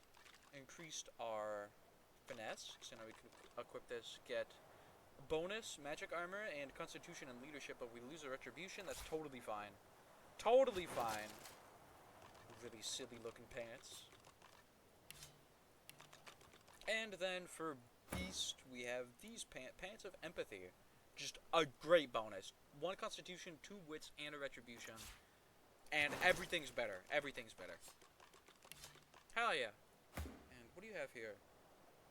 increased our finesse. So now we can equip this, get bonus, magic armor, and constitution and leadership, but we lose a retribution. That's totally fine. Totally fine. Really silly looking pants. And then for Beast, we have these pants of empathy. Just a great bonus. 1 constitution, 2 wits, and a retribution. And everything's better. Everything's better. Hell yeah. And what do you have here?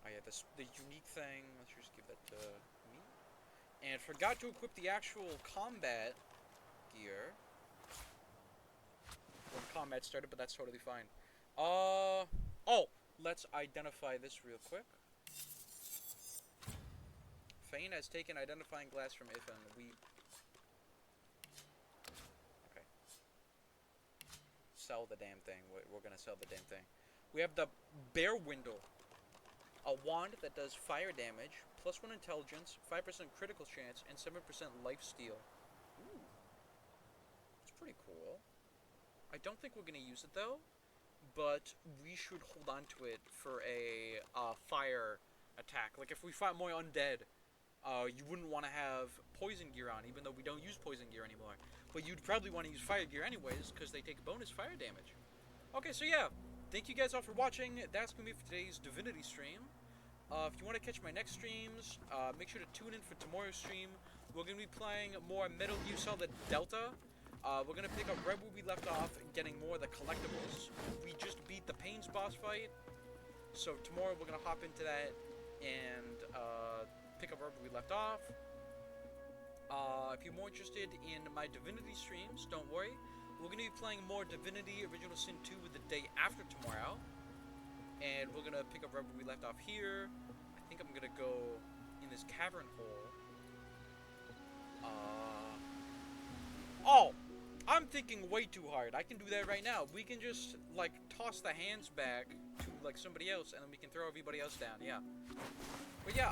Oh yeah, the unique thing. Let's just give that to me. And forgot to equip the actual combat gear when combat started, but that's totally fine. Oh, let's identify this real quick. Fane has taken identifying glass from Ithan. Okay. Sell the damn thing. We're gonna sell the damn thing. We have the Bear Window. A wand that does fire damage, +1 intelligence, 5% critical chance, and 7% life steal. Ooh. It's pretty cool. I don't think we're gonna use it though, but we should hold on to it for a fire attack. Like if we fight more undead, you wouldn't want to have poison gear on, even though we don't use poison gear anymore. But you'd probably want to use fire gear anyways, because they take bonus fire damage. Okay, so yeah, thank you guys all for watching. That's going to be for today's Divinity stream. If you want to catch my next streams, make sure to tune in for tomorrow's stream. We're going to be playing more Metal Gear Solid Delta. We're going to pick up right where we left off and getting more of the collectibles. We just beat the Pains boss fight, so tomorrow we're going to hop into that and pick up where we left off. If you're more interested in my Divinity streams, don't worry. We're going to be playing more Divinity Original Sin 2 the day after tomorrow. And we're going to pick up where we left off here. I think I'm going to go in this cavern hole. Oh! I'm thinking way too hard. I can do that right now. We can just, like, toss the hands back to, like, somebody else, and then we can throw everybody else down, yeah. But yeah,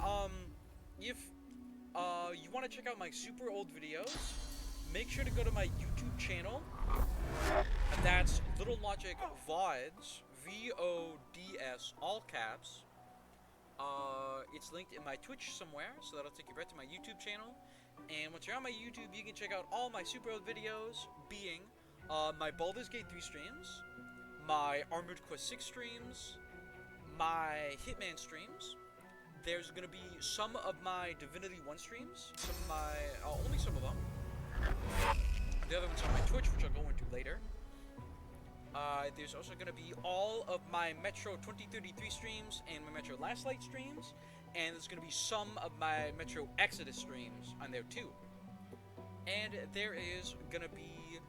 if you want to check out my super old videos, make sure to go to my YouTube channel. And that's Little Logic VODs, V-O-D-S, all caps. It's linked in my Twitch somewhere, so that'll take you right to my YouTube channel. And once you're on my YouTube, you can check out all my super old videos, being my Baldur's Gate 3 streams, my Armored Core 6 streams, my Hitman streams. There's going to be some of my Divinity 1 streams, some of my, only some of them. The other one's on my Twitch, which I'll go into later. There's also going to be all of my Metro 2033 streams and my Metro Last Light streams. And there's going to be some of my Metro Exodus streams on there too. And there is going to be,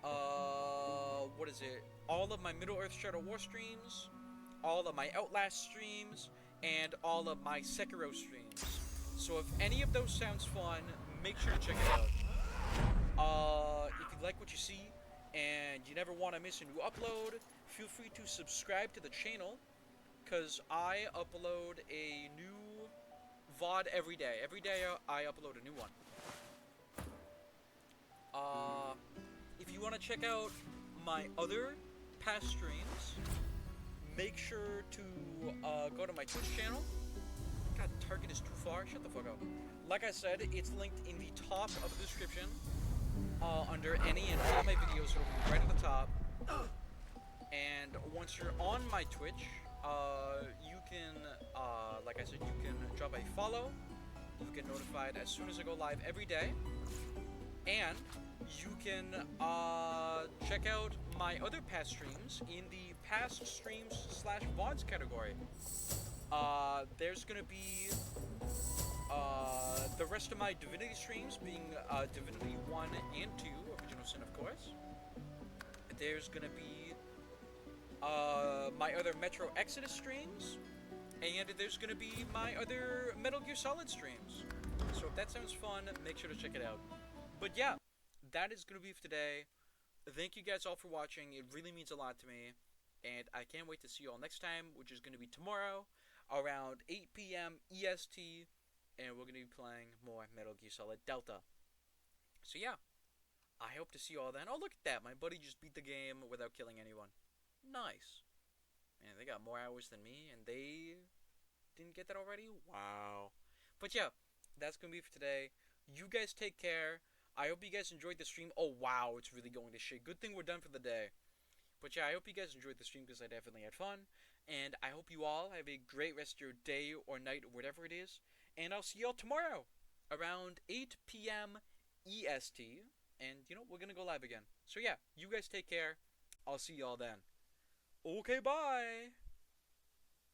what is it? All of my Middle-earth Shadow War streams, all of my Outlast streams, and all of my Sekiro streams. So if any of those sounds fun, make sure to check it out. If you like what you see, and you never want to miss a new upload, feel free to subscribe to the channel. Because I upload a new VOD every day. Every day I upload a new one. If you want to check out my other past streams, make sure to go to my Twitch channel. God, target is too far. Shut the fuck up. Like I said, it's linked in the top of the description. Under any and all my videos, it'll be right at the top. And once you're on my Twitch, you can, like I said, you can drop a follow. You get notified as soon as I go live every day. And you can check out my other past streams in the past streams slash VODs category. There's gonna be the rest of my Divinity streams, being Divinity 1 and 2, Original Sin, of course. There's gonna be my other Metro Exodus streams, and there's gonna be my other Metal Gear Solid streams. So if that sounds fun, make sure to check it out. But yeah, that is gonna be for today. Thank you guys all for watching. It really means a lot to me, and I can't wait to see you all next time, which is gonna be tomorrow around 8 p.m. EST, and we're gonna be playing more Metal Gear Solid Delta. So yeah, I hope to see you all then. Oh, look at that, my buddy just beat the game without killing anyone. Nice. Man, they got more hours than me, and they didn't get that already? Wow. But yeah, that's gonna be for today. You guys take care. I hope you guys enjoyed the stream. Oh wow, it's really going to shit. Good thing we're done for the day. But yeah, I hope you guys enjoyed the stream because I definitely had fun. And I hope you all have a great rest of your day or night or whatever it is. And I'll see y'all tomorrow around 8 p.m. EST. And, you know, we're going to go live again. So yeah, you guys take care. I'll see y'all then. Okay, bye.